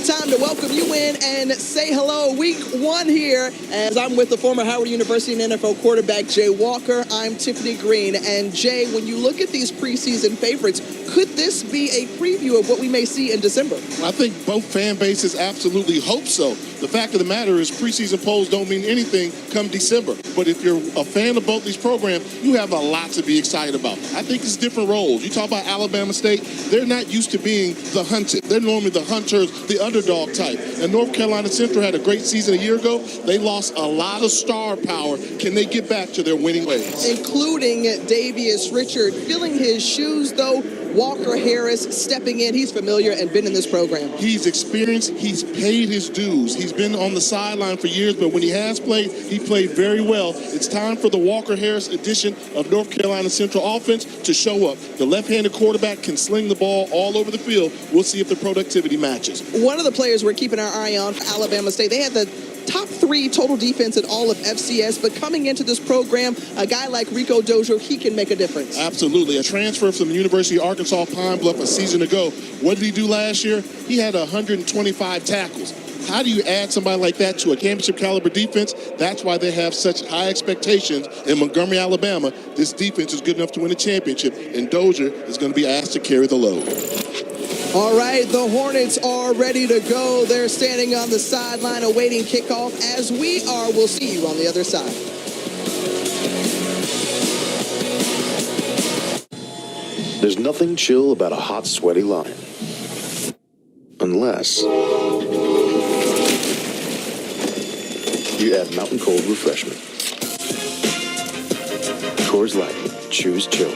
Great time to welcome you in and say hello. Week 1 here, as I'm with the former Howard University and NFL quarterback, Jay Walker. I'm Tiffany Green. And Jay, when you look at these preseason favorites, could this be a preview of what we may see in December? I think both fan bases absolutely hope so. The fact of the matter is preseason polls don't mean anything come December. But if you're a fan of both these programs, you have a lot to be excited about. I think it's different roles. You talk about Alabama State, they're not used to being the hunted. They're normally the hunters, the underdog type. And North Carolina Central had a great season a year ago. They lost a lot of star power. Can they get back to their winning ways? Including Davius Richard filling his shoes, though. Walker Harris stepping in. He's familiar and been in this program. He's experienced. He's paid his dues. He's been on the sideline for years, but when he has played, he played very well. It's time for the Walker Harris edition of North Carolina Central offense to show up. The left-handed quarterback can sling the ball all over the field. We'll see if the productivity matches. One of the players we're keeping our eye on for Alabama State, they had the top 3 total defense in all of FCS, but coming into this program, a guy like Rico Dojo, he can make a difference. Absolutely. A transfer from the University of Arkansas Pine Bluff a season ago. What did he do last year? He had 125 tackles. How do you add somebody like that to a championship caliber defense? That's why they have such high expectations in Montgomery, Alabama. This defense is good enough to win a championship, and Dozier is going to be asked to carry the load. All right, the Hornets are ready to go. They're standing on the sideline awaiting kickoff. As we are, we'll see you on the other side. There's nothing chill about a hot, sweaty lion. Unless you add Mountain Cold Refreshment. Coors Light. Choose chill.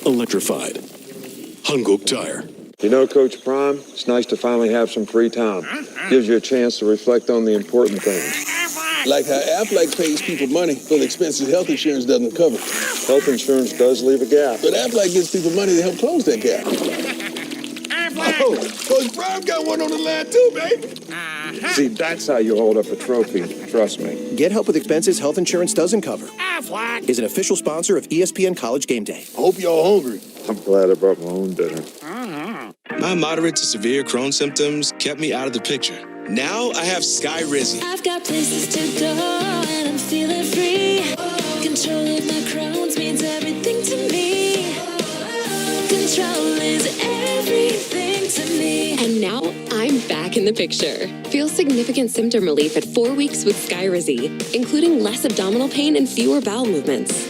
Electrified. Hungok Tire. You know, Coach Prime, it's nice to finally have some free time. Gives you a chance to reflect on the important things. Like how Aflac pays people money for the expenses health insurance doesn't cover. Health insurance does leave a gap. But Aflac gives people money to help close that gap. Oh, Coach Prime got one on the line too, baby. See, that's how you hold up a trophy. Trust me. Get help with expenses health insurance doesn't cover. Aflac Is an official sponsor of ESPN College Game Day. I hope y'all hungry. I'm glad I brought my own dinner. My moderate to severe Crohn's symptoms kept me out of the picture. Now I have Skyrizi. I've got places to go and I'm feeling free. Controlling my Crohn's means everything to me. Control is everything to me. And now I'm back in the picture. Feel significant symptom relief at 4 weeks with Skyrizi, including less abdominal pain and fewer bowel movements.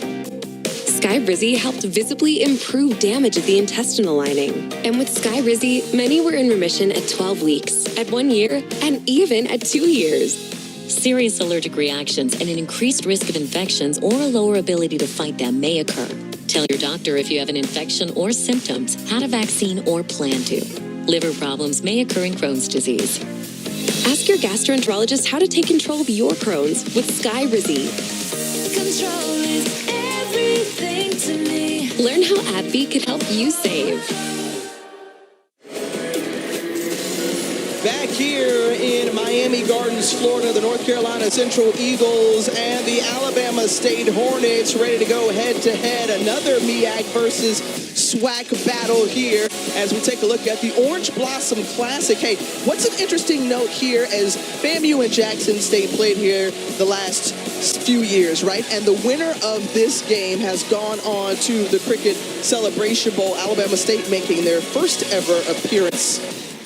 Skyrizi helped visibly improve damage of the intestinal lining. And with Skyrizi, many were in remission at 12 weeks, at 1 year, and even at 2 years. Serious allergic reactions and an increased risk of infections or a lower ability to fight them may occur. Tell your doctor if you have an infection or symptoms, had a vaccine or plan to. Liver problems may occur in Crohn's disease. Ask your gastroenterologist how to take control of your Crohn's with Skyrizi. Control is everything to me. Learn how AbbVie could help you save. Back here in Miami Gardens, Florida, the North Carolina Central Eagles and the Alabama State Hornets ready to go head-to-head. Another MEAC versus SWAC battle here as we take a look at the Orange Blossom Classic. Hey, what's an interesting note here as FAMU and Jackson State played here the last few years, right? And the winner of this game has gone on to the Cricket Celebration Bowl. Alabama State making their first ever appearance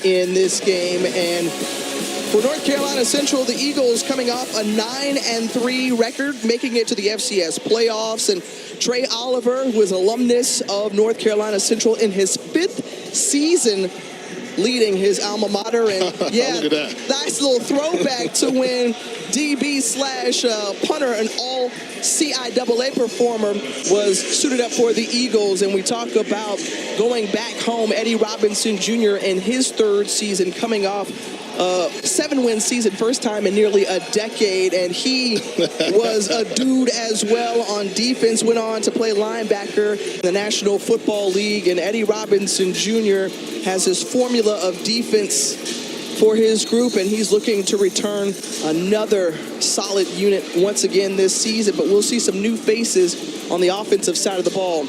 in this game. And for North Carolina Central, the Eagles coming off a 9-3 record, making it to the FCS playoffs. And Trey Oliver, who is alumnus of North Carolina Central in his 5th season leading his alma mater. And yeah, look at that. Nice little throwback to when DB/punter, an all CIAA performer, was suited up for the Eagles. And we talk about going back home, Eddie Robinson Jr. in his 3rd season, coming off a 7-win season, first time in nearly a decade, and he was a dude as well on defense, went on to play linebacker in the National Football League. And Eddie Robinson Jr. has his formula of defense for his group, and he's looking to return another solid unit once again this season. But we'll see some new faces on the offensive side of the ball.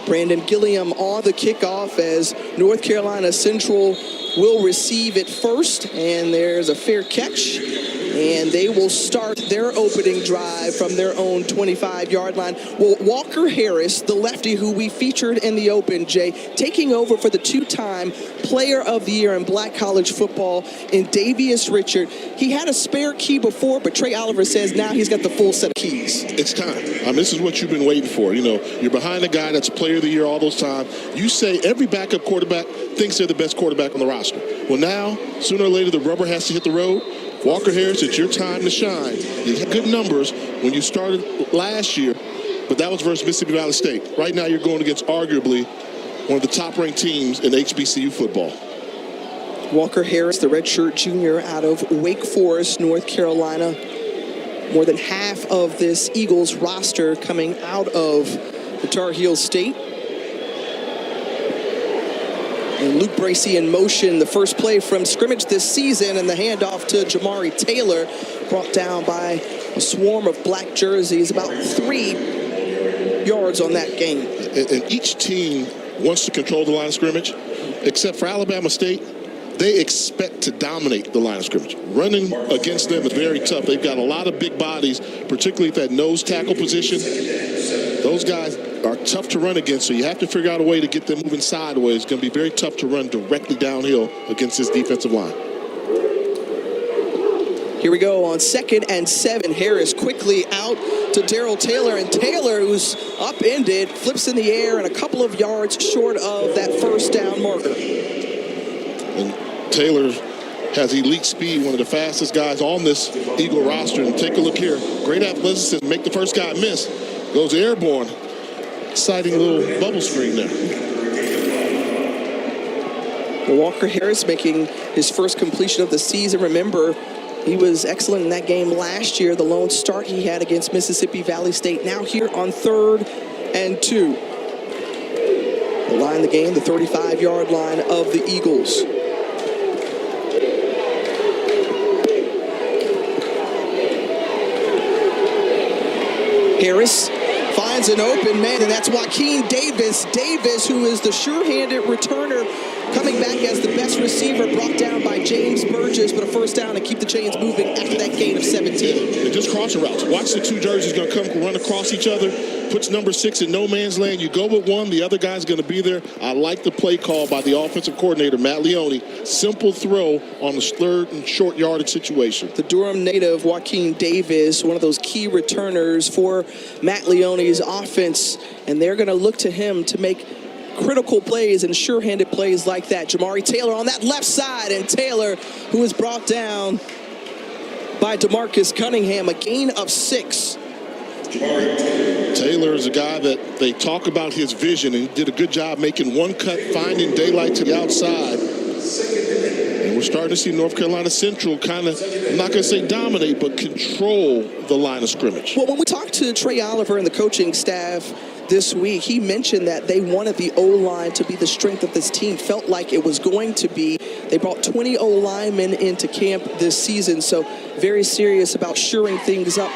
Brandon Gilliam on the kickoff as North Carolina Central will receive it first, and there's a fair catch. And they will start their opening drive from their own 25-yard line. Well, Walker Harris, the lefty who we featured in the Open, Jay, taking over for the two-time Player of the Year in Black college football in Davius Richard. He had a spare key before, but Trey Oliver says now he's got the full set of keys. It's time. This is what you've been waiting for. You know, you're behind a guy that's Player of the Year all those time. You say every backup quarterback thinks they're the best quarterback on the roster. Well, now, sooner or later, the rubber has to hit the road. Walker Harris, it's your time to shine. You had good numbers when you started last year, but that was versus Mississippi Valley State. Right now, you're going against arguably one of the top-ranked teams in HBCU football. Walker Harris, the redshirt junior out of Wake Forest, North Carolina. More than half of this Eagles roster coming out of the Tar Heel State. And Luke Bracey in motion, the first play from scrimmage this season, and the handoff to Jamari Taylor, brought down by a swarm of black jerseys, about 3 yards on that game. And each team wants to control the line of scrimmage, except for Alabama State. They expect to dominate the line of scrimmage. Running against them is very tough. They've got a lot of big bodies, particularly at that nose tackle position. Those guys are tough to run against, so you have to figure out a way to get them moving sideways. It's going to be very tough to run directly downhill against this defensive line. Here we go on 2nd and 7. Harris quickly out to Darrell Taylor, and Taylor, who's upended, flips in the air and a couple of yards short of that first down marker. And Taylor has elite speed, one of the fastest guys on this Eagle roster. And take a look here. Great athleticism, make the first guy miss. Goes airborne. Exciting little bubble screen there. Well, Walker Harris making his first completion of the season. Remember, he was excellent in that game last year, the lone start he had against Mississippi Valley State. Now here on 3rd and 2. The line of the game, the 35-yard line of the Eagles. Harris finds an open man, and that's Joaquin Davis. Davis, who is the sure-handed returner, coming back as the best receiver, brought down by James Burgess, but a first down to keep the chains moving after that gain of 17. And just crossing routes. Watch the two jerseys going to come run across each other. Puts number 6 in no man's land. You go with one, the other guy's going to be there. I like the play call by the offensive coordinator, Matt Leone. Simple throw on the 3rd and short yardage situation. The Durham native, Joaquin Davis, one of those key returners for Matt Leone's offense, and they're going to look to him to make critical plays and sure-handed plays like that. Jamari Taylor on that left side, and Taylor, who is brought down by DeMarcus Cunningham, a gain of 6. Taylor is a guy that they talk about his vision, and he did a good job making one cut, finding daylight to the outside. And we're starting to see North Carolina Central kind of, I'm not going to say dominate, but control the line of scrimmage. Well, when we talked to Trey Oliver and the coaching staff this week, he mentioned that they wanted the O-line to be the strength of this team. Felt like it was going to be. They brought 20 O-linemen into camp this season, so very serious about shoring things up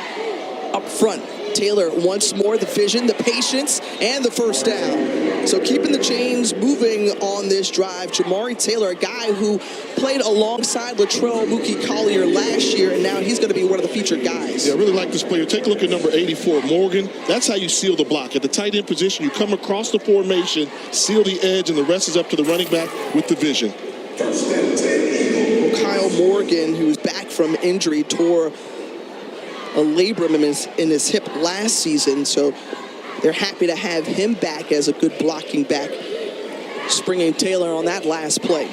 front. Taylor once more, the vision, the patience, and the first down. So keeping the chains moving on this drive. Jamari Taylor, a guy who played alongside Latrell Mookie Collier last year, and now he's going to be one of the featured guys. Yeah, I really like this player. Take a look at number 84, Morgan. That's how you seal the block. At the tight end position, you come across the formation, seal the edge, and the rest is up to the running back with the vision. Well, Kyle Morgan, who's back from injury, tore a labrum in his hip last season, so they're happy to have him back as a good blocking back, springing Taylor on that last play.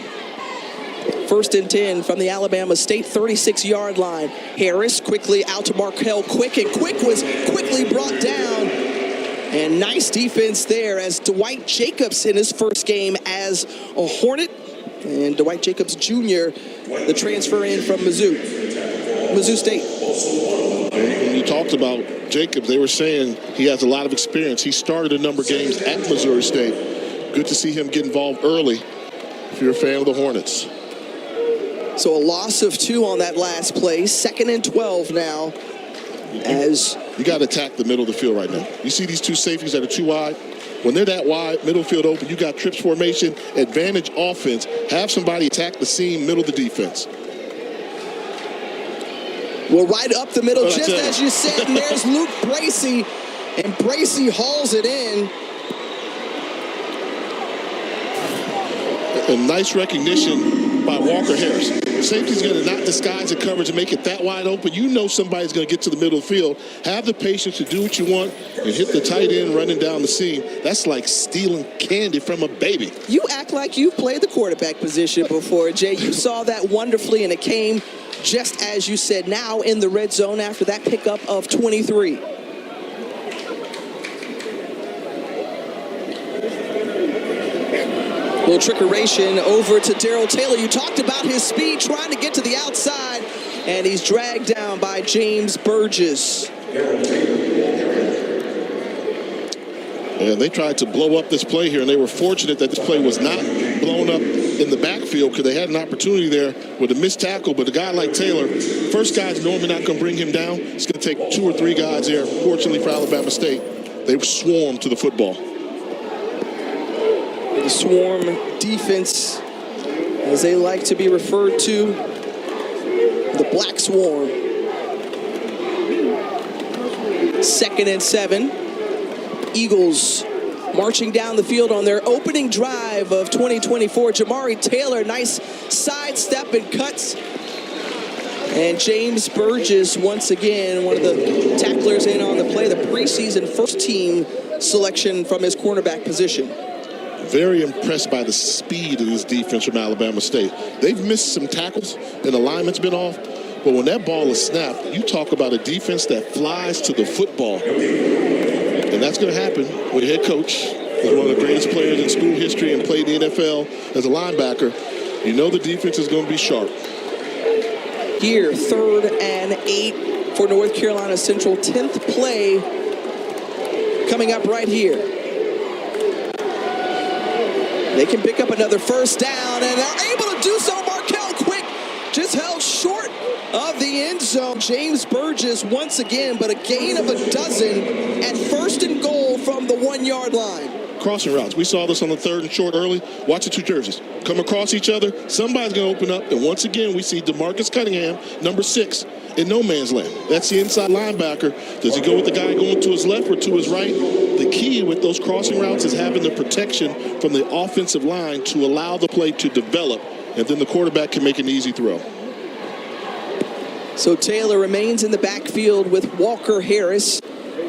1st and 10 from the Alabama State 36-yard line. Harris quickly out to Markel Quick, and Quick was quickly brought down. And nice defense there as Dwight Jacobs in his first game as a Hornet. And Dwight Jacobs Jr., the transfer in from Mizzou State. When you talked about Jacobs, they were saying he has a lot of experience. He started a number of games at Missouri State. Good to see him get involved early if you're a fan of the Hornets. So a loss of 2 on that last play. 2nd and 12 now. As you got to attack the middle of the field right now. You see these two safeties that are too wide. When they're that wide, middle field open, you got trips formation, advantage offense. Have somebody attack the seam, middle of the defense. Well, right up the middle, just as you said, and there's Luke Bracey, and Bracey hauls it in. A nice recognition by Walker Harris. Safety's going to not disguise the coverage and make it that wide open. You know somebody's going to get to the middle of the field. Have the patience to do what you want and hit the tight end running down the seam. That's like stealing candy from a baby. You act like you've played the quarterback position before, Jay. You saw that wonderfully, and it came just as you said, now in the red zone after that pickup of 23. Little trickeration over to Darrell Taylor. You talked about his speed trying to get to the outside, and he's dragged down by James Burgess. And they tried to blow up this play here, and they were fortunate that this play was not blown up in the backfield because they had an opportunity there with a missed tackle. But a guy like Taylor, first guy's normally not going to bring him down. It's going to take 2 or 3 guys there. Fortunately for Alabama State, they swarmed to the football. The swarm defense, as they like to be referred to, the Black Swarm. 2nd and 7. Eagles marching down the field on their opening drive of 2024. Jamari Taylor, nice sidestep and cuts. And James Burgess, once again, one of the tacklers in on the play, the preseason first-team selection from his cornerback position. Very impressed by the speed of this defense from Alabama State. They've missed some tackles and alignment's been off, but when that ball is snapped, you talk about a defense that flies to the football. And that's going to happen with a head coach, who's one of the greatest players in school history and played in the NFL as a linebacker. You know the defense is going to be sharp. Here, 3rd and 8 for North Carolina Central. 10th play coming up right here. They can pick up another first down, and they're able to do so. Markel Quick just held short of the end zone. James Burgess once again, but a gain of a dozen at 1st and goal from the 1-yard line. Crossing routes. We saw this on the 3rd and short early. Watch the 2 jerseys come across each other. Somebody's going to open up, and once again, we see DeMarcus Cunningham, number 6, in no man's land. That's the inside linebacker. Does he go with the guy going to his left or to his right? The key with those crossing routes is having the protection from the offensive line to allow the play to develop, and then the quarterback can make an easy throw. So Taylor remains in the backfield with Walker Harris,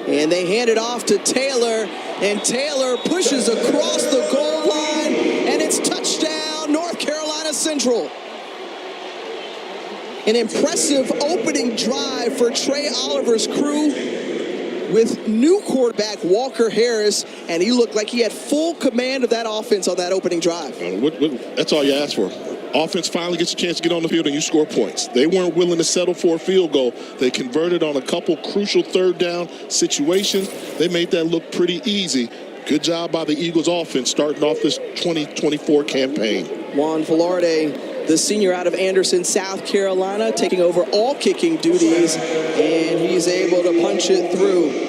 and they hand it off to Taylor, and Taylor pushes across the goal line, and it's touchdown, North Carolina Central. An impressive opening drive for Trey Oliver's crew with new quarterback Walker Harris, and he looked like he had full command of that offense on that opening drive. That's all you ask for. Offense finally gets a chance to get on the field and you score points. They weren't willing to settle for a field goal. They converted on a couple crucial 3rd down situations. They made that look pretty easy. Good job by the Eagles offense starting off this 2024 campaign. Juan Velarde, the senior out of Anderson, South Carolina, taking over all kicking duties, and he's able to punch it through.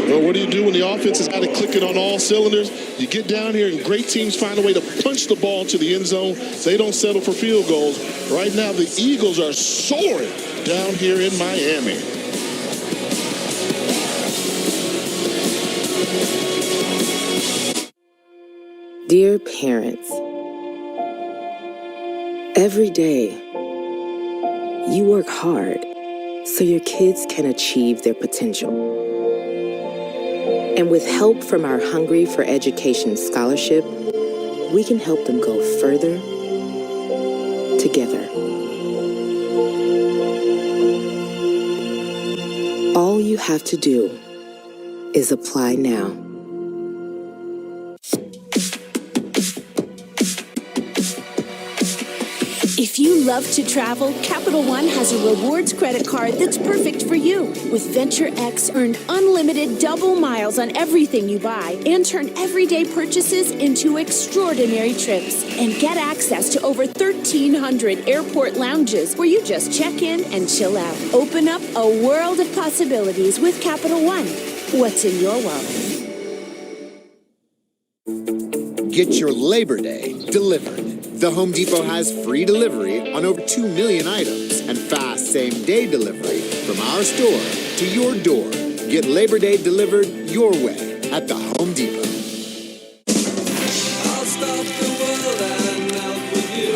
Well, what do you do when the offense has got it clicking on all cylinders? You get down here and great teams find a way to punch the ball to the end zone. They don't settle for field goals. Right now, the Eagles are soaring down here in Miami. Dear parents, every day you work hard so your kids can achieve their potential. And with help from our Hungry for Education scholarship, we can help them go further together. All you have to do is apply now. If If you love to travel, Capital One has a rewards credit card that's perfect for you. With Venture X, earn unlimited double miles on everything you buy and turn everyday purchases into extraordinary trips. And get access to over 1,300 airport lounges where you just check in and chill out. Open up a world of possibilities with Capital One. What's in your wallet? Get your Labor Day delivered. The Home Depot has free delivery on over 2 million items and fast same-day delivery from our store to your door. Get Labor Day delivered your way at the Home Depot. I'll stop the world and melt with you.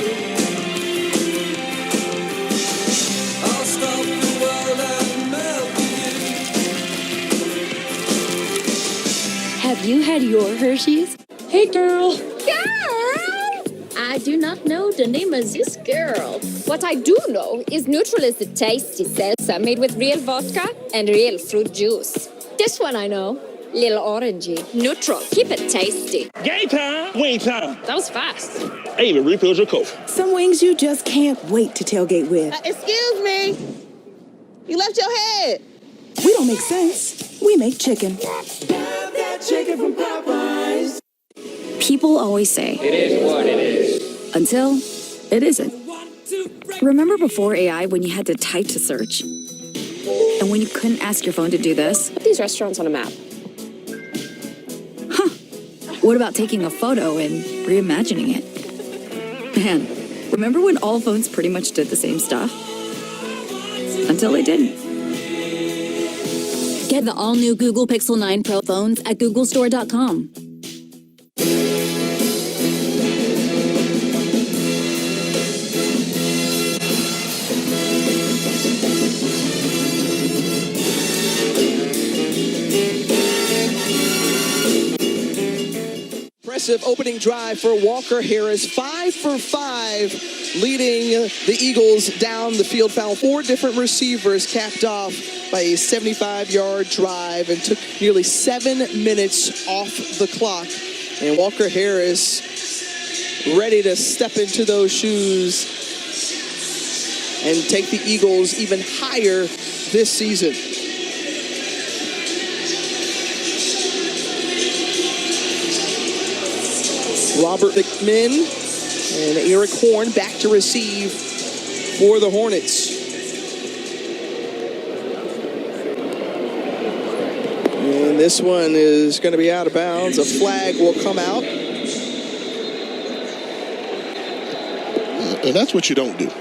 I'll stop the world and melt with you. Have you had your Hershey's? Hey, girl. I do not know the name of this girl. What I do know is Neutral is the tasty salsa made with real vodka and real fruit juice. This one I know. Little orangey. Neutral. Keep it tasty. Game time. Wing time. That was fast. Amy, refills your Coke. Some wings you just can't wait to tailgate with. Excuse me. You left your head. We don't make sense. We make chicken. That chicken from Popeyes. People always say, It is what it is. Until it isn't. Remember before AI when you had to type to search? And when you couldn't ask your phone to do this? Put these restaurants on a map. Huh. What about taking a photo and reimagining it? Man, remember when all phones pretty much did the same stuff? Until they didn't. Get the all-new Google Pixel 9 Pro phones at googlestore.com. Impressive opening drive for Walker Harris, 5 for 5, leading the Eagles down the field. Found 4 different receivers, capped off by a 75-yard drive, and took nearly 7 minutes off the clock. And Walker Harris ready to step into those shoes and take the Eagles even higher this season. Robert McMinn and Eric Horn back to receive for the Hornets. And this one is going to be out of bounds. A flag will come out. And that's what you don't do.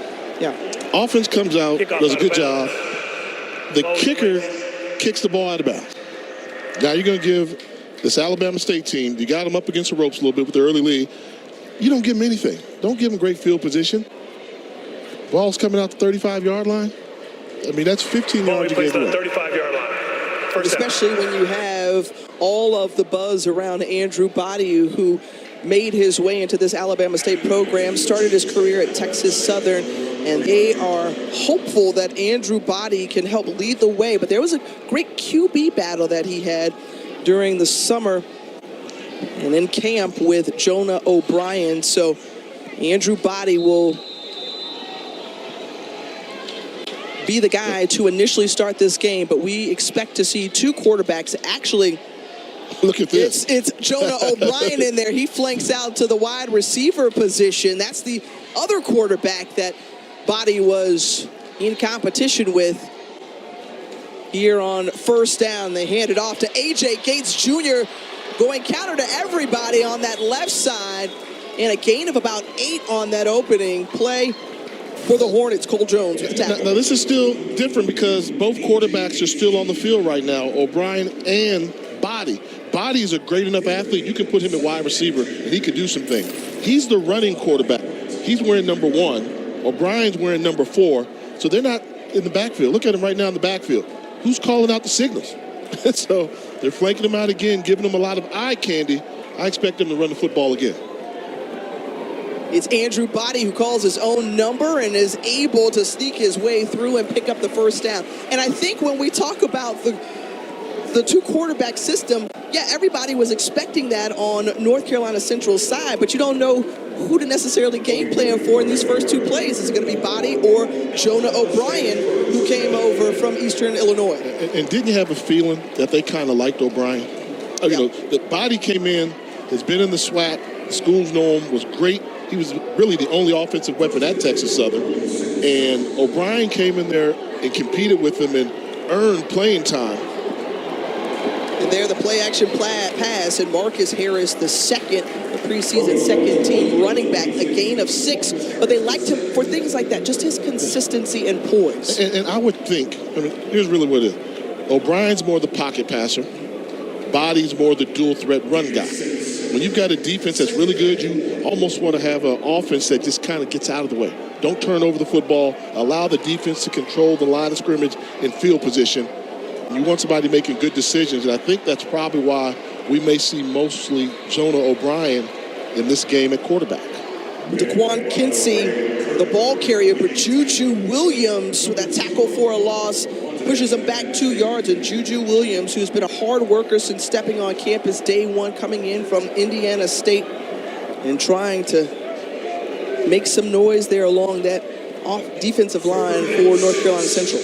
Yeah. Offense comes out, does a good job. The kicker kicks the ball out of bounds. Now you're going to give this Alabama State team, you got them up against the ropes a little bit with the early lead. You don't give them anything. Don't give them great field position. Ball's coming out the 35-yard line. I mean, that's 15 yards you gave away. 35-yard line. Especially when you have all of the buzz around Andrew Body, who made his way into this Alabama State program, started his career at Texas Southern, and they are hopeful that Andrew Body can help lead the way. But there was a great QB battle that he had during the summer and in camp with Jonah O'Brien. So Andrew Body will be the guy to initially start this game, but we expect to see 2 quarterbacks. Actually, look at this. It's Jonah O'Brien in there. He flanks out to the wide receiver position. That's the other quarterback that Body was in competition with. Here on first down, they hand it off to A.J. Gates Jr. going counter to everybody on that left side, and a gain of about 8 on that opening play for the Hornets. Cole Jones with the tackle. Now this is still different because both quarterbacks are still on the field right now, O'Brien and Body. Body is a great enough athlete. You can put him at wide receiver, and he could do some things. He's the running quarterback. He's wearing number 1. O'Brien's wearing number 4. So they're not in the backfield. Look at him right now in the backfield. Who's calling out the signals? So they're flanking him out again, giving him a lot of eye candy. I expect them to run the football again. It's Andrew Body who calls his own number and is able to sneak his way through and pick up the first down. And I think when we talk about the 2 quarterback system, yeah, everybody was expecting that on North Carolina Central's side, but you don't know who to necessarily game plan for in these first two plays. Is it going to be Body or Jonah O'Brien, who came over from Eastern Illinois? And didn't you have a feeling that they kind of liked O'Brien? You know, the Body came in, has been in the SWAT, the schools know him, was great. He was really the only offensive weapon at Texas Southern. And O'Brien came in there and competed with him and earned playing time. And there, the play-action pass, and Marcus Harris, the preseason second team running back, a gain of 6. But they liked him for things like that, just his consistency and poise. And I would think, here's really what it is. O'Brien's more the pocket passer. Body's more the dual-threat run guy. When you've got a defense that's really good, you almost want to have an offense that just kind of gets out of the way. Don't turn over the football. Allow the defense to control the line of scrimmage and field position. You want somebody making good decisions, and I think that's probably why we may see mostly Jonah O'Brien in this game at quarterback. Daquan Kinsey, the ball carrier, but Juju Williams with that tackle for a loss pushes him back 2 yards. And Juju Williams, who's been a hard worker since stepping on campus day one, coming in from Indiana State and trying to make some noise there along that defensive line for North Carolina Central.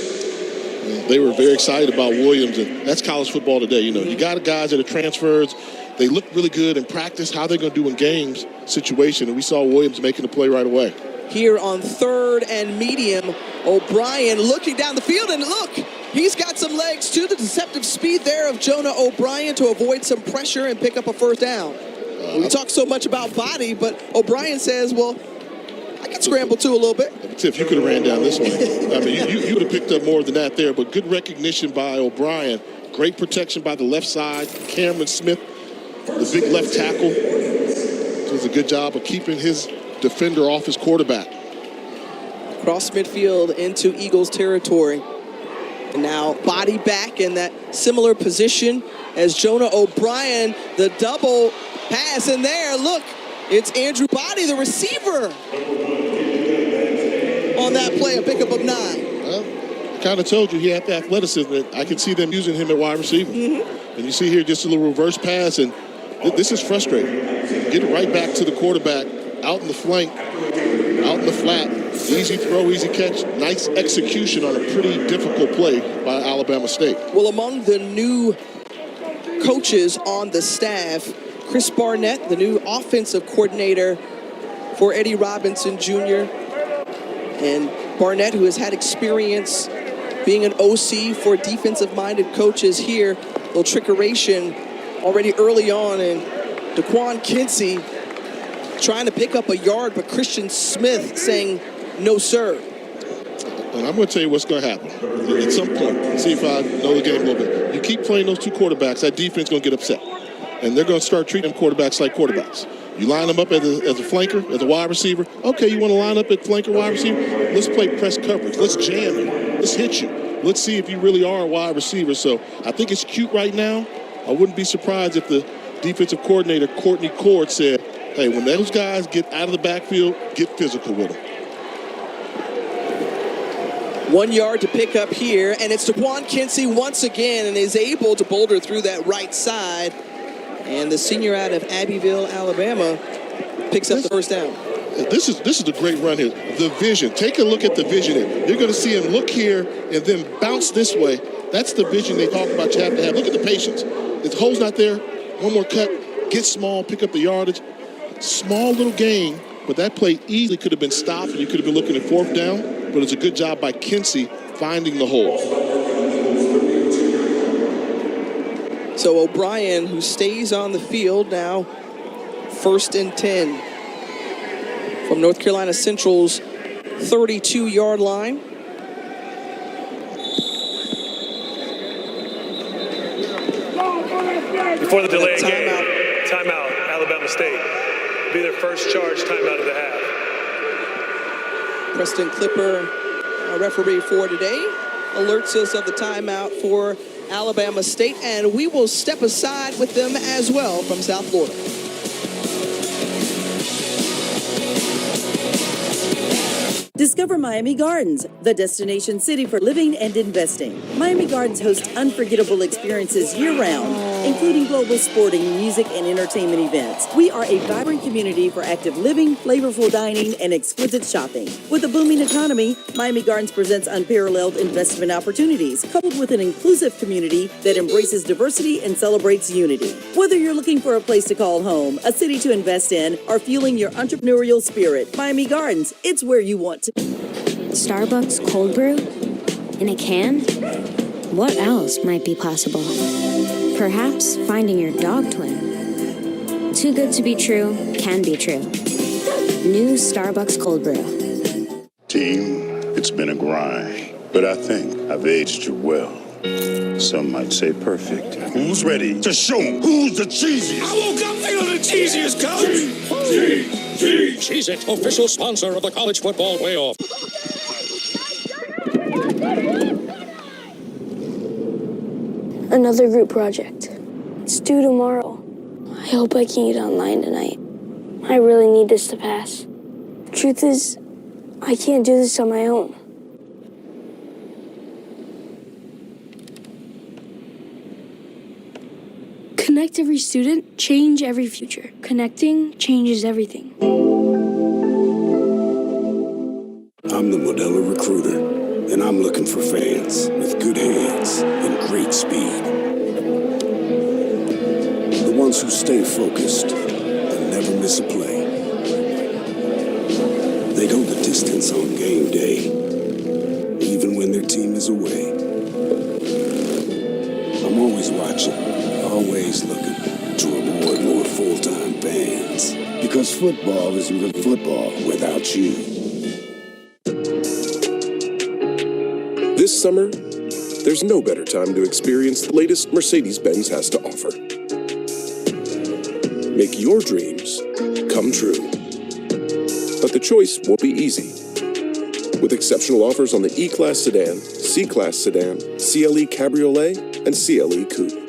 They were very excited about Williams, and that's college football today. You know, you got guys that are transfers. They look really good in practice. How they're going to do in games situation, and we saw Williams making the play right away. Here on 3rd and medium, O'Brien looking down the field, and look, he's got some legs too. The deceptive speed there of Jonah O'Brien to avoid some pressure and pick up a first down. We talk so much about Body, but O'Brien says, well, I can scramble too a little bit. Tiff, you could have ran down this one. I mean, you would have picked up more than that there, but good recognition by O'Brien. Great protection by the left side. Cameron Smith, the big left tackle, does a good job of keeping his defender off his quarterback. Cross midfield into Eagles territory. And now Body back in that similar position as Jonah O'Brien. The double pass in there. Look, it's Andrew Body, the receiver, on that play, a pickup of 9. Well, I kind of told you he had the athleticism. I can see them using him at wide receiver. And you see here just a little reverse pass, and this is frustrating. Get it right back to the quarterback, out in the flank, out in the flat. Easy throw, easy catch. Nice execution on a pretty difficult play by Alabama State. Well, among the new coaches on the staff, Chris Barnett, the new offensive coordinator for Eddie Robinson Jr., and Barnett, who has had experience being an OC for defensive-minded coaches here. A little trickeration already early on, and Daquan Kinsey trying to pick up a yard, but Christian Smith saying, no, sir. And I'm going to tell you what's going to happen. At some point, see if I know the game a little bit. You keep playing those two quarterbacks, that defense is going to get upset. And they're going to start treating quarterbacks like quarterbacks. You line them up as a flanker, as a wide receiver. Okay, you want to line up at flanker, wide receiver? Let's play press coverage. Let's jam you. Let's hit you. Let's see if you really are a wide receiver. So I think it's cute right now. I wouldn't be surprised if the defensive coordinator, Courtney Cord, said, hey, when those guys get out of the backfield, get physical with them. 1 yard to pick up here, and it's Daquan Kinsey once again, and is able to boulder through that right side. And the senior out of Abbeville, Alabama, picks up the first down. This is a great run here. The vision. Take a look at the vision here. You're going to see him look here and then bounce this way. That's the vision they talk about you have to have. Look at the patience. His hole's not there. One more cut. Get small. Pick up the yardage. Small little gain, but that play easily could have been stopped, and you could have been looking at 4th down. But it's a good job by Kinsey finding the hole. So O'Brien, who stays on the field now, 1st and 10 from North Carolina Central's 32-yard line. Before the delay game, timeout, Alabama State. Be their first charge timeout of the half. Preston Clipper, our referee for today, alerts us of the timeout for Alabama State, and we will step aside with them as well from South Florida. Discover Miami Gardens, the destination city for living and investing. Miami Gardens hosts unforgettable experiences year-round. including global sporting, music, and entertainment events. We are a vibrant community for active living, flavorful dining, and exquisite shopping. With a booming economy, Miami Gardens presents unparalleled investment opportunities, coupled with an inclusive community that embraces diversity and celebrates unity. Whether you're looking for a place to call home, a city to invest in, or fueling your entrepreneurial spirit, Miami Gardens, it's where you want to. Starbucks cold brew? In a can? What else might be possible? Perhaps finding your dog twin. Too good to be true can be true. New Starbucks cold brew. Team, it's been a grind, but I think I've aged you well. Some might say perfect. Who's ready to show who's the cheesiest? I woke up feeling the cheesiest, coach. Cheez-It, official sponsor of the college football playoff. Another group project. It's due tomorrow. I hope I can get online tonight. I really need this to pass. The truth is, I can't do this on my own. Connect every student, change every future. Connecting changes everything. I'm the Modelo Recruiter, and I'm looking for fans with good hands and great speed. The ones who stay focused and never miss a play. They go the distance on game day, even when their team is away. I'm always watching, always looking to reward more full-time fans. Because football isn't really football without you. This summer, there's no better time to experience the latest Mercedes-Benz has to offer. Make your dreams come true. But the choice won't be easy. With exceptional offers on the E-Class sedan, C-Class sedan, CLE Cabriolet, and CLE Coupe.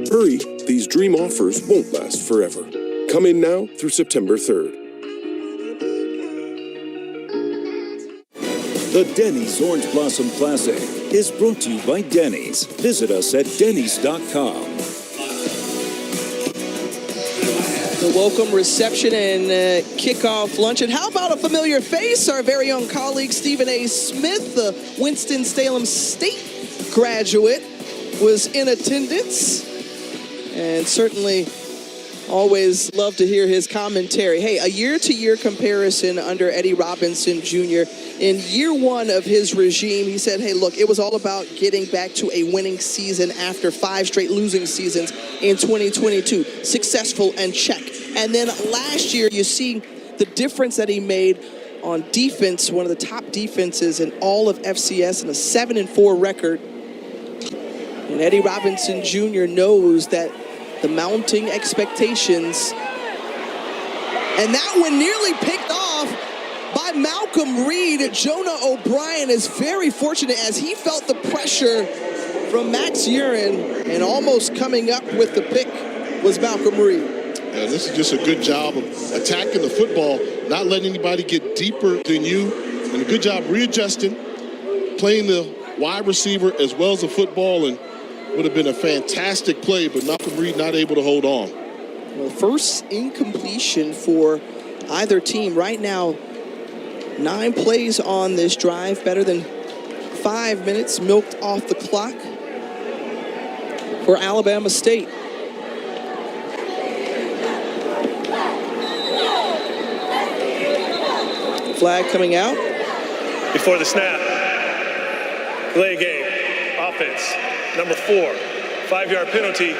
Hurry, these dream offers won't last forever. Come in now through September 3rd. The Denny's Orange Blossom Classic is brought to you by Denny's. Visit us at dennys.com. The welcome reception and kickoff luncheon. How about a familiar face? Our very own colleague, Stephen A. Smith, the Winston-Salem State graduate, was in attendance. And certainly always love to hear his commentary. Hey, a year-to-year comparison under Eddie Robinson Jr. In year one of his regime, he said, hey, look, it was all about getting back to a winning season after 5 straight losing seasons in 2022. Successful and check. And then last year, you see the difference that he made on defense, one of the top defenses in all of FCS, and a 7-4 record. And Eddie Robinson Jr. knows that the mounting expectations, and that one nearly picked off by Malcolm Reed. Jonah O'Brien is very fortunate as he felt the pressure from Max Urin, and almost coming up with the pick was Malcolm Reed. Yeah, this is just a good job of attacking the football, not letting anybody get deeper than you, and a good job readjusting, playing the wide receiver as well as the football, and would have been a fantastic play, but Malcolm Reed not able to hold on. Well, first incompletion for either team right now. 9 plays on this drive, better than 5 minutes milked off the clock for Alabama State. Flag coming out. Before the snap, delay game, offense, number 4, 5-yard penalty,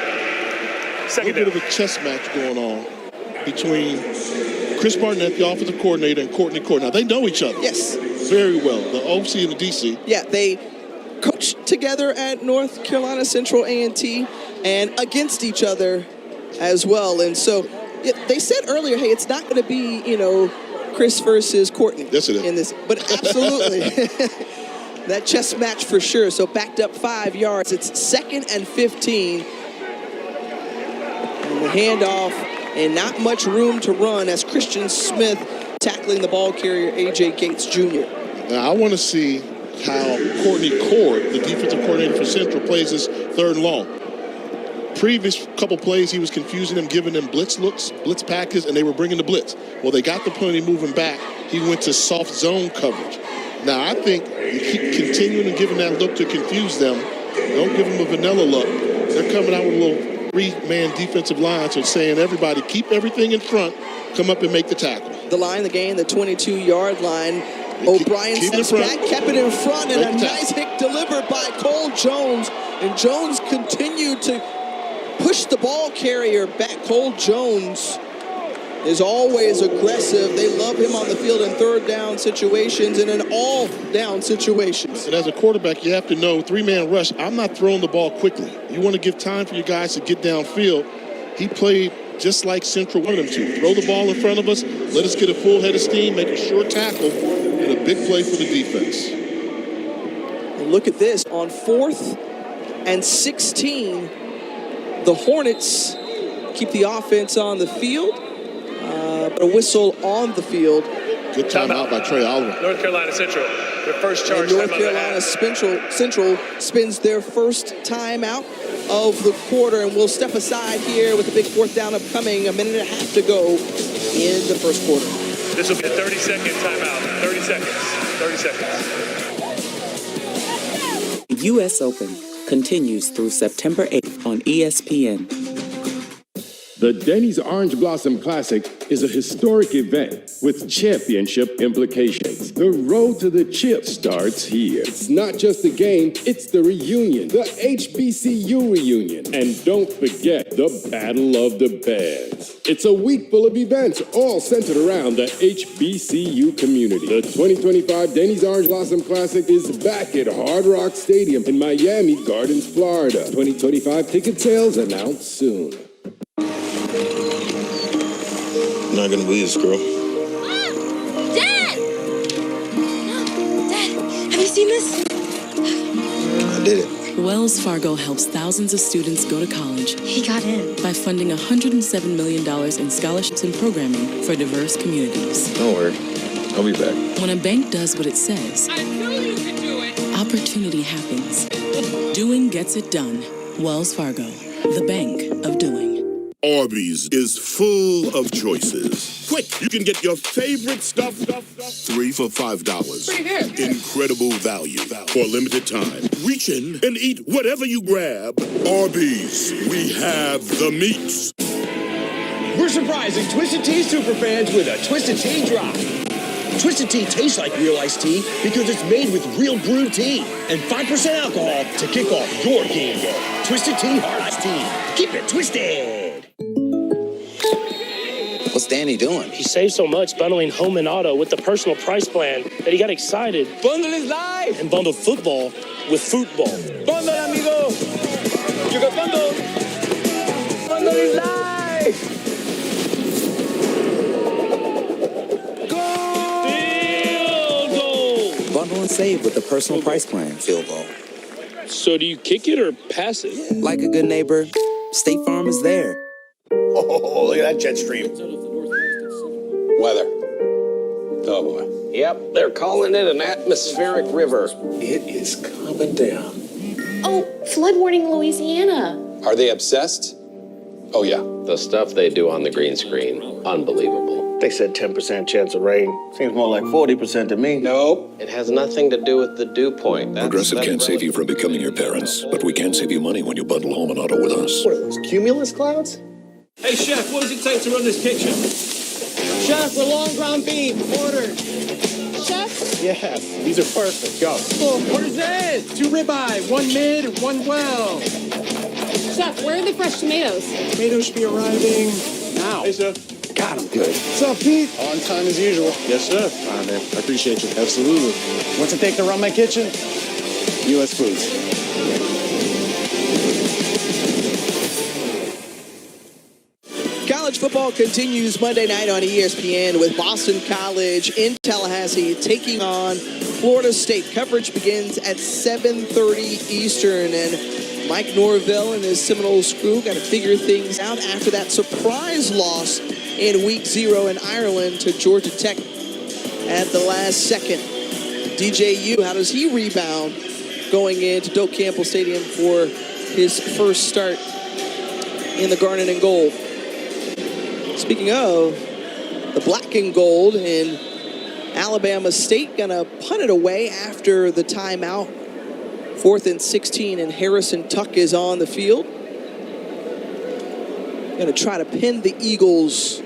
second down. A little bit of a chess match going on between Chris Barnett, the offensive coordinator, and Courtney Core. Now, they know each other. Yes. Very well, the OC and the DC. Yeah, they coached together at North Carolina Central A&T and against each other as well. And so they said earlier, hey, it's not going to be, Chris versus Courtney. Yes, it is. In this, but absolutely. That chess match for sure. So backed up 5 yards. It's 2nd and 15. And the handoff, and not much room to run as Christian Smith tackling the ball carrier, A.J. Gates Jr. Now, I want to see how Courtney Core, the defensive coordinator for Central, plays his 3rd and long. previous couple plays, he was confusing them, giving them blitz looks, blitz packages, and they were bringing the blitz. Well, they got the penalty moving back. He went to soft zone coverage. Now, I think you keep continuing and giving that look to confuse them. Don't give them a vanilla look. They're coming out with a little three-man defensive line, so saying everybody keep everything in front, come up and make the tackle. The line, the gain, the 22-yard line. O'Brien steps back, kept it in front, and a nice hit delivered by Cole Jones. And Jones continued to push the ball carrier back. Cole Jones is always aggressive. They love him on the field in third down situations and in all down situations. And as a quarterback, you have to know, three-man rush, I'm not throwing the ball quickly. You want to give time for your guys to get downfield. He played just like Central wanted him to. Throw the ball in front of us, let us get a full head of steam, make a short tackle, and a big play for the defense. And look at this. On 4th and 16, the Hornets keep the offense on the field. A whistle on the field. Good timeout by Trey Oliver. North Carolina Central, their first charge. And North Carolina Central spins their first timeout of the quarter, and we'll step aside here with a big fourth down upcoming. A minute and a half to go in the first quarter. This will be a 30-second timeout. 30 seconds. 30 seconds. The U.S. Open continues through September 8th on ESPN. The Denny's Orange Blossom Classic is a historic event with championship implications. The road to the chip starts here. It's not just a game, it's the reunion, the HBCU reunion. And don't forget the Battle of the Bands. It's a week full of events, all centered around the HBCU community. The 2025 Denny's Orange Blossom Classic is back at Hard Rock Stadium in Miami Gardens, Florida. 2025 ticket sales announced soon. Not gonna believe this, girl. Mom! Dad! Dad, have you seen this? I did it. Wells Fargo helps thousands of students go to college. He got in. By funding $107 million in scholarships and programming for diverse communities. Don't worry. I'll be back. When a bank does what it says, I knew you could do it. Opportunity happens. Doing gets it done. Wells Fargo, the bank of doing. Arby's is full of choices. Quick, you can get your favorite stuff 3 for $5. Pretty good. Incredible value for limited time. Reach in and eat whatever you grab. Arby's, we have the meats. We're surprising Twisted Tea superfans with a Twisted Tea drop. Twisted Tea tastes like real iced tea because it's made with real brewed tea and 5% alcohol to kick off your game day. Twisted Tea hard iced tea. Keep it twisted. What's Danny doing? He saved so much bundling home and auto with the personal price plan that he got excited. Bundle is live! And bundled football with football. Bundle, amigo! You got bundle! Bundle is live! Field goal! Bundle and save with the personal price plan. Field goal. So do you kick it or pass it? Like a good neighbor, State Farm is there. Oh, look at that jet stream. Weather. Oh, boy. Yep, they're calling it an atmospheric river. It is coming down. Oh, flood warning, Louisiana. Are they obsessed? Oh, yeah. The stuff they do on the green screen, unbelievable. They said 10% chance of rain. Seems more like 40% to me. Nope. It has nothing to do with the dew point. Progressive can't save you from becoming your parents, but we can save you money when you bundle home and auto with us. What are those, cumulus clouds? Hey, Chef, what does it take to run this kitchen? Chef, a long ground beef. Ordered. Chef? Yes, these are perfect. Go. What is this? 2 ribeye, 1 mid, and 1 well. Chef, where are the fresh tomatoes? Tomatoes should be arriving now. Hey, Chef. God, I'm good. What's up, Pete? On time as usual. Yes, sir. All right, man. I appreciate you. Absolutely. What's it take to run my kitchen? U.S. Foods. College football continues Monday night on ESPN with Boston College in Tallahassee taking on Florida State. Coverage begins at 7:30 Eastern, and Mike Norvell and his Seminoles crew got to figure things out after that surprise loss in Week 0 in Ireland to Georgia Tech at the last second. DJU, how does he rebound going into Doak Campbell Stadium for his first start in the garnet and gold. Speaking of the black and gold, in Alabama State gonna punt it away after the timeout. 4th and 16, and Harrison Tuck is on the field. Gonna try to pin the Eagles.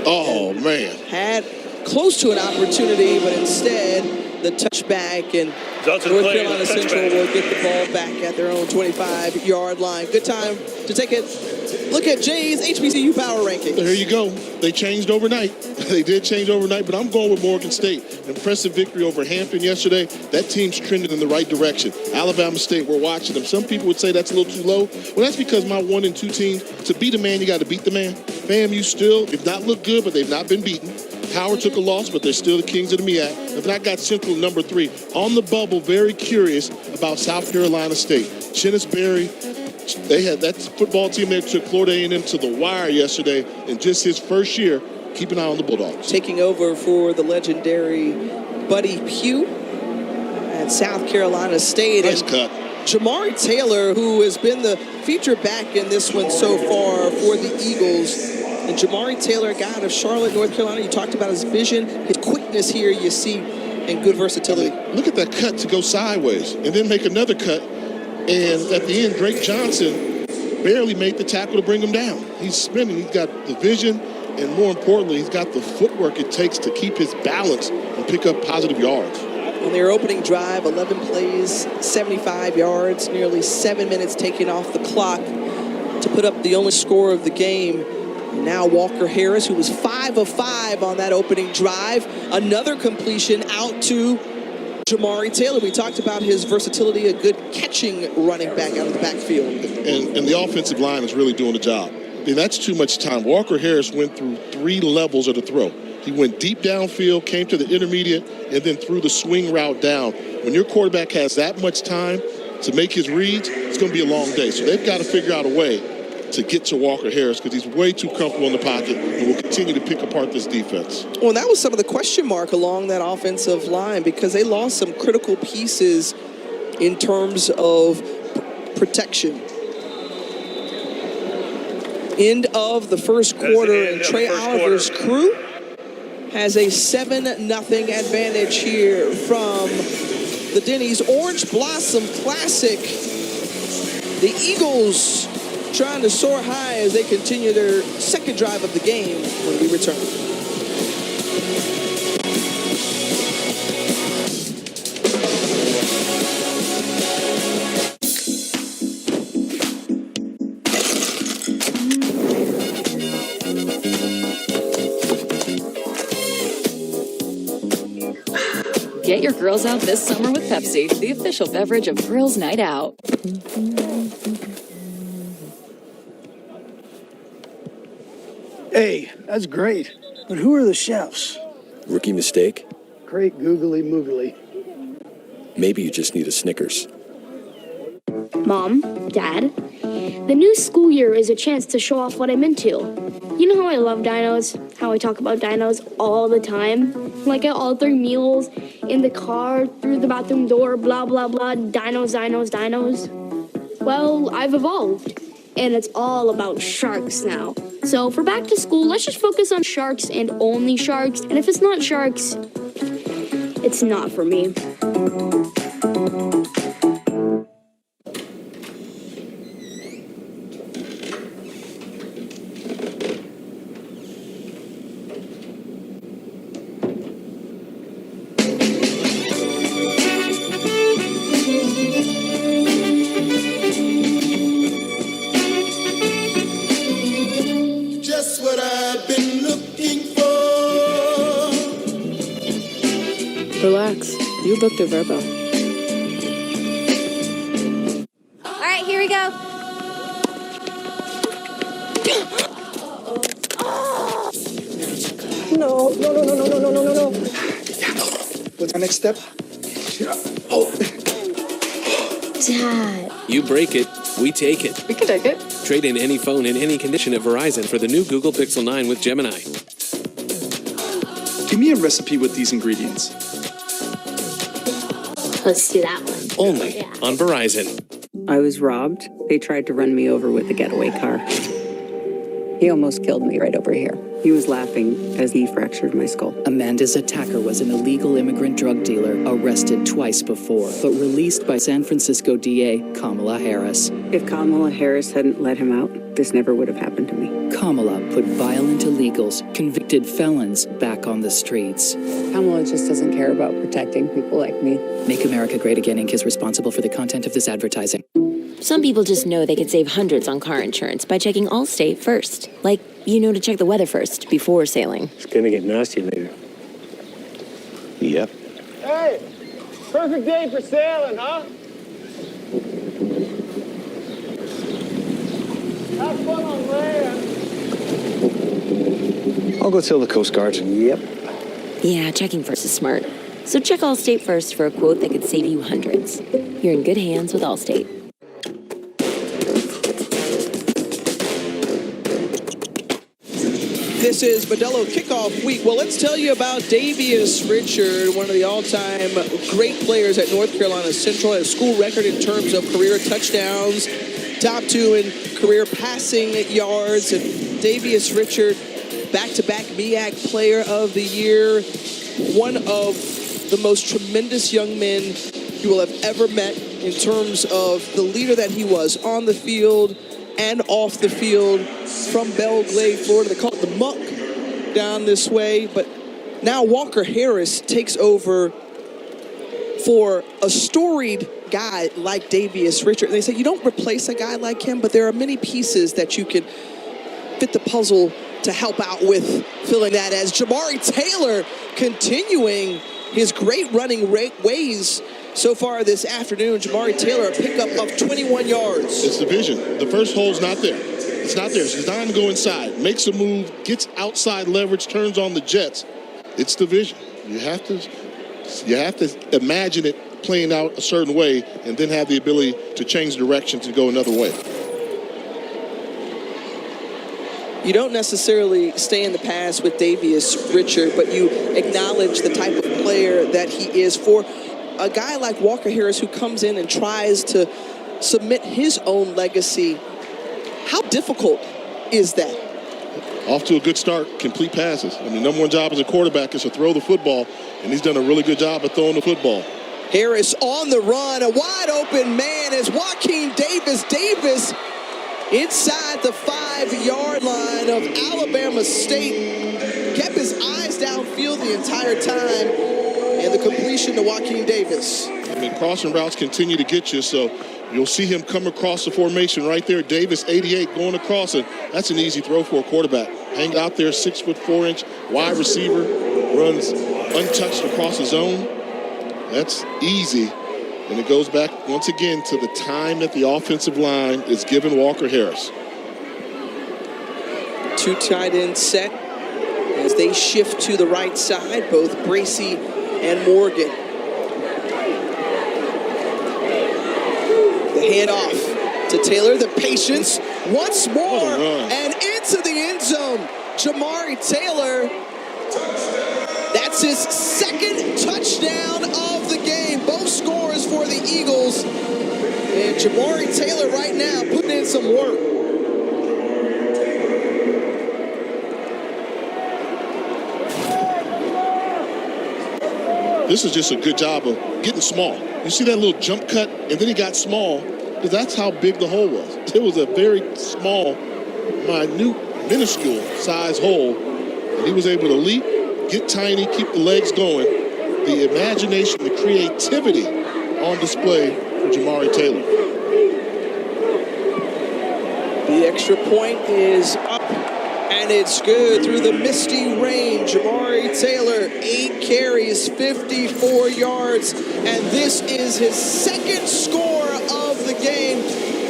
Oh, man. Had close to an opportunity, but instead the touchback, and North Carolina Central will get the ball back at their own 25-yard line. Good time to take a look at Jay's HBCU power rankings. There you go. They changed overnight. They did change overnight, but I'm going with Morgan State. Impressive victory over Hampton yesterday. That team's trending in the right direction. Alabama State, we're watching them. Some people would say that's a little too low. Well, that's because my 1 and 2 teams, to beat a man, you got to beat the man. FAMU still, they've not looked good, but they've not been beaten. Howard took a loss, but they're still the kings of the MEAC. And then I got Central number 3. On the bubble, very curious about South Carolina State. Chennis Berry, they had that football team that took Florida A&M to the wire yesterday in just his first year. Keep an eye on the Bulldogs. Taking over for the legendary Buddy Pugh at South Carolina State. Nice cut. Jamari Taylor, who has been the feature back in this one so far for the Eagles. And Jamari Taylor, a guy out of Charlotte, North Carolina. You talked about his vision, his quickness here, you see, and good versatility. Look at that cut to go sideways and then make another cut. And at the end, Drake Johnson barely made the tackle to bring him down. He's spinning. He's got the vision, and more importantly, he's got the footwork it takes to keep his balance and pick up positive yards. On their opening drive, 11 plays, 75 yards, nearly 7 minutes taken off the clock to put up the only score of the game. And now Walker Harris, who was 5 of 5 on that opening drive, another completion out to Jamari Taylor. We talked about his versatility, a good catching running back out of the backfield. And the offensive line is really doing the job. I mean, that's too much time. Walker Harris went through 3 levels of the throw. He went deep downfield, came to the intermediate, and then threw the swing route down. When your quarterback has that much time to make his reads, it's going to be a long day. So they've got to figure out a way to get to Walker Harris because he's way too comfortable in the pocket and will continue to pick apart this defense. Well, that was some of the question mark along that offensive line because they lost some critical pieces in terms of protection. End of the first quarter, and Trey Oliver's crew has a 7-0 advantage here from the Denny's Orange Blossom Classic. The Eagles trying to soar high as they continue their second drive of the game when we return. Get your girls out this summer with Pepsi, the official beverage of Girls' Night Out. Hey, that's great. But who are the chefs? Rookie mistake? Great googly moogly. Maybe you just need a Snickers. Mom, Dad, the new school year is a chance to show off what I'm into. You know how I love dinos? How I talk about dinos all the time? Like at all 3 meals, in the car, through the bathroom door, blah, blah, blah, dinos, dinos, dinos. Well, I've evolved, and it's all about sharks now. So for back to school, let's just focus on sharks and only sharks. And if it's not sharks, it's not for me. Just what I've been looking for. Relax. You booked a Verbo. All right, here we go. No. What's our next step? Dad. You break it, we take it. We can take it. Trade in any phone in any condition at Verizon for the new Google Pixel 9 with Gemini. Give me a recipe with these ingredients. Let's do that one. Only on Verizon. I was robbed. They tried to run me over with a getaway car. He almost killed me right over here. He was laughing as he fractured my skull. Amanda's attacker was an illegal immigrant drug dealer arrested twice before, but released by San Francisco DA Kamala Harris. If Kamala Harris hadn't let him out, this never would have happened to me. Kamala put violent illegals, convicted felons, back on the streets. Kamala just doesn't care about protecting people like me. Make America Great Again Inc. is responsible for the content of this advertising. Some people just know they could save hundreds on car insurance by checking Allstate first. Like, to check the weather first before sailing. It's gonna get nasty later. Yep. Hey, perfect day for sailing, huh? Have fun on land. I'll go tell the Coast Guard. Yep. Yeah, checking first is smart. So check Allstate first for a quote that could save you hundreds. You're in good hands with Allstate. This is Modelo Kickoff Week. Well, let's tell you about Davius Richard, one of the all-time great players at North Carolina Central, a school record in terms of career touchdowns, top 2 in career passing yards. And Davius Richard, back-to-back MEAC Player of the Year, one of the most tremendous young men you will have ever met in terms of the leader that he was on the field and off the field. From Belle Glade, Florida. They call it the Muck down this way. But now Walker Harris takes over for a storied guy like Davius Richard. And they say you don't replace a guy like him, but there are many pieces that you can fit the puzzle to help out with filling that, as Jamari Taylor continuing his great running ways so far this afternoon. Jamari Taylor, a pickup of 21 yards. It's the vision. The first hole's not there. It's not there. She's designed to go inside, makes a move, gets outside leverage, turns on the jets. It's the vision. You have to imagine it playing out a certain way and then have the ability to change direction to go another way. You don't necessarily stay in the past with Davius Richard, but you acknowledge the type of player that he is. For a guy like Walker Harris, who comes in and tries to submit his own legacy, how difficult is that? Off to a good start, complete passes. I mean, number one job as a quarterback is to throw the football, and he's done a really good job at throwing the football. Harris on the run, a wide open man is Joaquin Davis. Davis inside the 5-yard line of Alabama State. Kept his eyes downfield the entire time, and the completion to Joaquin Davis. I mean, crossing routes continue to get you, so you'll see him come across the formation right there. Davis, 88, going across, and that's an easy throw for a quarterback. Hang out there, 6'4" wide receiver, runs untouched across the zone. That's easy. And it goes back once again to the time that the offensive line is giving Walker Harris. 2 tight end set as they shift to the right side, both Bracey and Morgan. The handoff to Taylor, the patience once more, and into the end zone. Jamari Taylor, that's his second touchdown of the game. Both scores for the Eagles. And Jamari Taylor right now putting in some work. This is just a good job of getting small. You see that little jump cut, and then he got small, because that's how big the hole was. It was a very small, minute, minuscule size hole, and he was able to leap, get tiny, keep the legs going. The imagination, the creativity on display for Jamari Taylor. The extra point is up, and it's good through the misty rain. Jamari Taylor, 8 carries, 54 yards, and this is his second score of the game.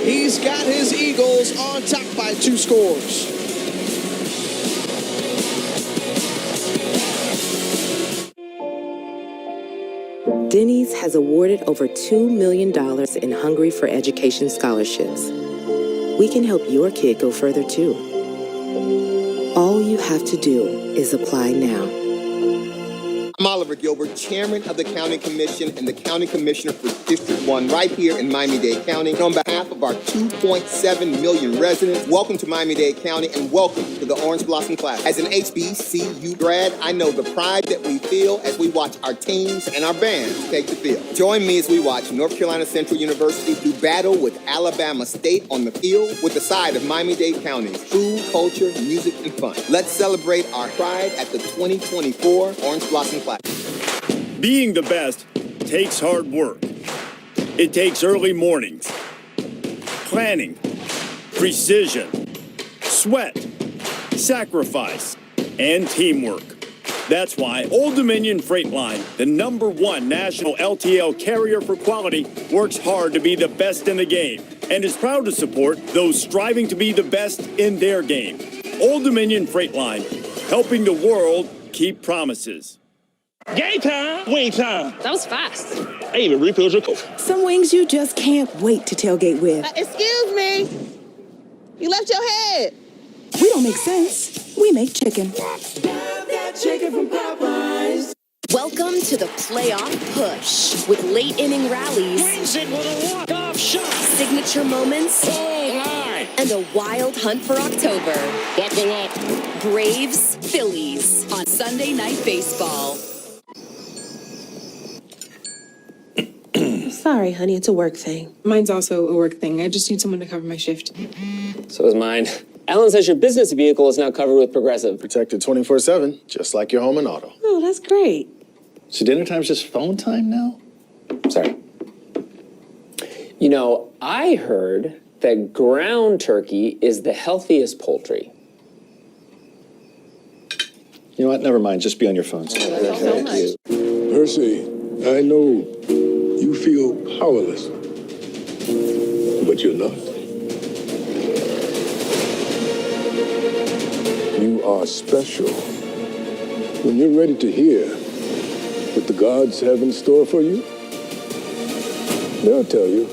He's got his Eagles on top by 2 scores. Denny's has awarded over $2 million in Hungry for Education scholarships. We can help your kid go further too. All you have to do is apply now. My Oliver Gilbert, Chairman of the County Commission and the County Commissioner for District 1 right here in Miami-Dade County. And on behalf of our 2.7 million residents, welcome to Miami-Dade County and welcome to the Orange Blossom Class. As an HBCU grad, I know the pride that we feel as we watch our teams and our bands take the field. Join me as we watch North Carolina Central University do battle with Alabama State on the field with the side of Miami-Dade County's food, culture, music, and fun. Let's celebrate our pride at the 2024 Orange Blossom Class. Being the best takes hard work. It takes early mornings, planning, precision, sweat, sacrifice, and teamwork. That's why Old Dominion Freight Line, the #1 national LTL carrier for quality, works hard to be the best in the game and is proud to support those striving to be the best in their game. Old Dominion Freight Line, helping the world keep promises. Game time! Wing time! That was fast. I even refilled your Coke. Some wings you just can't wait to tailgate with. Excuse me. You left your head. We don't make sense. We make chicken. Chicken from Popeyes. Welcome to the playoff push with late inning rallies, Wins it with a walk-off shot. signature moments, and a wild hunt for October. Buckle up. Braves, Phillies on Sunday Night Baseball. Sorry, honey, it's a work thing. Mine's also a work thing. I just need someone to cover my shift. So is mine. Alan says your business vehicle is now covered with Progressive. Protected 24/7, just like your home and auto. Oh, that's great. So dinner time's just phone time now? Sorry. You know, I heard that ground turkey is the healthiest poultry. You know what? Never mind. Just be on your phones. Thank you. Percy, I know you feel powerless, but you're not. You are special. When you're ready to hear what the gods have in store for you, they'll tell you.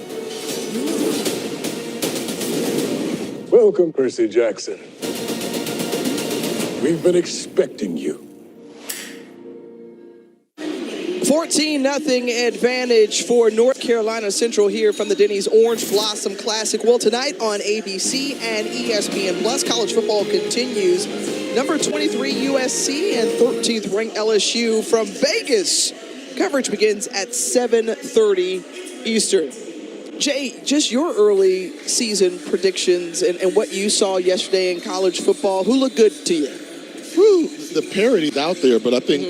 Welcome, Percy Jackson. We've been expecting you. 14-0 advantage for North Carolina Central here from the Denny's Orange Blossom Classic. Well, tonight on ABC and ESPN Plus, college football continues. Number 23 USC and 13th ranked LSU from Vegas. Coverage begins at 7:30 Eastern. Jay, just your early season predictions and what you saw yesterday in college football. Who looked good to you? Whew, the parity's out there, but I think,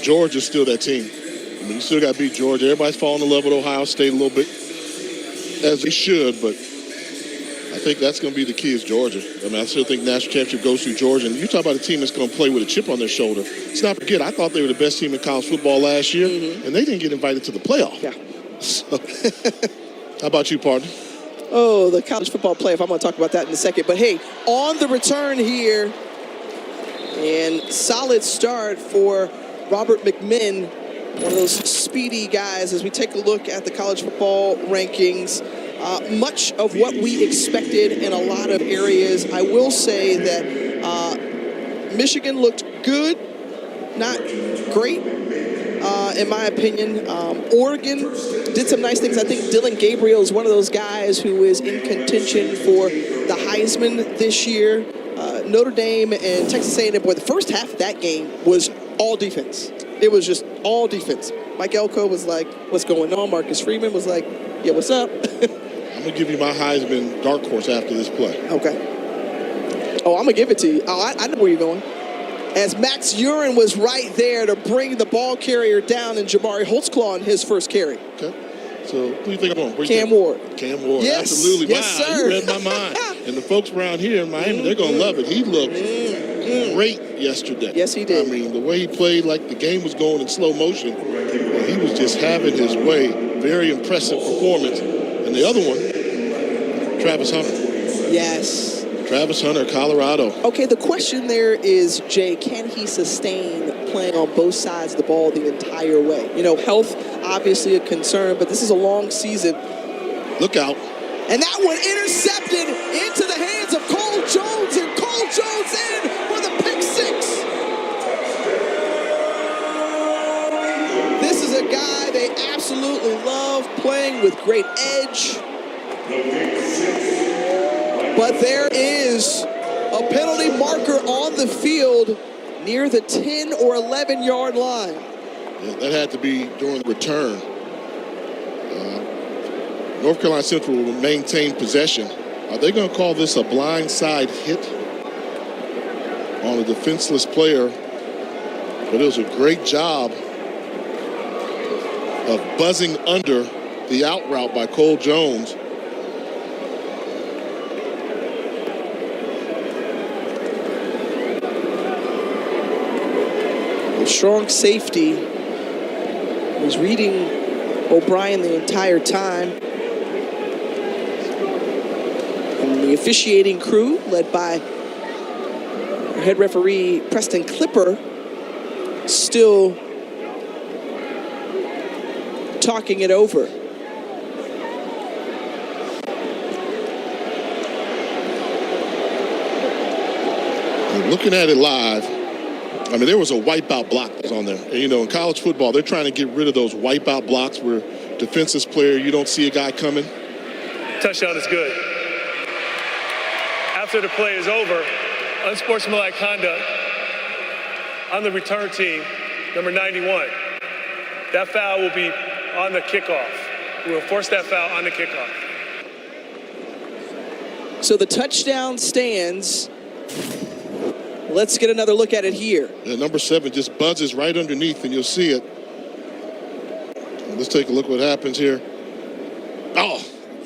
Georgia's still that team. You still got to beat Georgia. Everybody's falling in love with Ohio State a little bit, as they should, but I think that's going to be the key is Georgia. I still think national championship goes through Georgia. And you talk about a team that's going to play with a chip on their shoulder. Let's not forget, I thought they were the best team in college football last year, and they didn't get invited to the playoff. Yeah. So, how about you, partner? Oh, the college football playoff. I'm going to talk about that in a second. But, hey, on the return here, and solid start for Robert McMinn, one of those speedy guys, as we take a look at the college football rankings. Much of what we expected in a lot of areas. I will say that Michigan looked good, not great, in my opinion. Oregon did some nice things. I think Dylan Gabriel is one of those guys who is in contention for the Heisman this year. Notre Dame and Texas A&M, boy, the first half of that game was all defense. It was just all defense. Mike Elko was like, what's going on? Marcus Freeman was like, yeah, what's up? I'm going to give you my Heisman dark horse after this play. Okay. Oh, I'm going to give it to you. Oh, I know where you're going. As Max Urin was right there to bring the ball carrier down and Jabari Holtzclaw in his first carry. Okay. So, who do you think I'm on? Cam Ward. Cam Ward, yes. absolutely. Yes, wow, sir. you read my mind. And the folks around here in Miami, they're going to love it. He looked great yesterday. Yes, he did. I mean, the way he played, like the game was going in slow motion, and he was just having his way. Very impressive performance. And the other one, Travis Hunter. Yes. Travis Hunter, Colorado. Okay, the question there is, Jay, can he sustain playing on both sides of the ball the entire way? You know, health, obviously a concern, but this is a long season. Look out. And that one intercepted into the hands of Cole Jones, and Cole Jones in for the pick six. absolutely love playing with great edge. But there is a penalty marker on the field near the 10 or 11 yard line. Yeah, that had to be during the return. North Carolina Central will maintain possession. Are they going to call this a blindside hit on a defenseless player? But it was a great job of buzzing under the out route by Cole Jones. The strong safety was reading O'Brien the entire time. And the officiating crew, led by head referee Preston Clipper, still talking it over. Looking at it live, I mean, there was a wipeout block that was on there. And, you know, in college football, they're trying to get rid of those wipeout blocks where defenseless player, you don't see a guy coming. Touchdown is good. After the play is over, unsportsmanlike conduct on the return team, number 91. That foul will be on the kickoff. We will force that foul on the kickoff. So the touchdown stands. Let's get another look at it here. Yeah, number 7 just buzzes right underneath, and you'll see it. Let's take a look what happens here. Oh,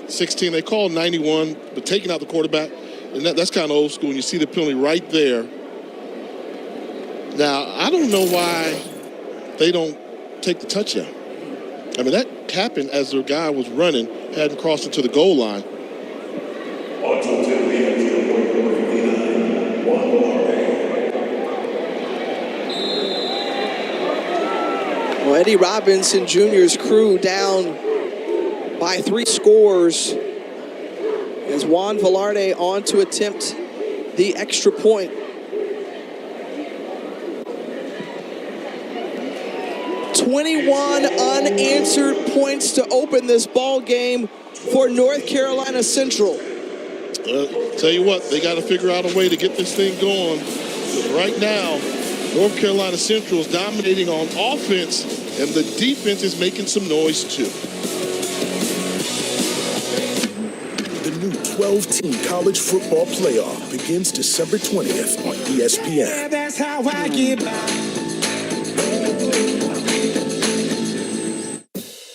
16. They called 91, but taking out the quarterback. And that's kind of old school. And you see the penalty right there. Now, I don't know why they don't take the touchdown. I mean, that happened as the guy was running, hadn't crossed into the goal line. Well, Eddie Robinson Jr.'s crew down by 3 scores as Juan Velarde on to attempt the extra point. 21 unanswered points to open this ball game for North Carolina Central. Tell you what, they got to figure out a way to get this thing going. Right now, North Carolina Central is dominating on offense, and the defense is making some noise too. The new 12-team college football playoff begins December 20th on ESPN. Yeah, that's how I get by.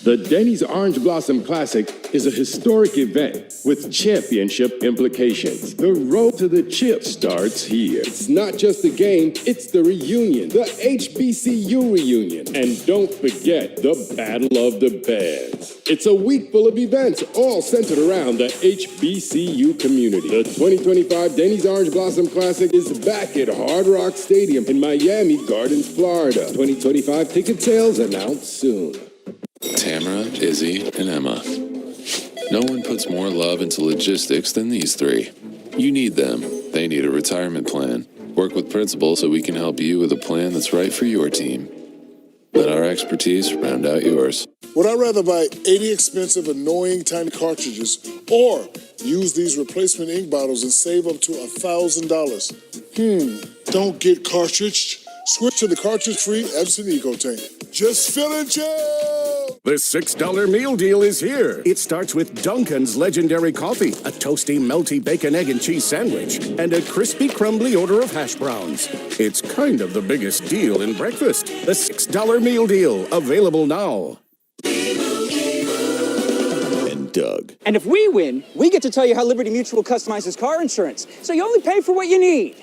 The Denny's Orange Blossom Classic is a historic event with championship implications. The road to the chip starts here. It's not just the game, it's the reunion, the HBCU reunion. And don't forget the Battle of the Bands. It's a week full of events, all centered around the HBCU community. The 2025 Denny's Orange Blossom Classic is back at Hard Rock Stadium in Miami Gardens, Florida. 2025 ticket sales announced soon. Tamara, Izzy, and Emma. No one puts more love into logistics than these 3. You need them. They need a retirement plan. Work with Principal so we can help you with a plan that's right for your team. Let our expertise round out yours. Would I rather buy 80 expensive, annoying, tiny cartridges or use these replacement ink bottles and save up to $1,000? Don't get cartridged. Switch to the cartridge-free Epson Eco Tank. Just fill and chill! The $6 meal deal is here. It starts with Dunkin's legendary coffee, a toasty, melty bacon, egg, and cheese sandwich, and a crispy, crumbly order of hash browns. It's kind of the biggest deal in breakfast. The $6 meal deal, available now. And Doug. And if we win, we get to tell you how Liberty Mutual customizes car insurance, so you only pay for what you need.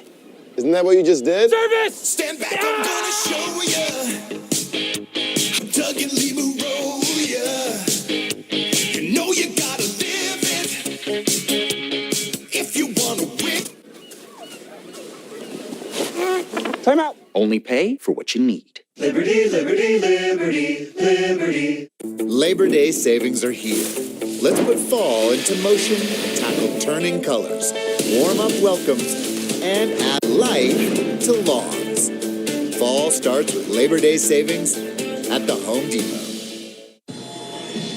Isn't that what you just did? Service! Stand back, I'm gonna show ya. Doug and Lee will roll ya. You know you gotta live it if you wanna win. Time out. Only pay for what you need. Liberty, liberty, liberty, liberty. Labor Day savings are here. Let's put fall into motion, tackle turning colors, warm up welcomes, and add life to lawns. Fall starts with Labor Day savings at the Home Depot.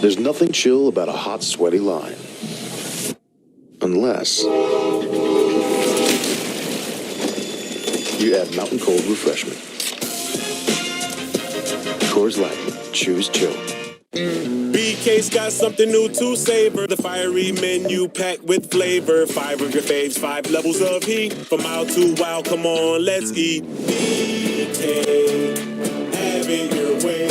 There's nothing chill about a hot, sweaty line. Unless you add Mountain Cold Refreshment. Coors Light. Choose chill. BK's got something new to savor. The fiery menu packed with flavor. 5 of your faves, 5 levels of heat. From mild to wild, come on, let's eat. BK, have it your way.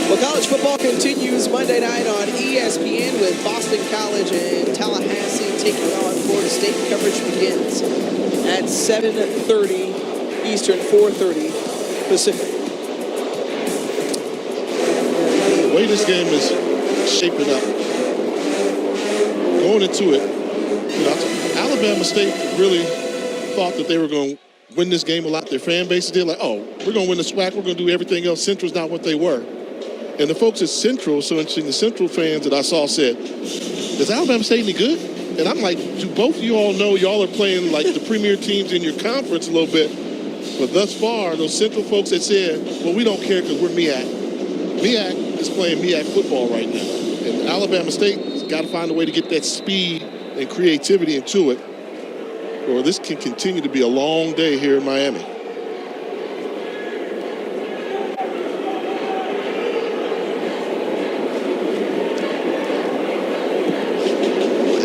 Well, college football continues Monday night on ESPN with Boston College and Tallahassee taking on Florida State. Coverage begins at 7:30 Eastern, 4:30 Pacific. The way this game is shaping up, going into it, Alabama State really thought that they were going to win this game a lot. Their fan base did, like, oh, we're going to win the SWAC. We're going to do everything else. Central's not what they were. And the folks at Central, so interesting, the Central fans that I saw said, is Alabama State any good? And I'm like, do both of you all know y'all are playing like the premier teams in your conference a little bit? But thus far, those Central folks that said, well, we don't care because we're MEAC. MEAC is playing MEAC football right now. And Alabama State has got to find a way to get that speed and creativity into it, or this can continue to be a long day here in Miami.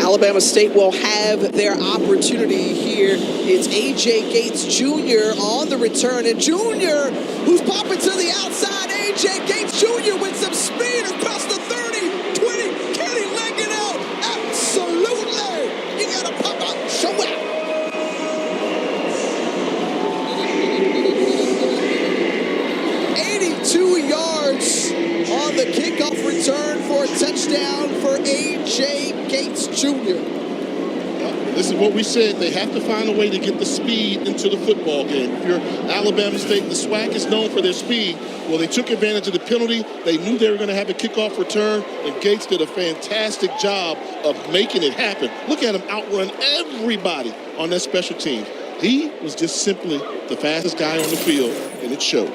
Alabama State will have their opportunity here. It's A.J. Gates Jr. on the return, and Jr., who's popping to the outside. A.J. Gates Jr. with some speed across the 30, 20. Can he leg it out? Absolutely. You got to pop out. Show it. 82 yards on the kickoff return for a touchdown for A.J. Gates Jr. This is what we said. They have to find a way to get the speed into the football game. If you're Alabama State, the SWAC is known for their speed. Well, they took advantage of the penalty. They knew they were going to have a kickoff return, and Gates did a fantastic job of making it happen. Look at him outrun everybody on that special team. He was just simply the fastest guy on the field, and it showed.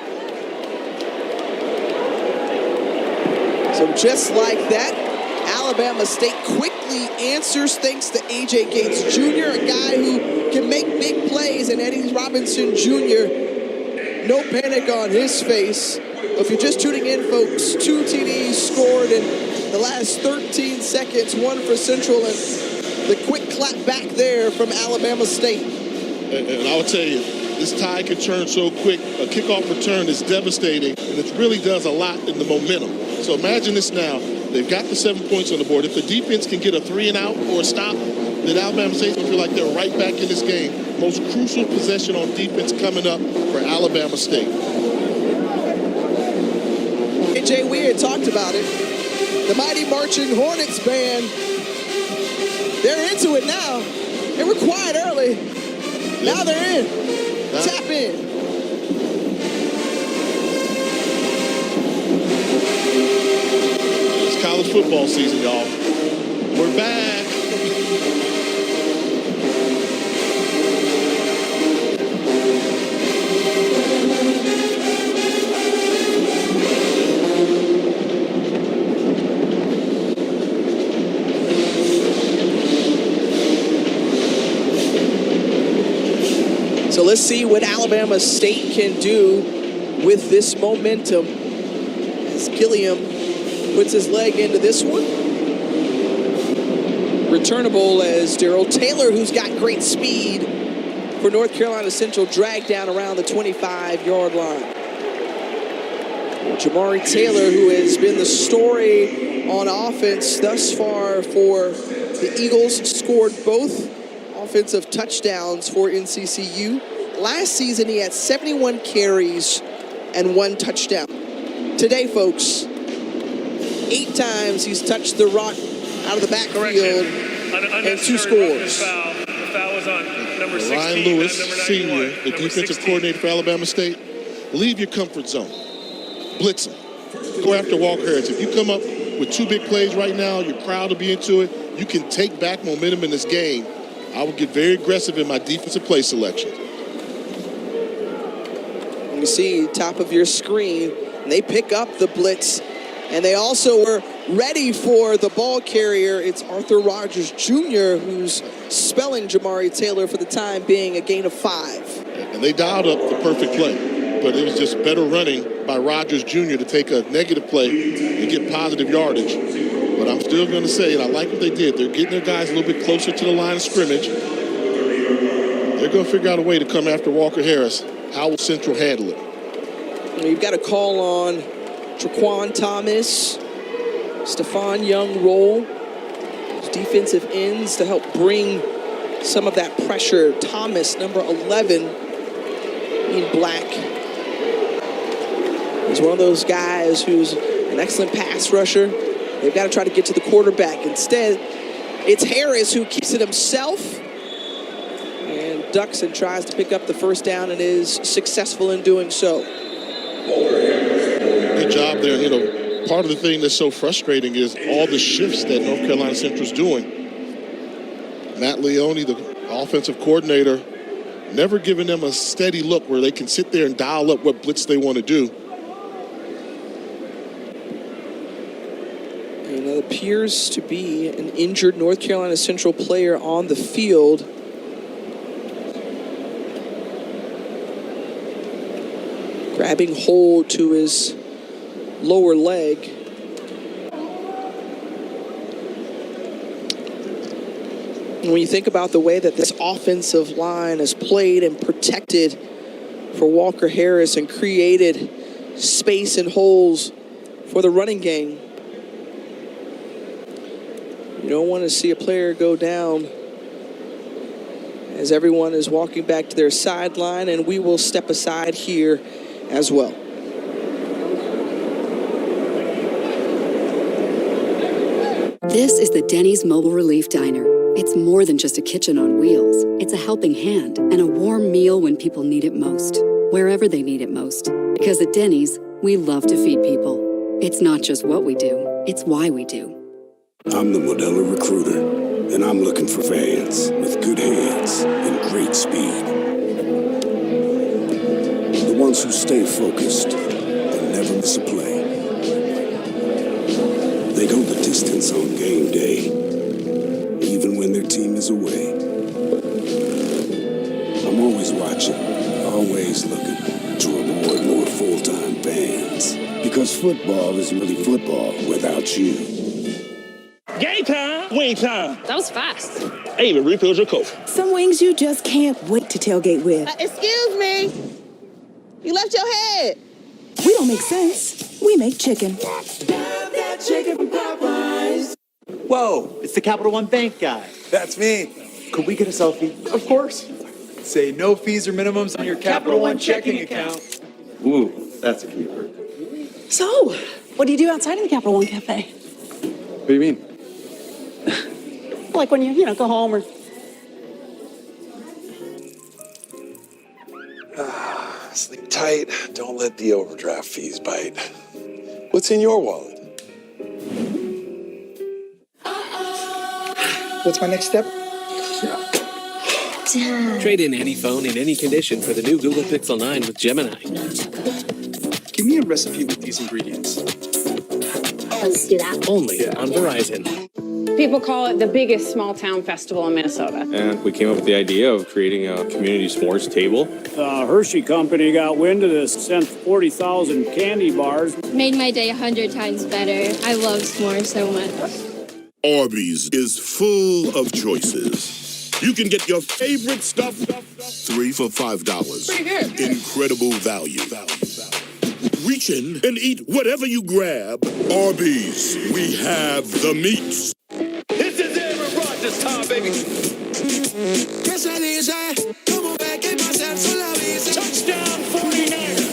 So just like that, Alabama State quickly answers thanks to A.J. Gates Jr., a guy who can make big plays, and Eddie Robinson Jr., no panic on his face. If you're just tuning in, folks, 2 TDs scored in the last 13 seconds, 1 for Central, and the quick clap back there from Alabama State. And I'll tell you, this tie can turn so quick. A kickoff return is devastating, and it really does a lot in the momentum. So imagine this now. They've got the 7 points on the board. If the defense can get a 3 and out or a stop, then Alabama State's going to feel like they're right back in this game. Most crucial possession on defense coming up for Alabama State. Hey, Jay, we had talked about it. The mighty marching Hornets band, they're into it now. They were quiet early. Now they're in. Tap in. It's college football season, y'all. We're back. So let's see what Alabama State can do with this momentum as Gilliam puts his leg into this one. Returnable as Darrell Taylor, who's got great speed for North Carolina Central, dragged down around the 25-yard line. Jamari Taylor, who has been the story on offense thus far for the Eagles, scored both offensive touchdowns for NCCU. Last season, he had 71 carries and 1 touchdown. Today, folks, 8 times he's touched the rock out of the backfield and 2 scores. The foul was on number 16, Ryan Lewis, number 91, senior, the defensive coordinator for Alabama State. Leave your comfort zone. Blitz them. Go after Walker Harris. If you come up with 2 big plays right now, you're proud to be into it, you can take back momentum in this game. I would get very aggressive in my defensive play selection. You see top of your screen, and they pick up the blitz, and they also were ready for the ball carrier. It's Arthur Rogers Jr. who's spelling Jamari Taylor for the time being, a gain of 5. And they dialed up the perfect play, but it was just better running by Rogers Jr. to take a negative play and get positive yardage. But I'm still going to say, and I like what they did, they're getting their guys a little bit closer to the line of scrimmage. They're going to figure out a way to come after Walker Harris. How will Central handle it? You've got to call on Traquan Thomas, Stephon Young roll, defensive ends to help bring some of that pressure. Thomas, number 11 in black. He's one of those guys who's an excellent pass rusher. They've got to try to get to the quarterback. Instead, it's Harris who keeps it himself and ducks and tries to pick up the first down and is successful in doing so. Good job there. You know, part of the thing that's so frustrating is all the shifts that North Carolina Central's doing. Matt Leone, the offensive coordinator, never giving them a steady look where they can sit there and dial up what blitz they want to do. And it appears to be an injured North Carolina Central player on the field. Grabbing hold to his lower leg. And when you think about the way that this offensive line has played and protected for Walker Harris and created space and holes for the running game, you don't want to see a player go down as everyone is walking back to their sideline, and we will step aside here as well. This is the Denny's Mobile Relief Diner. It's more than just a kitchen on wheels. It's a helping hand and a warm meal when people need it most, wherever they need it most. Because at Denny's, we love to feed people. It's not just what we do, it's why we do. I'm the Modelo Recruiter, and I'm looking for fans with good hands and great speed. The ones who stay focused and never miss a play. They go the distance on game day, even when their team is away. I'm always watching, always looking to reward more full-time fans. Because football isn't really football without you. Game time, wing time. That was fast. Hey, even refills your Coke. Some wings you just can't wait to tailgate with. Excuse me. You left your head. We don't make sense. We make chicken. Whoa, it's the Capital One Bank guy. That's me. Could we get a selfie? Of course. Say no fees or minimums on your Capital One checking account. Ooh, that's a keeper. So, what do you do outside of the Capital One Cafe? What do you mean? Like when you go home or... Sleep tight. Don't let the overdraft fees bite. What's in your wallet? What's my next step? Trade in any phone in any condition for the new Google Pixel 9 with Gemini. Give me a recipe with these ingredients. Let's do that. Only on Verizon. People call it the biggest small town festival in Minnesota. And we came up with the idea of creating a community s'mores table. The Hershey Company got wind of this, sent 40,000 candy bars. Made my day 100 times better. I love s'mores so much. Arby's is full of choices. You can get your favorite stuff, 3 for $5. Incredible value. Reach in and eat whatever you grab. Arby's, we have the meats. This is Aaron Rodgers time, baby. Touchdown 49ers.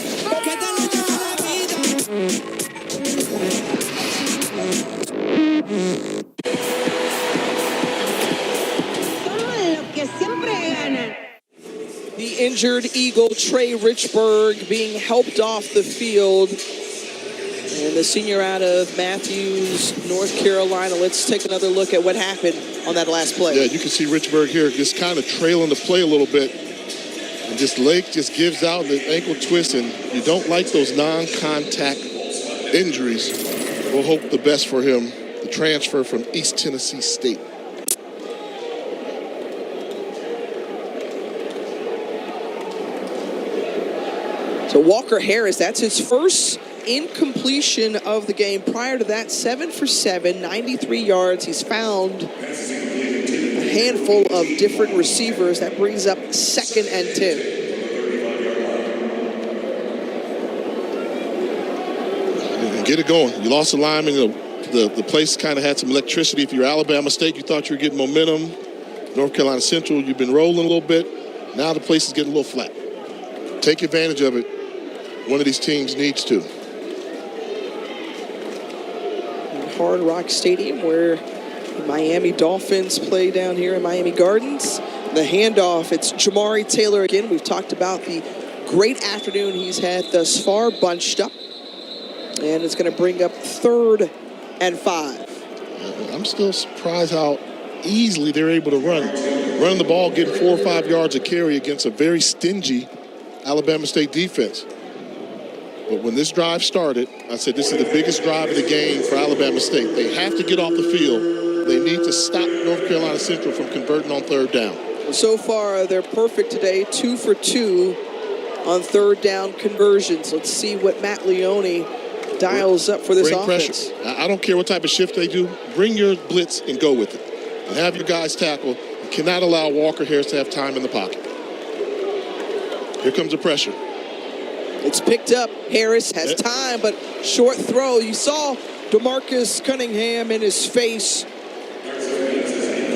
The injured Eagle, Trey Richburg, being helped off the field. And the senior out of Matthews, North Carolina. Let's take another look at what happened on that last play. Yeah, you can see Richburg here just kind of trailing the play a little bit. And this leg just gives out the ankle twist, and you don't like those non-contact injuries. We'll hope the best for him, the transfer from East Tennessee State. So Walker Harris, that's his first incompletion of the game. Prior to that, 7 for 7, 93 yards. He's found a handful of different receivers. That brings up 2nd and 10. Get it going. You lost a lineman. The place kind of had some electricity. If you're Alabama State, you thought you were getting momentum. North Carolina Central, you've been rolling a little bit. Now the place is getting a little flat. Take advantage of it. One of these teams needs to. Hard Rock Stadium, where the Miami Dolphins play down here in Miami Gardens. The handoff, it's Jamari Taylor again. We've talked about the great afternoon he's had thus far, bunched up. And it's going to bring up 3rd and 5. I'm still surprised how easily they're able to run the ball, getting 4 or 5 yards a carry against a very stingy Alabama State defense. But when this drive started, I said this is the biggest drive of the game for Alabama State. They have to get off the field. They need to stop North Carolina Central from converting on 3rd down. So far, they're perfect today, 2 for 2 on 3rd down conversions. Let's see what Matt Leone dials up for this offense. Pressure. I don't care what type of shift they do. Bring your blitz and go with it. And have your guys tackle. You cannot allow Walker Harris to have time in the pocket. Here comes the pressure. It's picked up. Harris has time, but short throw. You saw DeMarcus Cunningham in his face.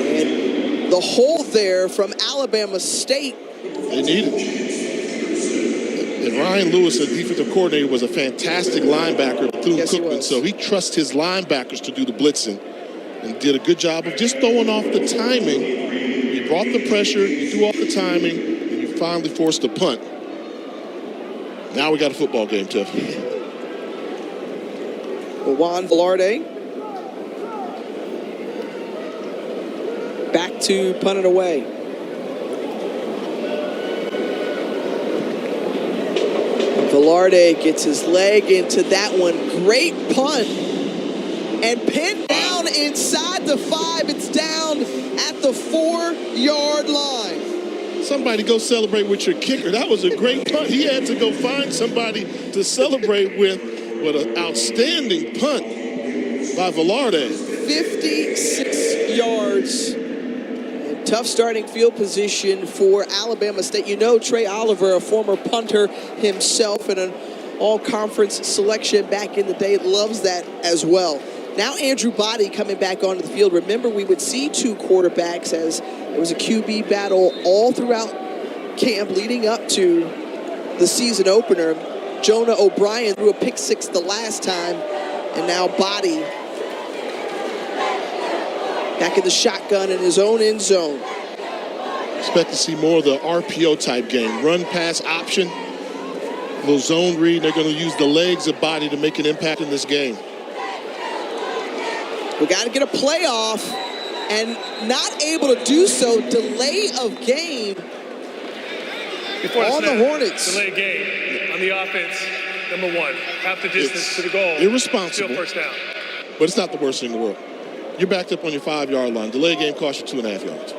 And the hold there from Alabama State. They need it. And Ryan Lewis, the defensive coordinator, was a fantastic linebacker through Cookman. So he trusts his linebackers to do the blitzing and did a good job of just throwing off the timing. You brought the pressure, you threw off the timing, and you finally forced a punt. Now we got a football game, Tiff. Juan Velarde back to punt it away. Velarde gets his leg into that one. Great punt. And pinned down inside the 5. It's down at the 4-yard line. Somebody go celebrate with your kicker. That was a great punt. He had to go find somebody to celebrate with. What an outstanding punt by Velarde. 56 yards. And tough starting field position for Alabama State. You know Trey Oliver, a former punter himself and an all-conference selection back in the day, loves that as well. Now Andrew Body coming back onto the field. Remember, we would see 2 quarterbacks as it was a QB battle all throughout camp leading up to the season opener. Jonah O'Brien threw a pick 6 the last time, and now Body back in the shotgun in his own end zone. Expect to see more of the RPO type game. Run pass option, little zone read. They're going to use the legs of Body to make an impact in this game. We got to get a playoff, and not able to do so. Delay of game on the Hornets. Delay game on the offense. Number 1, half the distance to the goal. Irresponsible. Still first down. But it's not the worst thing in the world. You're backed up on your 5-yard line. Delay game costs you 2.5 yards.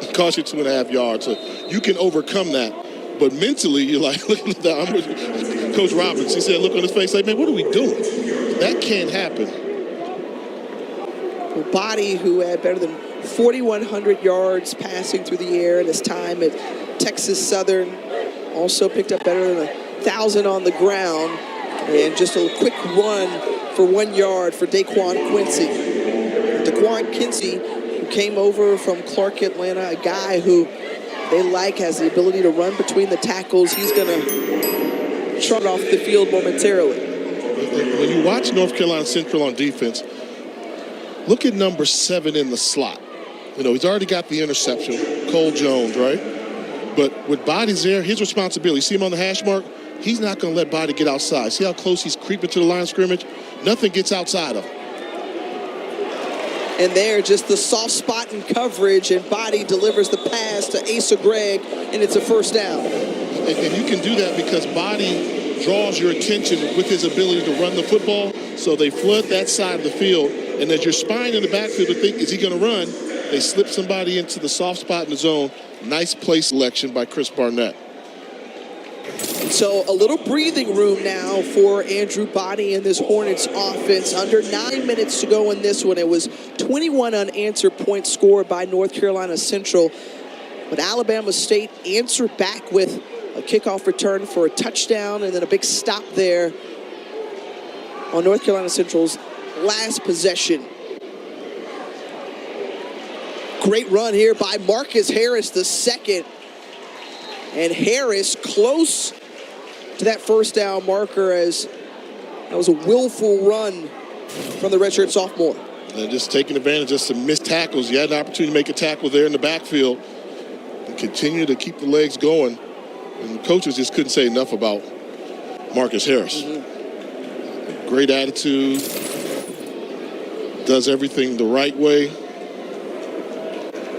It costs you 2.5 yards. So you can overcome that. But mentally, you're like, look at that. I'm with Coach Roberts. He said, look on his face, like, man, what are we doing? That can't happen. Body, who had better than 4,100 yards passing through the air in his time at Texas Southern, also picked up better than 1,000 on the ground, and just a quick run for 1 yard for Daquan Quincy. Daquan Quincy, who came over from Clark, Atlanta, a guy who they like, has the ability to run between the tackles. He's going to trot off the field momentarily. When you watch North Carolina Central on defense, look at number 7 in the slot. You know, he's already got the interception, Cole Jones, right? But with Body's there, his responsibility. See him on the hash mark? He's not going to let Body get outside. See how close he's creeping to the line of scrimmage? Nothing gets outside of him. And there, just the soft spot in coverage, and Body delivers the pass to Asa Gregg, and it's a first down. And you can do that because Body draws your attention with his ability to run the football, so they flood that side of the field, and as your spine in the backfield to think, is he going to run, they slip somebody into the soft spot in the zone. Nice play selection by Chris Barnett. So a little breathing room now for Andrew Body and this Hornets offense. Under 9 minutes to go in this one. It was 21 unanswered points scored by North Carolina Central. But Alabama State answered back with a kickoff return for a touchdown and then a big stop there on North Carolina Central's last possession. Great run here by Marcus Harris, the second. And Harris close to that first down marker, as that was a willful run from the redshirt sophomore. And just taking advantage of some missed tackles. You had an opportunity to make a tackle there in the backfield and continue to keep the legs going. And the coaches just couldn't say enough about Marcus Harris. Great attitude, does everything the right way.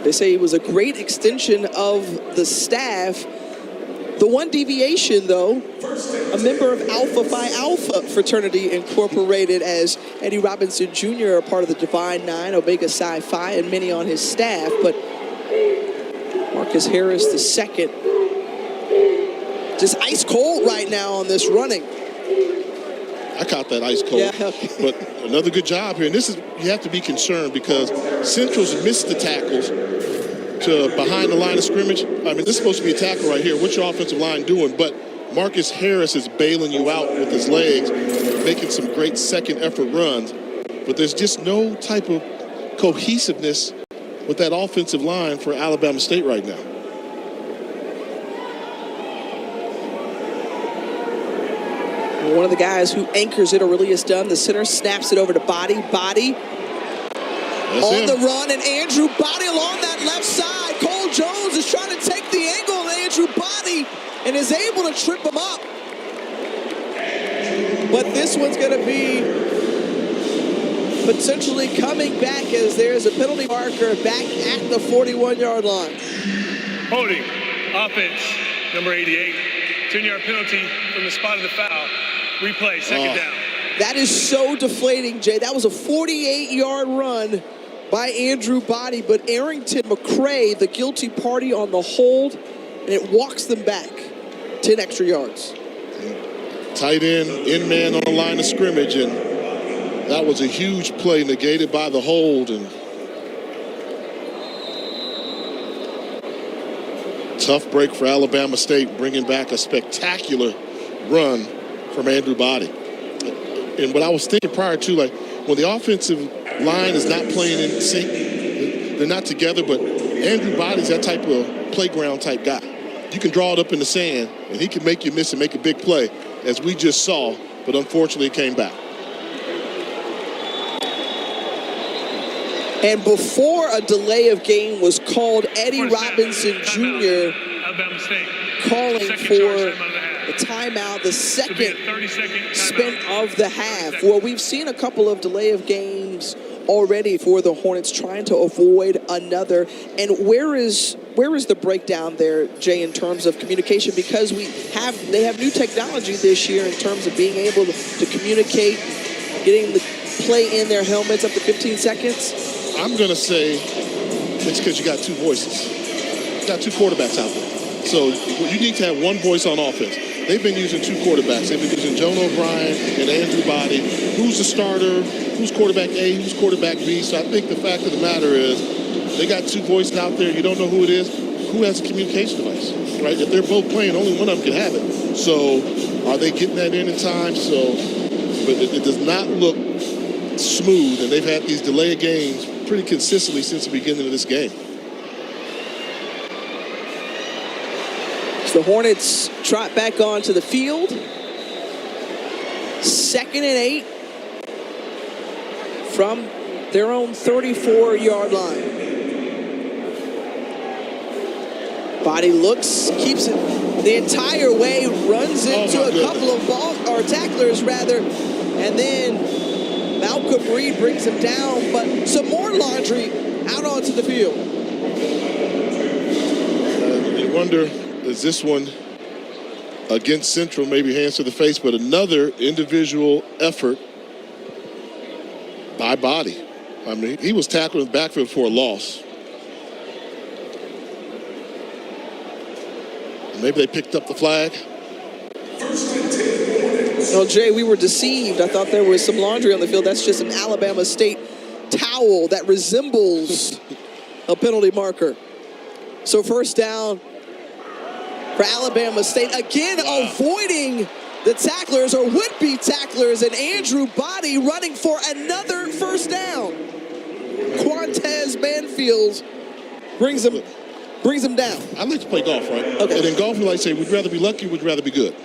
They say he was a great extension of the staff. The one deviation, though, a member of Alpha Phi Alpha Fraternity Incorporated, as Eddie Robinson Jr., a part of the Divine Nine, Omega Psi Phi, and many on his staff. But Marcus Harris, the second, just ice cold right now on this running. I caught that ice cold. Yeah, okay. But another good job here. And this is, you have to be concerned because Central's missed the tackles to behind the line of scrimmage. I mean, this is supposed to be a tackle right here. What's your offensive line doing? But Marcus Harris is bailing you out with his legs, making some great second effort runs. But there's just no type of cohesiveness with that offensive line for Alabama State right now. One of the guys who anchors it, Aurelius Dunn, the center, snaps it over to Body. Body on the run, and Andrew Body along that left side. Cole Jones is trying to take the angle of Andrew Body and is able to trip him up. But this one's going to be potentially coming back, as there's a penalty marker back at the 41-yard line. Holding, offense, number 88. 10-yard penalty from the spot of the foul. Replay, second down. That is so deflating, Jay. That was a 48-yard run by Andrew Body, but Arrington McCray, the guilty party on the hold, and it walks them back 10 extra yards. Tight end, in man on the line of scrimmage, and that was a huge play negated by the hold. And tough break for Alabama State, bringing back a spectacular run from Andrew Body. And what I was thinking prior to, like, when the offensive line is not playing in sync, they're not together, but Andrew Body's that type of playground type guy. You can draw it up in the sand, and he can make you miss and make a big play, as we just saw, but unfortunately it came back. And before a delay of game was called, Eddie Robinson Jr. calling for the timeout, the second spent of the half. Well, we've seen a couple of delay of games already for the Hornets, trying to avoid another. And where is the breakdown there, Jay, in terms of communication? Because they have new technology this year in terms of being able to communicate, getting the play in their helmets up to 15 seconds. I'm going to say it's because you got two voices. You got two quarterbacks out there. So you need to have one voice on offense. They've been using two quarterbacks. They've been using Joan O'Brien and Andrew Body. Who's the starter? Who's quarterback A? Who's quarterback B? So I think the fact of the matter is they got two voices out there. You don't know who it is. Who has a communication device, right? If they're both playing, only one of them can have it. So are they getting that in time? So, but it does not look smooth, and they've had these delayed games pretty consistently since the beginning of this game. So the Hornets trot back onto the field. 2nd and 8 from their own 34-yard line. Body looks, keeps it the entire way, runs into a couple of tacklers rather, and then Malcolm Reed brings him down, but some more laundry out onto the field. You wonder, is this one against Central, maybe hands to the face, but another individual effort by Body. I mean, he was tackled in the backfield for a loss. Maybe they picked up the flag. Well, Jay, we were deceived. I thought there was some laundry on the field. That's just an Alabama State towel that resembles a penalty marker. So first down for Alabama State. Again, avoiding the tacklers or would-be tacklers, and Andrew Body running for another first down. Quantez Banfield brings him down. I like to play golf, right? Okay. And in golf, we like to say, would you rather be lucky or would you rather be good?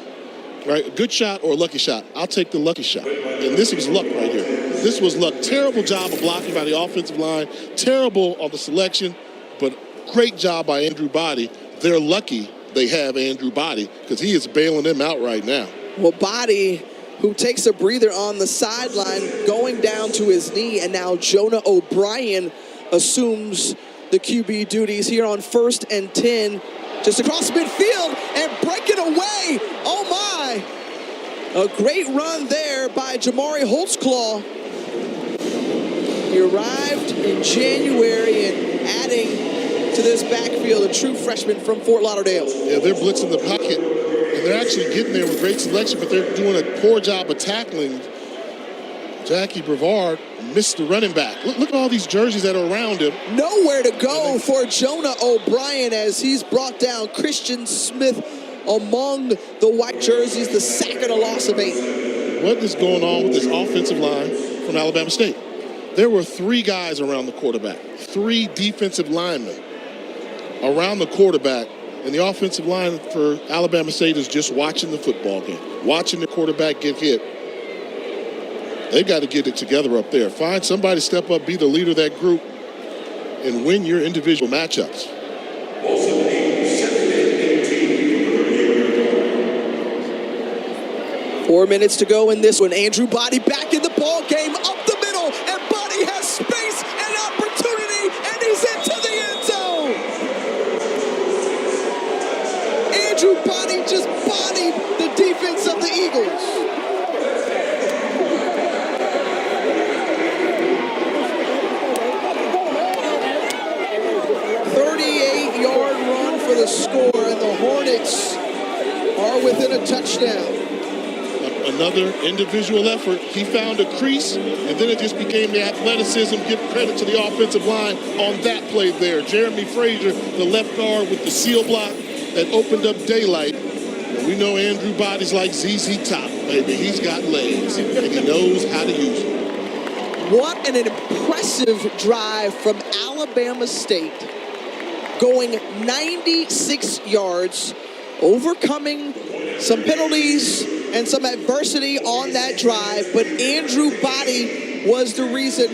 Right? A good shot or a lucky shot? I'll take the lucky shot. And this was luck right here. This was luck. Terrible job of blocking by the offensive line. Terrible on the selection, but great job by Andrew Body. They're lucky they have Andrew Body because he is bailing them out right now. Well, Body, who takes a breather on the sideline, going down to his knee, and now Jonah O'Brien assumes the QB duties here on 1st and 10, just across midfield and breaking away. Oh my! A great run there by Jamari Holtzclaw. He arrived in January and adding to this backfield, a true freshman from Fort Lauderdale. Yeah, they're blitzing the pocket, and they're actually getting there with great selection, but they're doing a poor job of tackling. Jackie Brevard missed the running back. Look at all these jerseys that are around him. Nowhere to go for Jonah O'Brien as he's brought down Christian Smith among the white jerseys, the sack and a loss of 8. What is going on with this offensive line from Alabama State? There were 3 guys around the quarterback, 3 defensive linemen around the quarterback, and the offensive line for Alabama State is just watching the football game, watching the quarterback get hit. They got to get it together up there. Find somebody to step up, be the leader of that group, and win your individual matchups. 4 minutes to go in this one. Andrew Body back in the ball game, up the middle, and Body has space and opportunity, and he's into the end zone. Andrew Body just bodied the defense of the Eagles. The score, and the Hornets are within a touchdown. Another individual effort. He found a crease, and then it just became the athleticism. Give credit to the offensive line on that play there. Jeremy Frazier, the left guard with the seal block that opened up daylight. And we know Andrew Body's like ZZ Top, baby. He's got legs, and he knows how to use them. What an impressive drive from Alabama State. Going 96 yards, overcoming some penalties and some adversity on that drive, but Andrew Body was the reason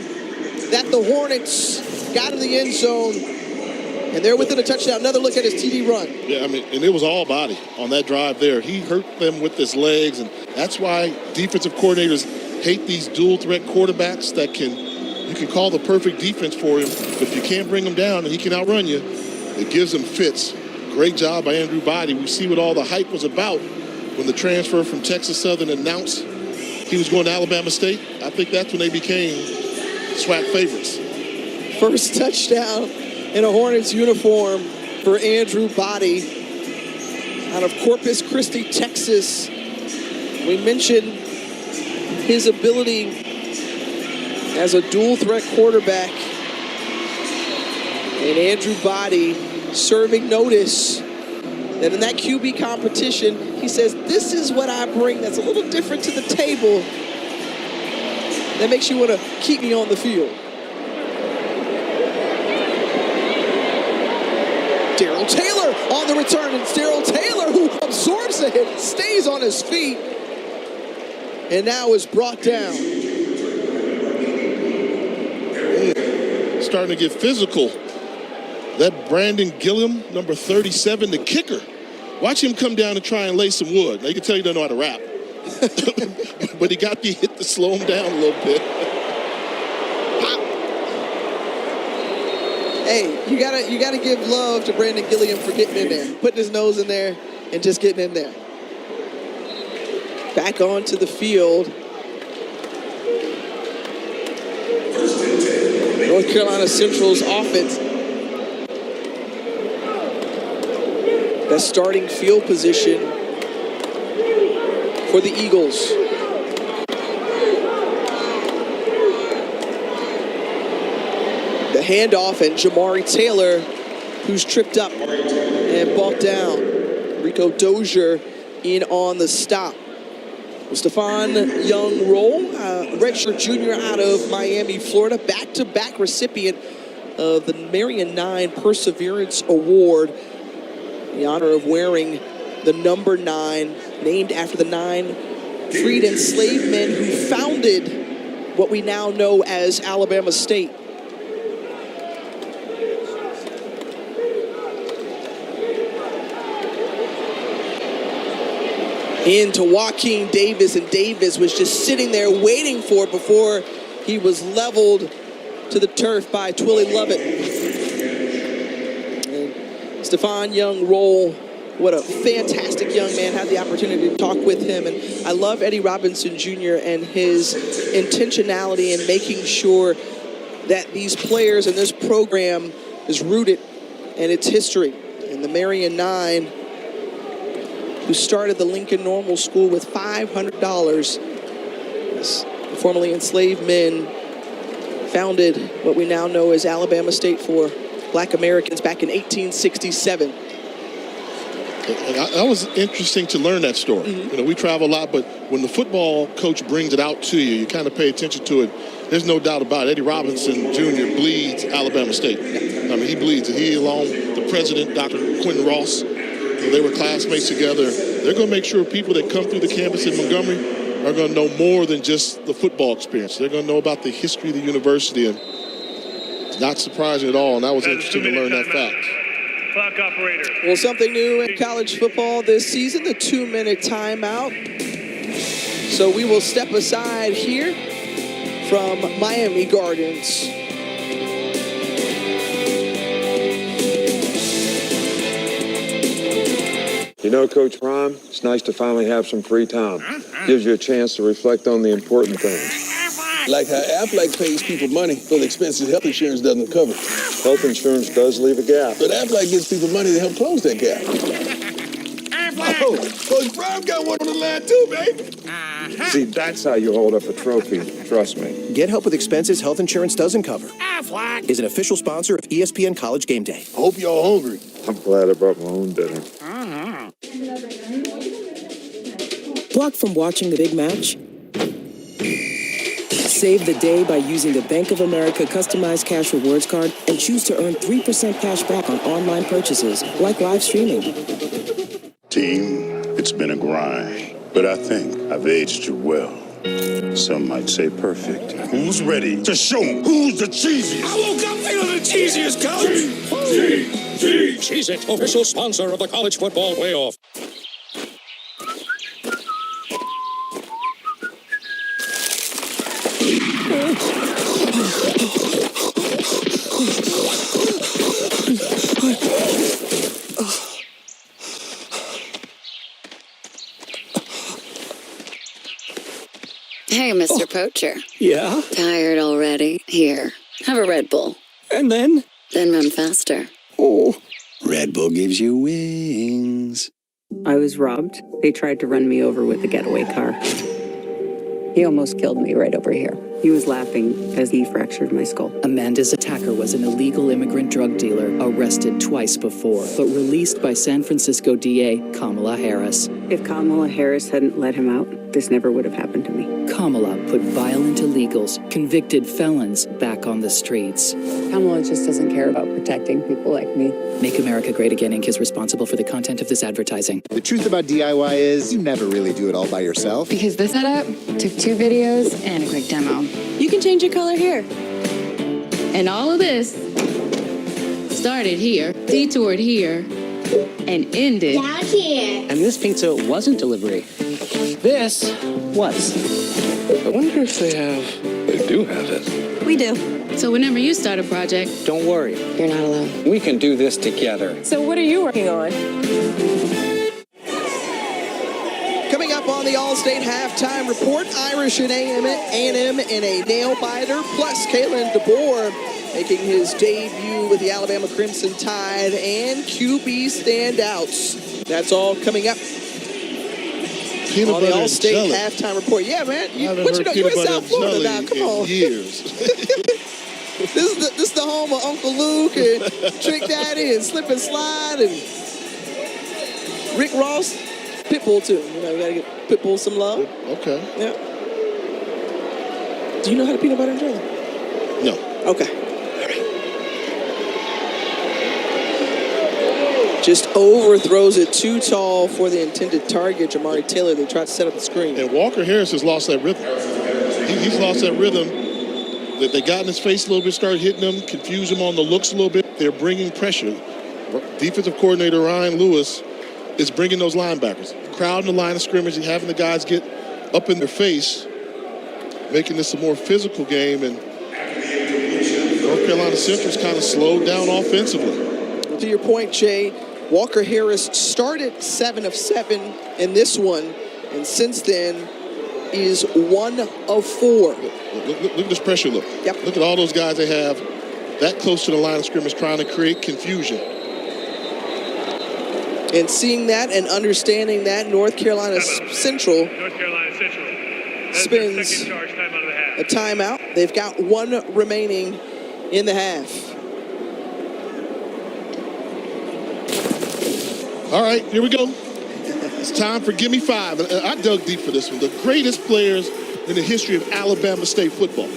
that the Hornets got in the end zone, and they're within a touchdown. Another look at his TD run. Yeah, I mean, and it was all Body on that drive there. He hurt them with his legs, and that's why defensive coordinators hate these dual-threat quarterbacks that you can call the perfect defense for him, but if you can't bring him down and he can outrun you, it gives him fits. Great job by Andrew Body. We see what all the hype was about when the transfer from Texas Southern announced he was going to Alabama State. I think that's when they became SWAC favorites. First touchdown in a Hornets uniform for Andrew Body out of Corpus Christi, Texas. We mentioned his ability as a dual-threat quarterback. And Andrew Body serving notice that in that QB competition, he says, this is what I bring that's a little different to the table that makes you want to keep me on the field. Darrell Taylor on the return, and Darrell Taylor, who absorbs the hit, stays on his feet, and now is brought down. Starting to get physical. That Brandon Gilliam, number 37, the kicker. Watch him come down and try and lay some wood. Now, you can tell he doesn't know how to rap. But he got the hit to slow him down a little bit. Pop. Hey, you gotta give love to Brandon Gilliam for getting in there, putting his nose in there, and just getting in there. Back onto the field. North Carolina Central's offense. That starting field position for the Eagles. The handoff, and Jamari Taylor, who's tripped up and brought down. Rico Dozier in on the stop. Stephon Young-Roll, redshirt junior out of Miami, Florida, back-to-back recipient of the Marion 9 Perseverance Award. The honor of wearing the number 9, named after the 9 freed and enslaved men who founded what we now know as Alabama State. Into Joaquin Davis, and Davis was just sitting there waiting for it before he was leveled to the turf by Twilly Lovett. And Stephon Young-Roll, what a fantastic young man. Had the opportunity to talk with him, and I love Eddie Robinson Jr. and his intentionality in making sure that these players and this program is rooted in its history. And the Marion 9, who started the Lincoln Normal School with $500. Formerly enslaved men founded what we now know as Alabama State for Black Americans back in 1867. That was interesting to learn that story. Mm-hmm. You know, we travel a lot, but when the football coach brings it out to you, you kind of pay attention to it. There's no doubt about it. Eddie Robinson Jr. bleeds Alabama State. I mean, he bleeds it. He, along the president, Dr. Quentin Ross, they were classmates together. They're going to make sure people that come through the campus in Montgomery are going to know more than just the football experience. They're going to know about the history of the university, and it's not surprising at all, and that was interesting to learn that fact. Clock operator. Well, something new in college football this season, the 2-minute timeout. So we will step aside here from Miami Gardens. You know, Coach Prime, it's nice to finally have some free time. Gives you a chance to reflect on the important things. Like how Aflac pays people money for the expenses health insurance doesn't cover. Health insurance does leave a gap. But Aflac gives people money to help close that gap. Oh, Coach Prime got one on the line too, baby. See, that's how you hold up a trophy, trust me. Get help with expenses health insurance doesn't cover. Aflac Is an official sponsor of ESPN College Game Day. I hope y'all hungry. I'm glad I brought my own dinner. Blocked from watching the big match? Save the day by using the Bank of America customized cash rewards card and choose to earn 3% cash back on online purchases, like live streaming. Team, it's been a grind, but I think I've aged you well. Some might say perfect. Who's ready to show who's the cheesiest? I woke up feeling the cheesiest, Coach. Cheez-It, official sponsor of the college football playoff. Hey, Mr. Poacher. Yeah? Tired already? Here, have a Red Bull. And then? Then run faster. Oh. Red Bull gives you wings. I was robbed. They tried to run me over with a getaway car. He almost killed me right over here. He was laughing as he fractured my skull. Amanda's attacker was an illegal immigrant drug dealer arrested twice before, but released by San Francisco DA Kamala Harris. If Kamala Harris hadn't let him out, this never would have happened to me. Kamala put violent illegals, convicted felons, back on the streets. Kamala just doesn't care about protecting people like me. Make America Great Again Inc. is responsible for the content of this advertising. The truth about DIY is you never really do it all by yourself. Because the setup took 2 videos and a quick demo. You can change your color here. And all of this started here, detoured here, and ended down here. And this pizza wasn't delivery. This was. I wonder if they have We do have it. We do. So whenever you start a project, Don't worry. you're not alone. We can do this together. So what are you working on? Coming up on the All-State Halftime Report, Irish and A&M in a nail-biter, plus Kalen DeBoer making his debut with the Alabama Crimson Tide, and QB standouts. That's all coming up Peanut on the butter and All-State jelly. Halftime Report. Yeah, man. I haven't What you heard know? You're in peanut butter South and Florida jelly now. Come in on. years. This is the home of Uncle Luke and Trick Daddy and Slip and Slide and Rick Ross. Pitbull, too. You know, you got to get Pitbull some love. Okay. Yeah. Do you know how to peanut butter and jelly? No. Okay. Just overthrows it too tall for the intended target, Jamari Taylor. They tried to set up the screen. And Walker Harris has lost that rhythm. He's lost that rhythm. They got in his face a little bit, started hitting him, confused him on the looks a little bit. They're bringing pressure. Defensive coordinator Ryan Lewis is bringing those linebackers, crowding the line of scrimmage and having the guys get up in their face, making this a more physical game. And North Carolina Central's kind of slowed down offensively. To your point, Jay, Walker Harris started 7 of 7 in this one, and since then is 1 of 4. Look at this pressure look. Yep. Look at all those guys they have that close to the line of scrimmage trying to create confusion. And seeing that and understanding that, North Carolina Central spins a timeout. They've got 1 remaining in the half. All right, here we go. It's time for Gimme 5. I dug deep for this one. The greatest players in the history of Alabama State football,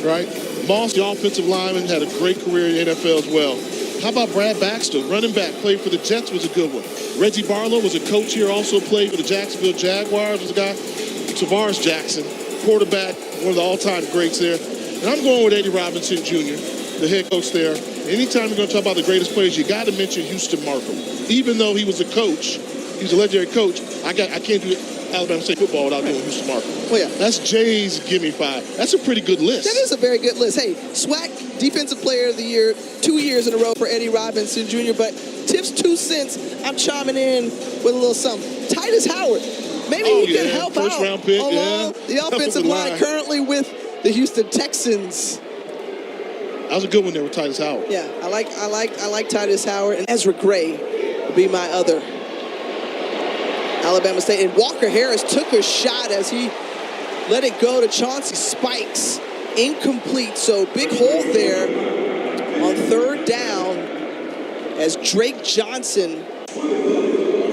right? Moss, the offensive lineman, had a great career in the NFL as well. How about Brad Baxter, running back, played for the Jets, was a good one. Reggie Barlow was a coach here, also played for the Jacksonville Jaguars, was a guy. Tavares Jackson, quarterback, one of the all-time greats there. And I'm going with Eddie Robinson Jr., the head coach there. Anytime you're going to talk about the greatest players, you got to mention Houston Markham. Even though he was a coach, he was a legendary coach, I can't do Alabama State football without doing Houston Markham. Well, yeah. That's Jay's Gimme 5. That's a pretty good list. That is a very good list. Hey, SWAC Defensive Player of the Year 2 years in a row for Eddie Robinson Jr., but Tips 2 cents, I'm chiming in with a little something. Titus Howard, maybe he can help First out round pick, along the offensive line currently with the Houston Texans. That was a good one there with Titus Howard. Yeah, I like Titus Howard, and Ezra Gray will be my other Alabama State. And Walker Harris took a shot as he let it go to Chauncey Spikes. Incomplete, so big hole there on 3rd down as Drake Johnson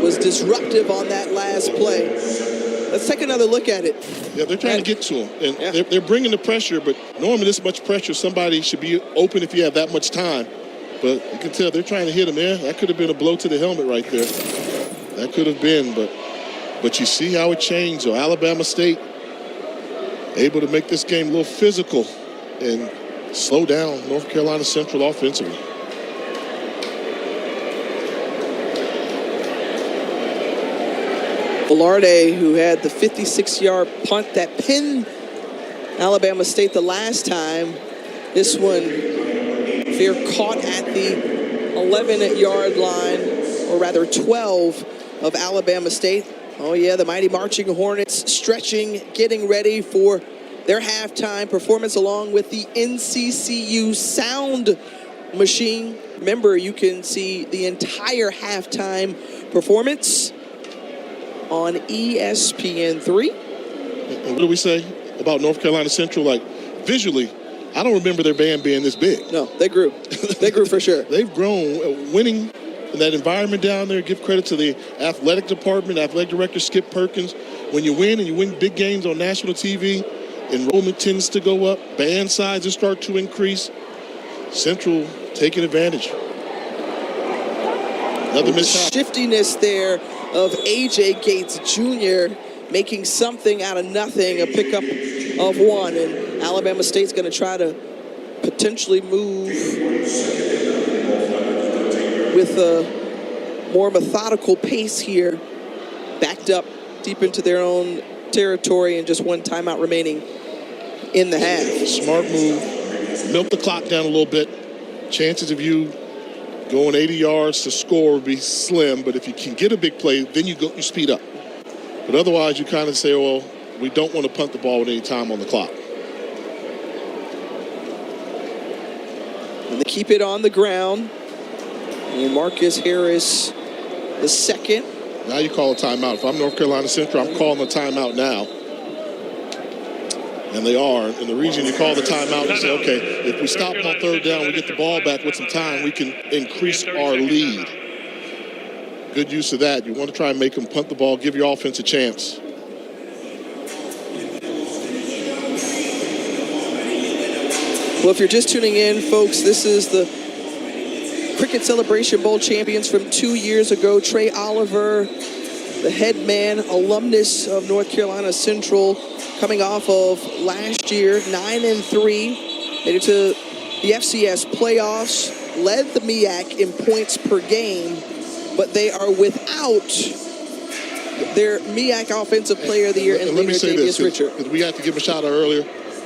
was disruptive on that last play. Let's take another look at it. Yeah, they're trying to get to him. And they're bringing the pressure, but normally this much pressure, somebody should be open if you have that much time. But you can tell they're trying to hit him there. That could have been a blow to the helmet right there. That could have been, but you see how it changed. So Alabama State able to make this game a little physical and slow down North Carolina Central offensively. Velarde, who had the 56-yard punt that pinned Alabama State the last time. This one, fair caught at the 11-yard line, or rather 12 of Alabama State. Oh yeah, the mighty Marching Hornets stretching, getting ready for their halftime performance along with the NCCU sound machine. Remember, you can see the entire halftime performance on ESPN3. And what do we say about North Carolina Central? Like, visually, I don't remember their band being this big. No, they grew. They grew for sure. They've grown. Winning in that environment down there, give credit to the athletic department, athletic director Skip Perkins. When you win and you win big games on national TV, enrollment tends to go up, band sizes start to increase. Central taking advantage. Another mishap. Shiftiness there of A.J. Gates Jr. making something out of nothing, a pickup of 1. And Alabama State's going to try to potentially move with a more methodical pace here, backed up deep into their own territory and just 1 timeout remaining in the half. Smart move. Milk the clock down a little bit. Chances of you going 80 yards to score would be slim, but if you can get a big play, then you speed up. But otherwise, you kind of say, well, we don't want to punt the ball with any time on the clock. And they keep it on the ground. And Marcus Harris, the second. Now you call a timeout. If I'm North Carolina Central, I'm calling a timeout now. And they are. And the reason you call the timeout is say, okay, if we stop on third down, we get the ball back with some time, we can increase our lead. Good use of that. You want to try and make them punt the ball, give your offense a chance. Well, if you're just tuning in, folks, this is the Cricket Celebration Bowl champions from 2 years ago. Trey Oliver, the head man, alumnus of North Carolina Central, coming off of last year, 9-3, made it to the FCS playoffs, led the MEAC in points per game, but they are without their MEAC Offensive Player of the Year in leader Davis Richard. Because we had to give a shout out earlier.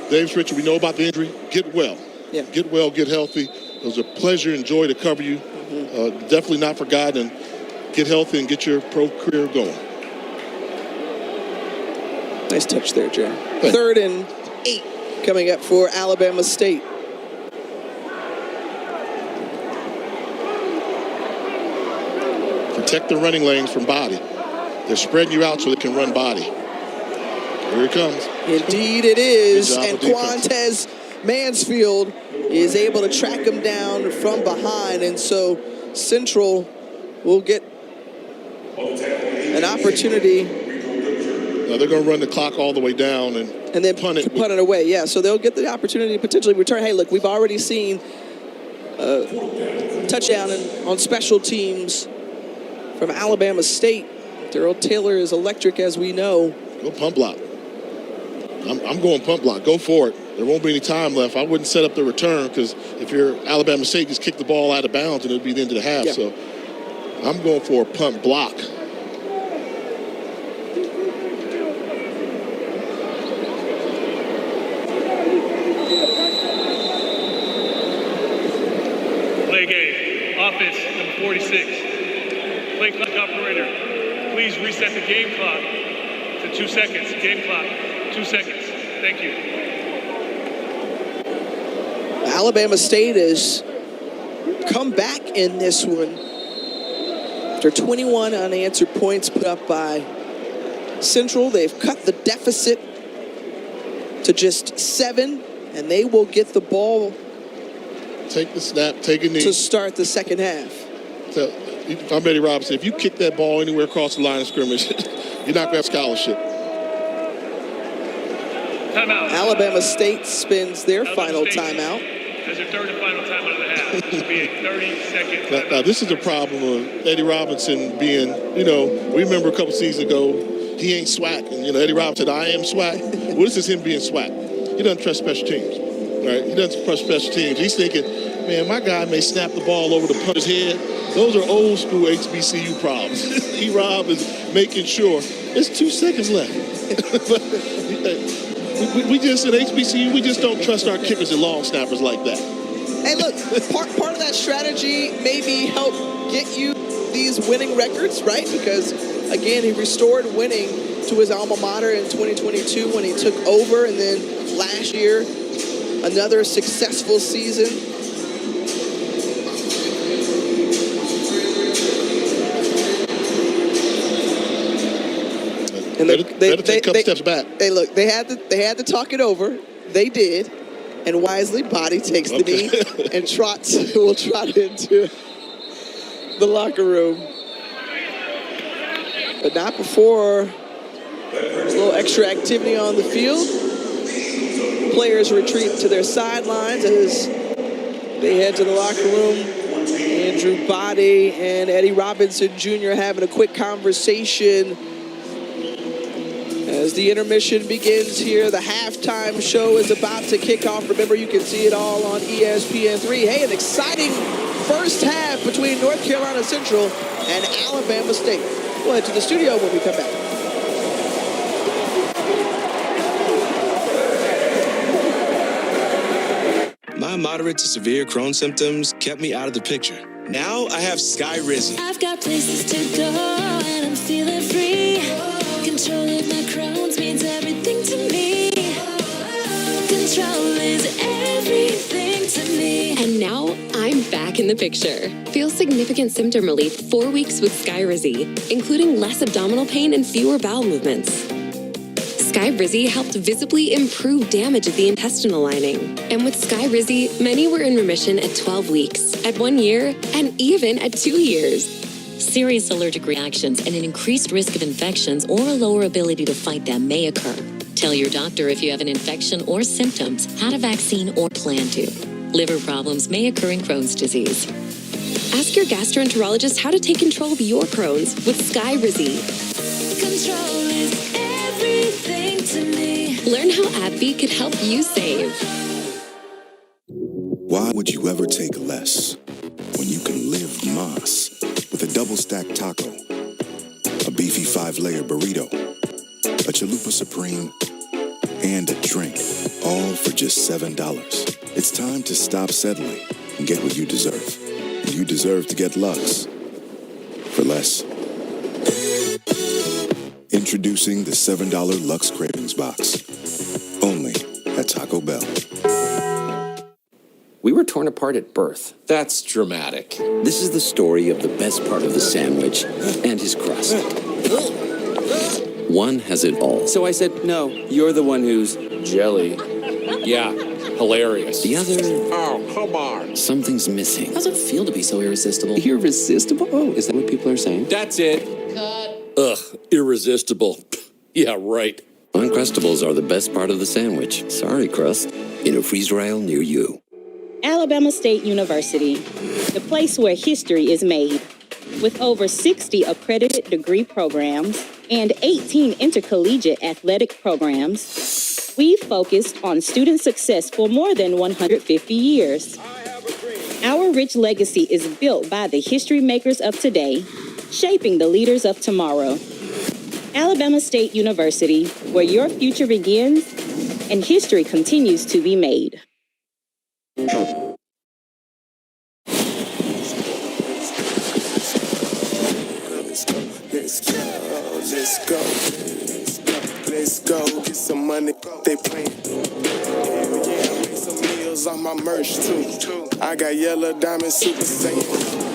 Davis Richard, we know about the injury. Get well. Yeah. Get well, get healthy. It was a pleasure and joy to cover you. Definitely not forgotten. Get healthy and get your pro career going. Nice touch there, Jay. 3rd and 8 coming up for Alabama State. Protect the running lanes from body. They're spreading you out so they can run body. Here it comes. Indeed it is. And defense. Quantez Mansfield is able to track him down from behind. And so Central will get an opportunity. Now they're going to run the clock all the way down and then punt it away. Yeah, so they'll get the opportunity to potentially return. Hey, look, we've already seen a touchdown on special teams from Alabama State. Darrell Taylor is electric, as we know. Go punt block. I'm going punt block. Go for it. There won't be any time left. I wouldn't set up the return because if you're Alabama State, just kick the ball out of bounds and it'll be the end of the half. Yeah. So I'm going for a punt block. Play game. Offense, number 46. Play clock operator, please reset the game clock to 2 seconds. Game clock, 2 seconds. Thank you. Alabama State has come back in this one after 21 unanswered points put up by Central. They've cut the deficit to just 7, and they will get the ball. Take the snap, take a knee. To start the second half. So, if I'm Eddie Robinson, if you kick that ball anywhere across the line of scrimmage, you're not going to have scholarship. Timeout. Alabama State spends their final timeout. As their 3rd and final timeout of the half. This will be a 30-second timeout. Now, this is the problem of Eddie Robinson being, we remember a couple seasons ago, he ain't SWAC. And, Eddie Robinson said, I am SWAC. Well, this is him being SWAC. He doesn't trust special teams, right? He doesn't trust special teams. He's thinking, man, my guy may snap the ball over the punter's head. Those are old school HBCU problems. E-Rob is making sure there's 2 seconds left. we just at HBCU, we just don't trust our kickers and long snappers like that. Hey, look, part of that strategy maybe help get you these winning records, right? Because, again, he restored winning to his alma mater in 2022 when he took over, and then last year, another successful season. And they take a couple steps back. Hey, look, they had to talk it over. They did, and wisely, Body takes the knee and will trot into the locker room, but not before there's a little extra activity on the field. Players retreat to their sidelines as they head to the locker room. Andrew Body and Eddie Robinson Jr. having a quick conversation. As the intermission begins here, the halftime show is about to kick off. Remember, you can see it all on ESPN3. Hey, an exciting first half between North Carolina Central and Alabama State. We'll head to the studio when we come back. my moderate to severe Crohn's symptoms kept me out of the picture. Now I have Skyrizi. I've got places to go and I'm feeling free. Controlling my Crohn's means everything to me. Control is everything to me. And now I'm back in the picture. Feel significant symptom relief 4 weeks with Skyrizi, including less abdominal pain and fewer bowel movements. Skyrizi helped visibly improve damage of the intestinal lining. And with Skyrizi, many were in remission at 12 weeks, at 1 year, and even at 2 years. Serious allergic reactions and an increased risk of infections or a lower ability to fight them may occur. Tell your doctor if you have an infection or symptoms, had a vaccine or plan to. Liver problems may occur in Crohn's disease. Ask your gastroenterologist how to take control of your Crohn's with Skyrizi. Control is everything to me. Learn how AbbVie could help you save. Why would you ever take less when you can live más with a double-stacked taco, a beefy 5-layer burrito, a chalupa supreme, and a drink, all for just $7? It's time to stop settling and get what you deserve. And you deserve to get Lux for less. Introducing the $7 Lux Cravings Box. Only at Taco Bell. We were torn apart at birth. That's dramatic. This is the story of the best part of the sandwich and his crust. One has it all. So I said, no, you're the one who's jelly. Yeah, hilarious. The other... Oh, come on. Something's missing. How does it feel to be so irresistible? Irresistible? Oh, is that what people are saying? That's it. Ugh, irresistible. Yeah, right. Uncrustables are the best part of the sandwich. Sorry, crust. In a freezer aisle near you. Alabama State University, the place where history is made. With over 60 accredited degree programs and 18 intercollegiate athletic programs, we've focused on student success for more than 150 years. Our rich legacy is built by the history makers of today, shaping the leaders of tomorrow. Alabama State University, where your future begins and history continues to be made. Let's go, get some money, they playing. Yeah, make some meals off my merch too. I got yellow diamond super saiyan.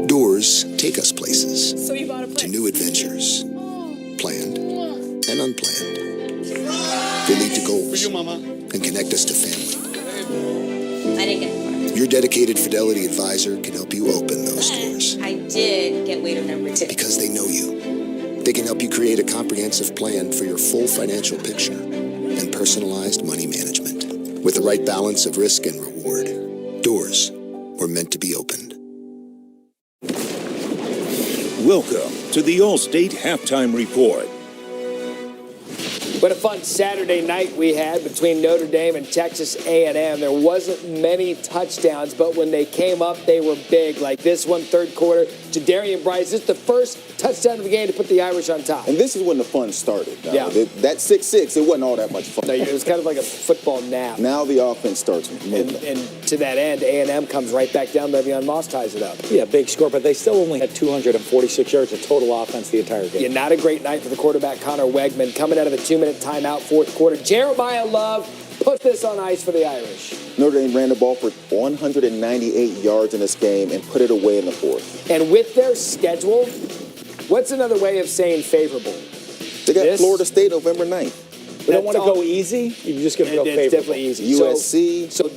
Doors take us places, So you bought a place. to new adventures, planned and unplanned. They lead to goals and connect us to family. I didn't get far. Your dedicated Fidelity advisor can help you open those doors I did get waiter number 2. because they know you. They can help you create a comprehensive plan for your full financial picture and personalized money management. With the right balance of risk and reward, doors were meant to be opened. Welcome to the All-State Halftime Report. What a fun Saturday night we had between Notre Dame and Texas A&M. There wasn't many touchdowns, but when they came up, they were big. Like this one, third quarter, Jadarian Bryce. This is the first touchdown of the game to put the Irish on top. And this is when the fun started. Yeah. That 6-6, it wasn't all that much fun. No, it was kind of like a football nap. Now the offense starts moving. And to that end, A&M comes right back down. Le'Veon Moss ties it up. Yeah, big score, but they still only had 246 yards of total offense the entire game. Yeah, not a great night for the quarterback, Connor Wegman, coming out of a 2-minute timeout, fourth quarter. Jeremiah Love put this on ice for the Irish. Notre Dame ran the ball for 198 yards in this game and put it away in the fourth. And with their schedule, what's another way of saying favorable? They got Florida State November 9th. They don't want to go easy. You just going to go favorable. It's definitely easy. USC. So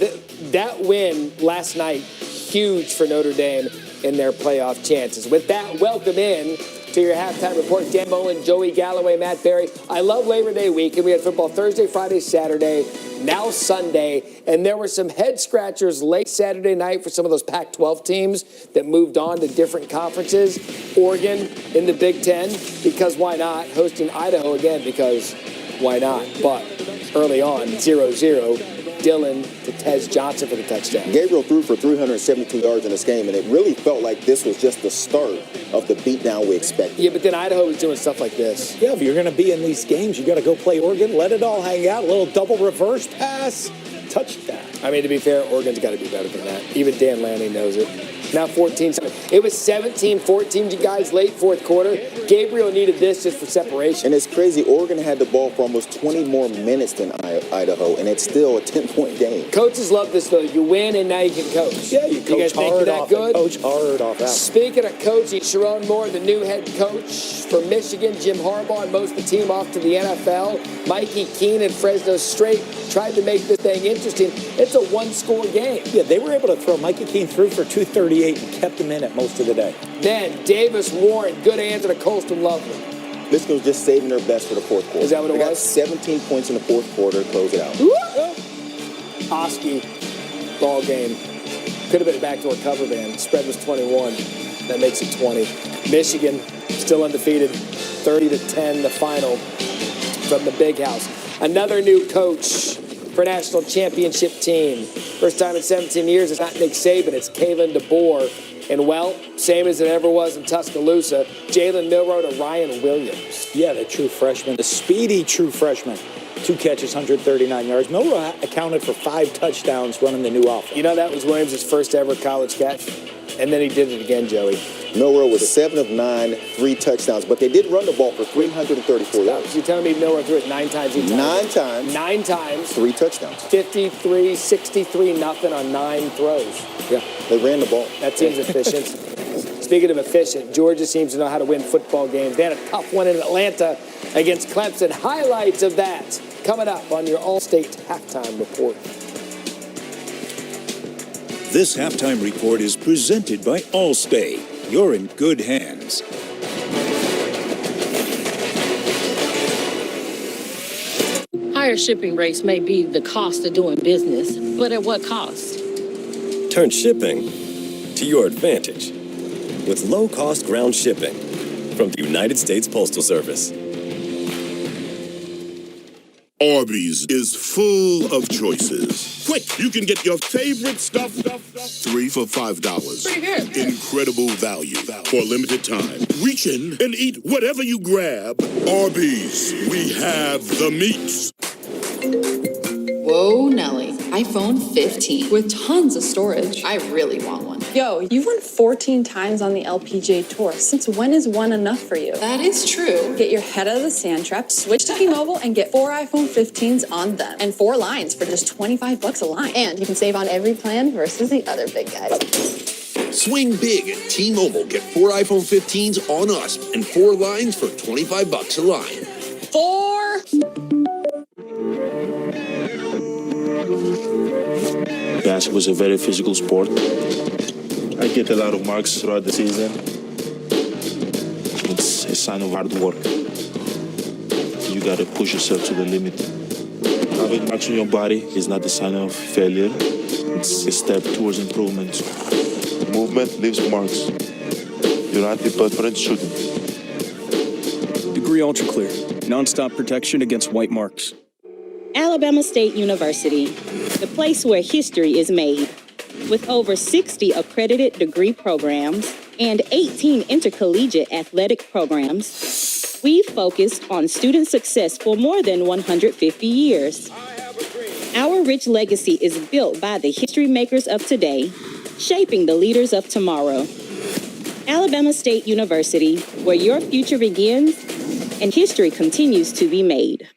that win last night, huge for Notre Dame in their playoff chances. With that, welcome in to your halftime report. Dan Mullen, Joey Galloway, Matt Berry. I love Labor Day weekend. We had football Thursday, Friday, Saturday, now Sunday. And there were some head scratchers late Saturday night for some of those Pac-12 teams that moved on to different conferences. Oregon in the Big Ten, because why not? Hosting Idaho again, because why not? But early on, 0-0. Dillon to Tez Johnson for the touchdown. Gabriel threw for 372 yards in this game, and it really felt like this was just the start of the beatdown we expected. Yeah, but then Idaho was doing stuff like this. Yeah, if you're going to be in these games, you got to go play Oregon, let it all hang out, a little double reverse pass, touchdown. I mean, to be fair, Oregon's got to be better than that. Even Dan Lanning knows it. Now 14-7. It was 17-14, you guys, late fourth quarter. Gabriel needed this just for separation. And it's crazy. Oregon had the ball for almost 20 more minutes than Idaho, and it's still a 10-point game. Coaches love this, though. You win, and now you can coach. Yeah, you guys coach think hard that off good? Coach hard off that. Speaking of coaching, Sharon Moore, the new head coach for Michigan, Jim Harbaugh, and most of the team off to the NFL. Mikey Keene and Fresno State tried to make this thing interesting. It's a one-score game. Yeah, they were able to throw. Mikey Keene threw for 238 and kept him in it most of the day. Then Davis Warren, good answer to Colston Lovely. Michigan was just saving their best for the fourth quarter. Is that what it was? They got 17 points in the fourth quarter to close it out. Oski, ball game. Could have been a backdoor cover band. Spread was 21. That makes it 20. Michigan still undefeated. 30-10, the final from the Big House. Another new coach for national championship team. First time in 17 years, it's not Nick Saban, it's Kalen DeBoer. And, well, same as it ever was in Tuscaloosa, Jalen Milroe to Ryan Williams. Yeah, the true freshman, the speedy true freshman. 2 catches, 139 yards. Milroe accounted for 5 touchdowns running the new offense. You know, that was Williams' first ever college catch. And then he did it again, Joey. Milroe was 7 of 9, 3 touchdowns, but they did run the ball for 334 yards. You're telling me Milroe threw it 9 times each time? 9 times. 9 times. 3 touchdowns. 53, 63, nothing on 9 throws. Yeah, they ran the ball. That seems efficient. Speaking of efficient, Georgia seems to know how to win football games. They had a tough one in Atlanta against Clemson. Highlights of that coming up on your All-State Halftime Report. This halftime report is presented by Allstate. You're in good hands. Higher shipping rates may be the cost of doing business, but at what cost? Turn shipping to your advantage with low-cost ground shipping from the United States Postal Service. Arby's is full of choices. Quick, you can get your favorite stuff 3 for $5. Pretty good. Incredible value for a limited time. Reach in and eat whatever you grab. Arby's, we have the meats. Whoa, Nelly. iPhone 15 with tons of storage. I really want one. Yo, you've won 14 times on the LPGA Tour. Since when is one enough for you? That is true. Get your head out of the sand trap, switch to T-Mobile, and get 4 iPhone 15s on them. And 4 lines for just $25 a line. And you can save on every plan versus the other big guys. Swing big at T-Mobile. Get 4 iPhone 15s on us and 4 lines for $25 a line. 4. Basketball is a very physical sport. I get a lot of marks throughout the season. It's a sign of hard work. You gotta push yourself to the limit. Having marks on your body is not a sign of failure. It's a step towards improvement. Movement leaves marks. Your anti-performance shouldn't. Degree Ultra Clear. Non-stop protection against white marks. Alabama State University, the place where history is made. With over 60 accredited degree programs and 18 intercollegiate athletic programs, we've focused on student success for more than 150 years. Our rich legacy is built by the history makers of today, shaping the leaders of tomorrow. Alabama State University, where your future begins and history continues to be made.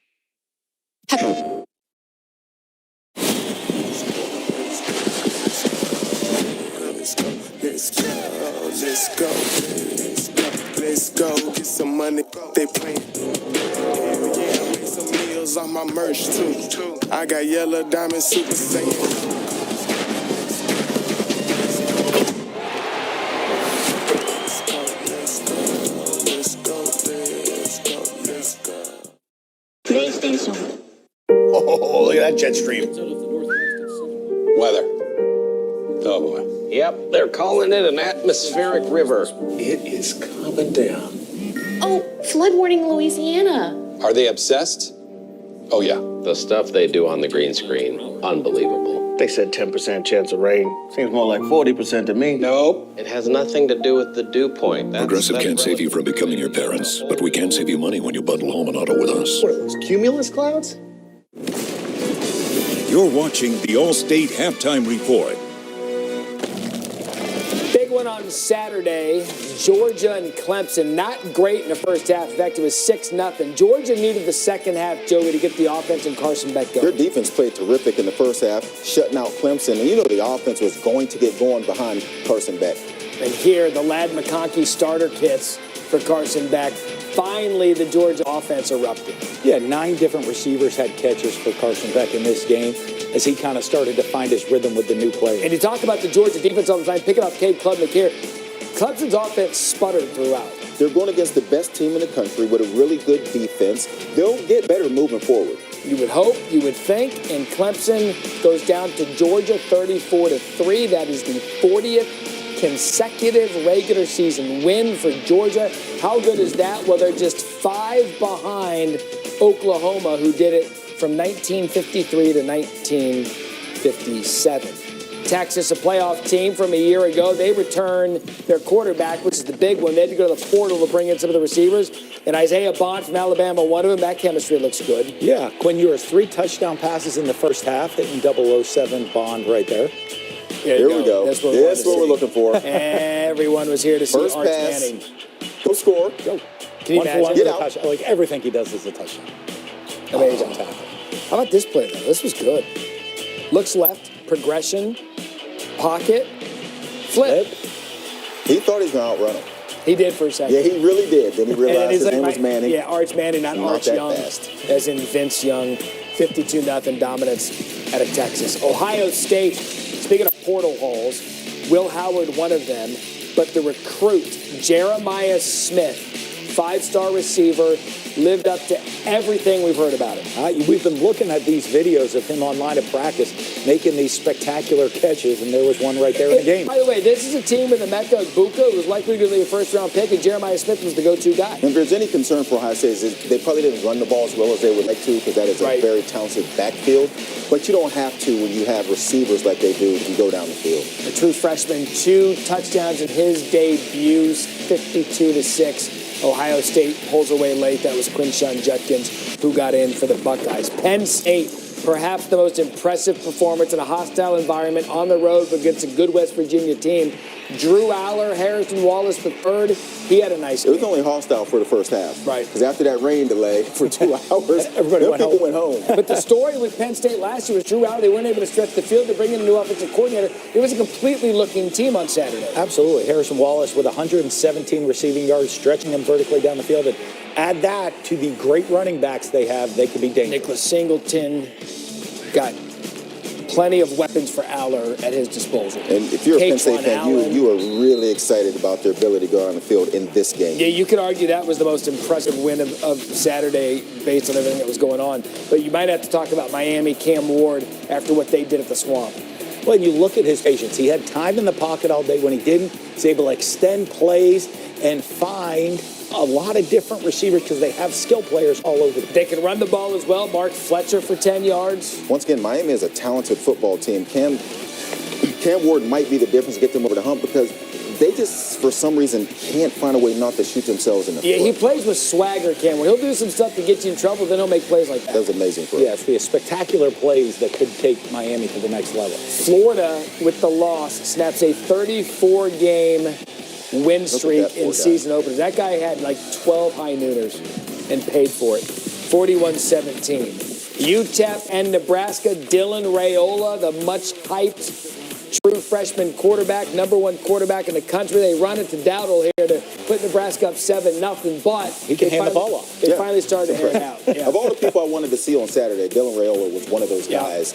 Let's go, get some money, they playing. Yeah, make some meals off my merch too. I got yellow diamond super saiyan. PlayStation. Oh, look at that jet stream. Weather. Oh, boy. Yep, they're calling it an atmospheric river. It is coming down. Oh, flood warning in Louisiana. Are they obsessed? Oh, yeah. The stuff they do on the green screen, unbelievable. They said 10% chance of rain. Seems more like 40% to me. Nope. It has nothing to do with the dew point. Progressive can't save you from becoming your parents, but we can save you money when you bundle home and auto with us. What are those, cumulus clouds? You're watching the Allstate Halftime Report. Big one on Saturday. Georgia and Clemson. Not great in the first half. In fact, it was 6-0. Georgia needed the second half, Joey, to get the offense and Carson Beck going. Their defense played terrific in the first half, shutting out Clemson. And you know the offense was going to get going behind Carson Beck. And here, the Ladd McConkey starter kits for Carson Beck. Finally, the Georgia offense erupted. Yeah, 9 different receivers had catches for Carson Beck in this game as he kind of started to find his rhythm with the new player. And you talk about the Georgia defense all the time, picking up Cade Klubnik here. Clemson's offense sputtered throughout. They're going against the best team in the country with a really good defense. They'll get better moving forward. You would hope, you would think, and Clemson goes down to Georgia 34-3. That is the 40th consecutive regular season win for Georgia. How good is that? Well, they're just 5 behind Oklahoma, who did it from 1953 to 1957. Texas, a playoff team from a year ago, they return their quarterback, which is the big one. They had to go to the portal to bring in some of the receivers. And Isaiah Bond from Alabama, one of them. That chemistry looks good. Yeah, Quinn Ewers, 3 touchdown passes in the first half, hitting 007 Bond right there. Here we go. That's what we're looking for. Everyone was here to see First Arch pass. Manning. Go score. Go. Can you One for imagine? one Get for a out. touchdown. Like everything he does is a touchdown. Amazing tackle. How about this play, though? This was good. Looks left, progression, pocket, flip. He thought he was going to outrun him. He did for a second. Yeah, he really did. Then he realized his name was Manning. Yeah, Arch Manning, not Not Arch that Young, fast. as in Vince Young. 52-0 dominance out of Texas. Ohio State, speaking of portal holes, Will Howard, one of them, but the recruit, Jeremiah Smith, 5-star receiver, lived up to everything we've heard about him. We've been looking at these videos of him online at practice, making these spectacular catches, and there was one right there in the game. By the way, this is a team with Emeka Egbuka, who was likely going to be a first-round pick, and Jeremiah Smith was the go-to guy. And if there's any concern for Ohio State, is they probably didn't run the ball as well as they would like to, because that is a very talented backfield. But you don't have to when you have receivers like they do and go down the field. A true freshman, 2 touchdowns in his debuts, 52-6. Ohio State pulls away late. That was Quinshon Judkins who got in for the Buckeyes. Penn State, perhaps the most impressive performance in a hostile environment on the road against a good West Virginia team. Drew Aller, Harrison Wallace III, he had a nice game. It was only hostile for the first half. Right. Because after that rain delay for 2 hours, Everybody went home. But the story with Penn State last year was Drew Aller. They weren't able to stretch the field to bring in a new offensive coordinator. It was a completely looking team on Saturday. Absolutely. Harrison Wallace with 117 receiving yards, stretching them vertically down the field. And add that to the great running backs they have, they could be dangerous. Nicholas Singleton got plenty of weapons for Aller at his disposal. And if you're a Penn State fan, you are really excited about their ability to go on the field in this game. Yeah, you could argue that was the most impressive win of Saturday based on everything that was going on. But you might have to talk about Miami, Cam Ward, after what they did at the Swamp. Well, you look at his patience. He had time in the pocket all day. When he didn't, he's able to extend plays and find a lot of different receivers because they have skill players all over them. They can run the ball as well. Mark Fletcher for 10 yards. Once again, Miami is a talented football team. Cam Ward might be the difference to get them over the hump because they just, for some reason, can't find a way not to shoot themselves in the foot. Yeah, he plays with swagger, Cam Ward. He'll do some stuff to get you in trouble, then he'll make plays like that. That was amazing for him. Yeah, it's the spectacular plays that could take Miami to the next level. Florida, with the loss, snaps a 34-game win streak in season openers. That guy had like 12 high nooners and paid for it. 41-17. UTEP and Nebraska, Dylan Raiola, the much hyped true freshman quarterback, number 1 quarterback in the country. They run it to Dowdle here to put Nebraska up 7-0, but he can hand the ball off. They finally started to hand it out. Yeah. Of all the people I wanted to see on Saturday, Dylan Raiola was one of those guys.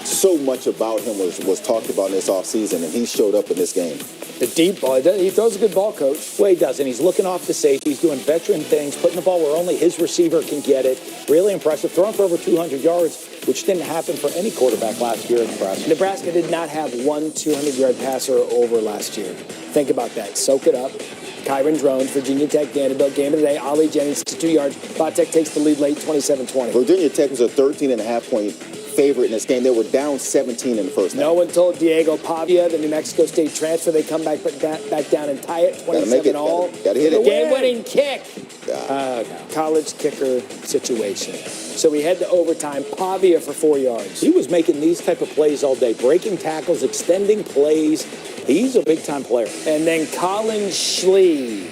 So much about him was talked about in this offseason, and he showed up in this game. The deep ball. He throws a good ball, Coach. Well, he does, and he's looking off the safety. He's doing veteran things, putting the ball where only his receiver can get it. Really impressive. Throwing for over 200 yards, which didn't happen for any quarterback last year at Nebraska. Nebraska did not have one 200-yard passer over last year. Think about that. Soak it up. Kyron Drones, Virginia Tech, Vanderbilt. Game of the day, Ollie Jennings, 62 yards. Va-Tech takes the lead late, 27-20. Virginia Tech was a 13.5-point favorite in this game. They were down 17 in the first half. No one told Diego Pavia, the New Mexico State transfer, they come back down and tie it, 27-all. Gotta hit it. Game-winning kick. College kicker situation. So we head to overtime. Pavia for 4 yards. He was making these type of plays all day, breaking tackles, extending plays. He's a big-time player. And then Colin Schlee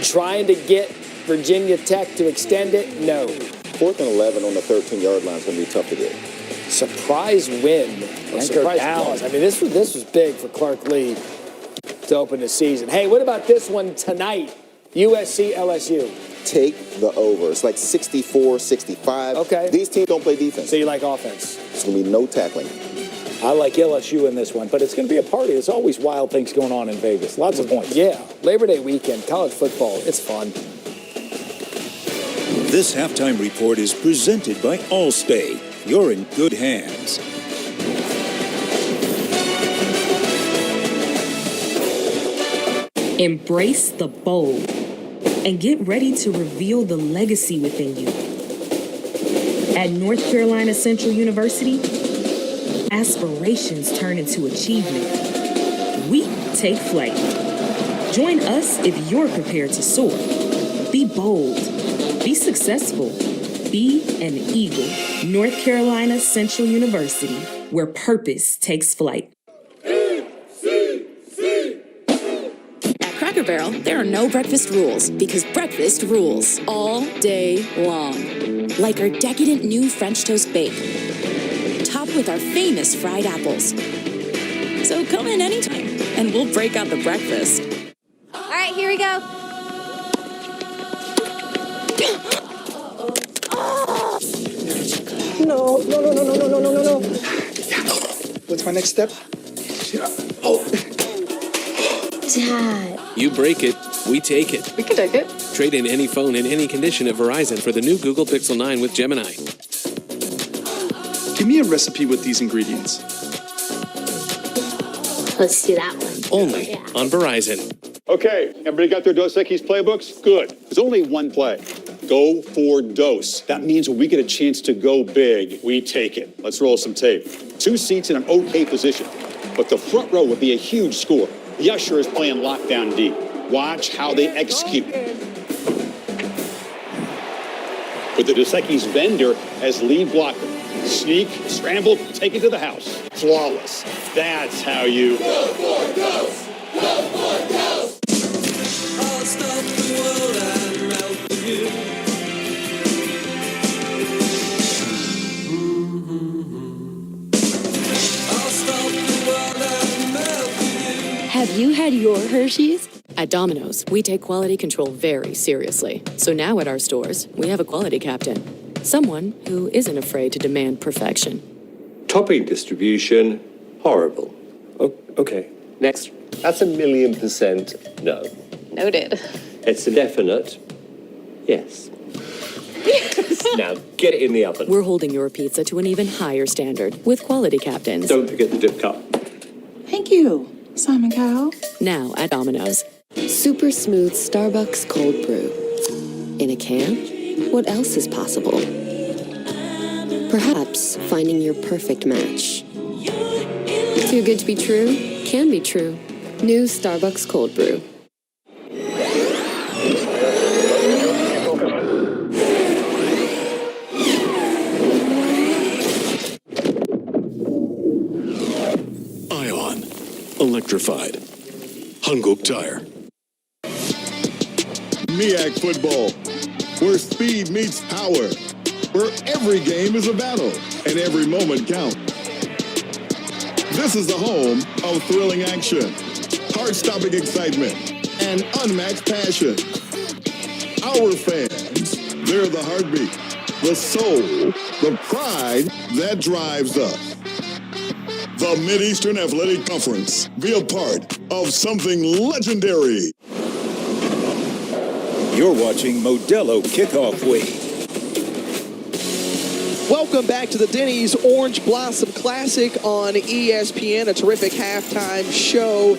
trying to get Virginia Tech to extend it. No. 4th and 11 on the 13-yard line is going to be tough to get. Surprise win. Surprise loss. I mean, this was big for Clark Lee to open the season. Hey, what about this one tonight? USC LSU. Take the over. It's like 64-65. Okay. These teams don't play defense. So you like offense? It's going to be no tackling. I like LSU in this one, but it's going to be a party. There's always wild things going on in Vegas. Lots of points. Yeah. Labor Day weekend, college football. It's fun. This halftime report is presented by Allstate. You're in good hands. Embrace the bold and get ready to reveal the legacy within you. At North Carolina Central University, aspirations turn into achievement. We take flight. Join us if you're prepared to soar. Be bold. Be successful. Be an eagle. North Carolina Central University, where purpose takes flight. At Cracker Barrel, there are no breakfast rules because breakfast rules all day long. Like our decadent new French toast bake, topped with our famous fried apples. So come in anytime and we'll break out the breakfast. All right, here we go. No. What's my next step? Dad. You break it, we take it. We can take it. Trade in any phone in any condition at Verizon for the new Google Pixel 9 with Gemini. Give me a recipe with these ingredients. Let's do that one. Only on Verizon. Okay, everybody got their Dos Equis playbooks? Good. There's only one play. Go for Dos. That means when we get a chance to go big, we take it. Let's roll some tape. 2 seats in an okay position, but the front row would be a huge score. The usher is playing lockdown D. Watch how they execute. With the Dos Equis vendor as lead blocker. Sneak, scramble, take it to the house. Flawless. That's how you... Go for Dos! Go for Dos! I'll stop the world and melt for you. I'll stop the world and melt for you. Have you had your Hershey's? At Domino's, we take quality control very seriously. So now at our stores, we have a quality captain. Someone who isn't afraid to demand perfection. Topping distribution, horrible. Okay, next. That's 1,000,000% no. Noted. It's a definite yes. Now, get it in the oven. We're holding your pizza to an even higher standard with quality captains. Don't forget the dip cup. Thank you, Simon Cowell. Now at Domino's. Super smooth Starbucks cold brew. In a can? What else is possible? Perhaps finding your perfect match. Too good to be true? Can be true. New Starbucks cold brew. Ion. Electrified. Hanguk Tire. MEAC football, where speed meets power, where every game is a battle and every moment counts. This is the home of thrilling action, heart-stopping excitement, and unmatched passion. Our fans, they're the heartbeat, the soul, the pride that drives us. The Mid-Eastern Athletic Conference. Be a part of something legendary. You're watching Modelo Kickoff Week. Welcome back to the Denny's Orange Blossom Classic on ESPN, a terrific halftime show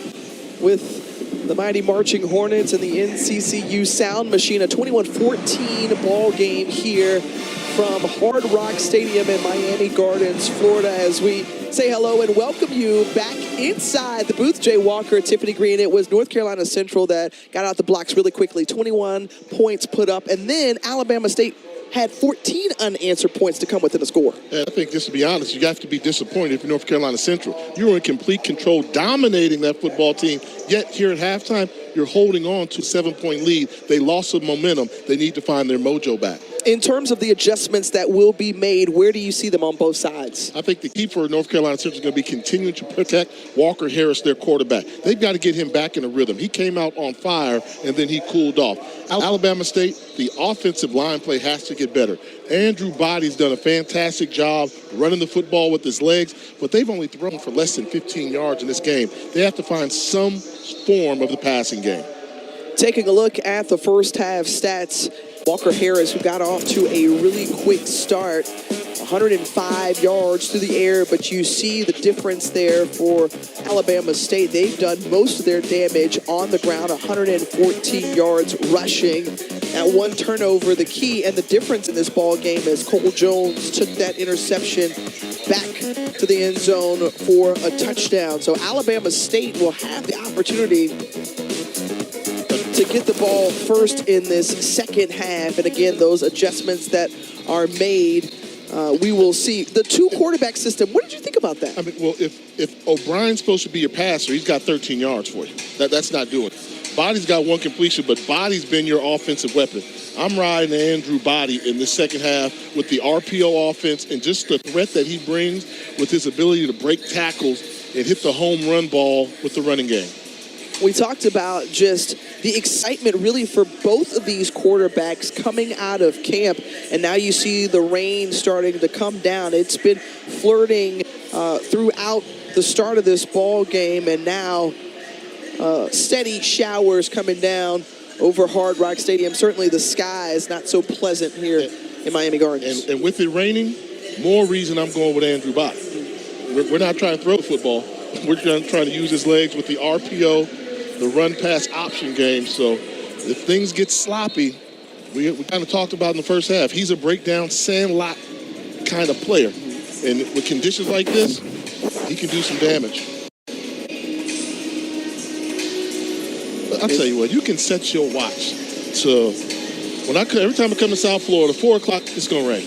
with The mighty Marching Hornets and the NCCU Sound Machine, a 21-14 ball game here from Hard Rock Stadium in Miami Gardens, Florida, as we say hello and welcome you back inside the booth. Jay Walker, Tiffany Green. It was North Carolina Central that got out the blocks really quickly. 21 points put up, and then Alabama State had 14 unanswered points to come within a score. And I think, just to be honest, you have to be disappointed if you're North Carolina Central. You were in complete control, dominating that football team, yet here at halftime, you're holding on to a 7-point lead. They lost some momentum. They need to find their mojo back. In terms of the adjustments that will be made, where do you see them on both sides? I think the key for North Carolina Central is going to be continuing to protect Walker Harris, their quarterback. They've got to get him back in a rhythm. He came out on fire, and then he cooled off. Alabama State, the offensive line play has to get better. Andrew Body's done a fantastic job running the football with his legs, but they've only thrown for less than 15 yards in this game. They have to find some form of the passing game. Taking a look at the first half stats, Walker Harris, who got off to a really quick start, 105 yards through the air, but you see the difference there for Alabama State. They've done most of their damage on the ground, 114 yards rushing. At one turnover, the key and the difference in this ball game is Cole Jones took that interception back to the end zone for a touchdown. So Alabama State will have the opportunity to get the ball first in this second half. And again, those adjustments that are made, we will see. The two-quarterback system, what did you think about that? I mean, well, if O'Brien's supposed to be your passer, he's got 13 yards for you. That's not doing it. Body's got one completion, but Body's been your offensive weapon. I'm riding Andrew Body in the second half with the RPO offense and just the threat that he brings with his ability to break tackles and hit the home run ball with the running game. We talked about just the excitement really for both of these quarterbacks coming out of camp, and now you see the rain starting to come down. It's been flirting throughout the start of this ball game, and now steady showers coming down over Hard Rock Stadium. Certainly the sky is not so pleasant here in Miami Gardens. And with it raining, more reason I'm going with Andrew Body. We're not trying to throw the football. We're trying to use his legs with the RPO, the run-pass option game. So if things get sloppy, we kind of talked about in the first half, he's a breakdown sandlot kind of player. And with conditions like this, he can do some damage. I'll tell you what, you can set your watch to, every time I come to South Florida, 4 o'clock, it's going to rain.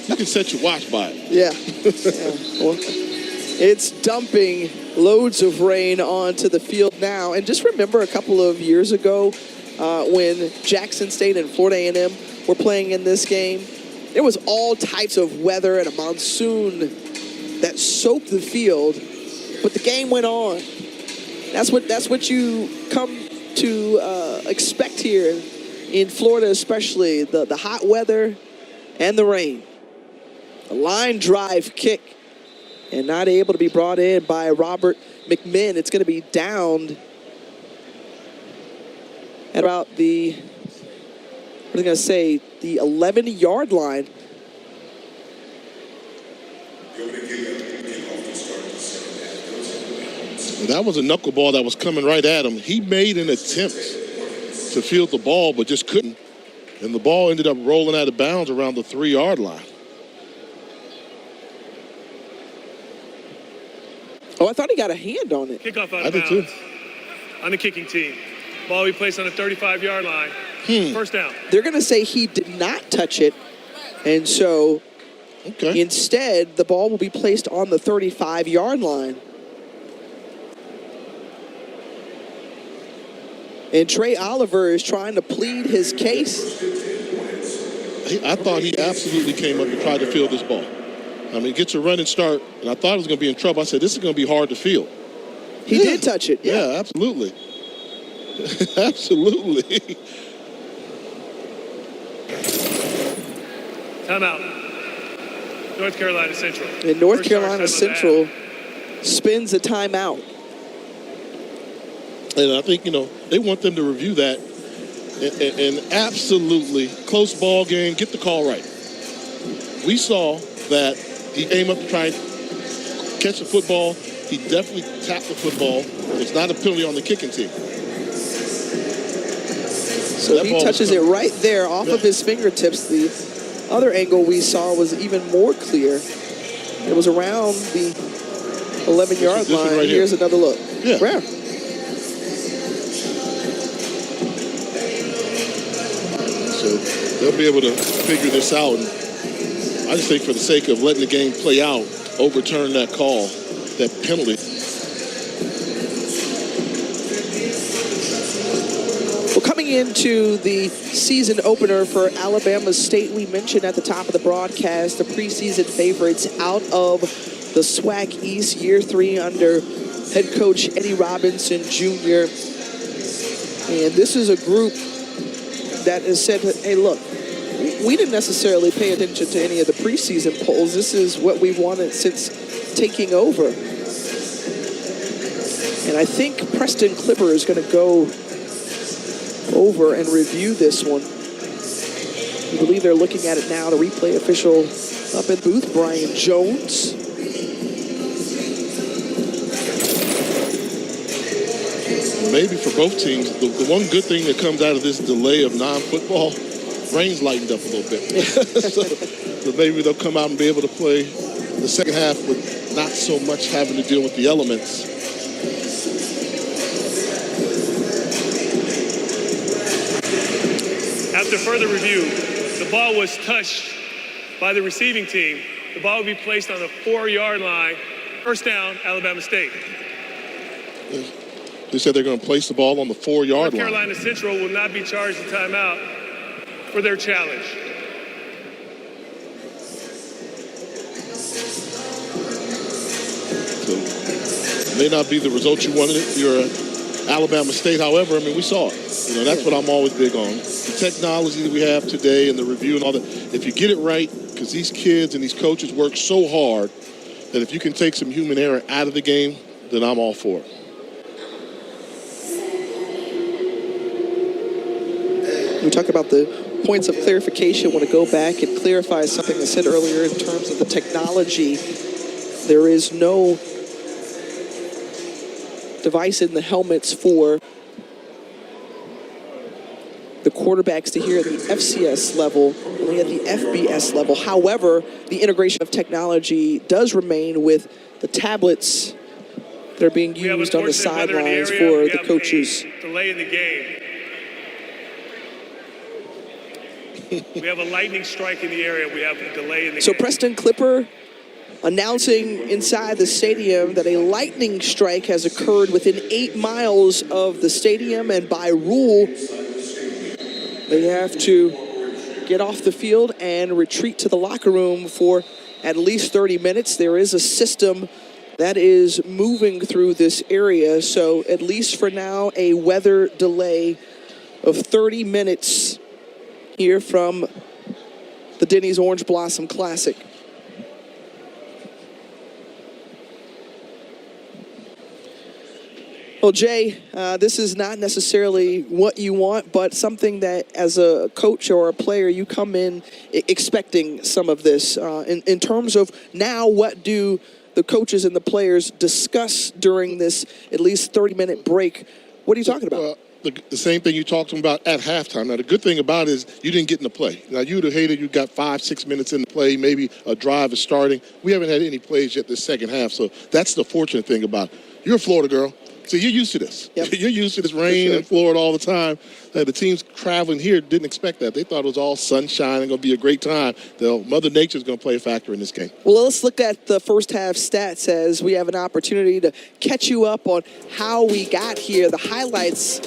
You can set your watch by it. Yeah. Well, it's dumping loads of rain onto the field now. And just remember a couple of years ago when Jackson State and Florida A&M were playing in this game, there was all types of weather and a monsoon that soaked the field, but the game went on. That's what you come to expect here in Florida, especially the hot weather and the rain. A line drive kick and not able to be brought in by Robert McMinn. It's going to be downed at about the, what are they going to say, the 11-yard line. That was a knuckleball that was coming right at him. He made an attempt to field the ball, but just couldn't. And the ball ended up rolling out of bounds around the 3-yard line. Oh, I thought he got a hand on it. Kickoff out of bounds on the kicking team. Ball we placed on the 35-yard line. First down. They're going to say he did not touch it. And so instead, the ball will be placed on the 35-yard line. And Trey Oliver is trying to plead his case. I thought he absolutely came up and tried to field this ball. I mean, gets a running start, and I thought he was going to be in trouble. I said, this is going to be hard to field. He did touch it. Yeah, absolutely. Absolutely. Timeout. North Carolina Central. And North Carolina Central spins a timeout. And I think, they want them to review that and absolutely close ball game, get the call right. We saw that he came up to try and catch the football. He definitely tapped the football. It's not a penalty on the kicking team. So he touches it right there off of his fingertips. The other angle we saw was even more clear. It was around the 11-yard line. Right Here's another look. Yeah. Rare. So they'll be able to figure this out. And I just think for the sake of letting the game play out, overturn that call, that penalty. Well, coming into the season opener for Alabama State, we mentioned at the top of the broadcast the preseason favorites out of the SWAC East, year 3 under head coach Eddie Robinson Jr. And this is a group that has said, hey, look, we didn't necessarily pay attention to any of the preseason polls. This is what we've wanted since taking over. And I think Preston Clipper is going to go over and review this one. I believe they're looking at it now. The replay official up in booth, Brian Jones. Maybe for both teams, the one good thing that comes out of this delay of non-football, rain's lightened up a little bit. so maybe they'll come out and be able to play the second half with not so much having to deal with the elements. After further review, the ball was touched by the receiving team. The ball will be placed on the 4-yard line. First down, Alabama State. They said they're going to place the ball on the 4-yard line. North Carolina Central will not be charged a timeout for their challenge. So it may not be the result you wanted if you're Alabama State. However, I mean, we saw it. You know, that's what I'm always big on. The technology that we have today and the review and all that. If you get it right, because these kids and these coaches work so hard that if you can take some human error out of the game, then I'm all for it. We talk about the points of clarification. I want to go back and clarify something I said earlier in terms of the technology. There is no device in the helmets for the quarterbacks to hear at the FCS level, only at the FBS level. However, the integration of technology does remain with the tablets that are being used on the sidelines for the coaches. Delay in the game. We have a lightning strike in the area. We have a delay in the game. So Preston Clipper announcing inside the stadium that a lightning strike has occurred within 8 miles of the stadium, and by rule, they have to get off the field and retreat to the locker room for at least 30 minutes. There is a system that is moving through this area, so at least for now, a weather delay of 30 minutes here from the Denny's Orange Blossom Classic. Well, Jay, this is not necessarily what you want, but something that as a coach or a player, you come in expecting some of this. In terms of now, what do the coaches and the players discuss during this at least 30-minute break? What are you talking about? The same thing you talked to them about at halftime. Now, the good thing about it is you didn't get in the play. Now, you'd have hated you got 5-6 minutes in the play, maybe a drive is starting. We haven't had any plays yet this second half, so that's the fortunate thing about it. You're a Florida girl, so you're used to this. Yep. You're used to this rain in Florida all the time. The teams traveling here didn't expect that. They thought it was all sunshine and going to be a great time. Mother Nature's going to play a factor in this game. Well, let's look at the first half stats as we have an opportunity to catch you up on how we got here. The highlights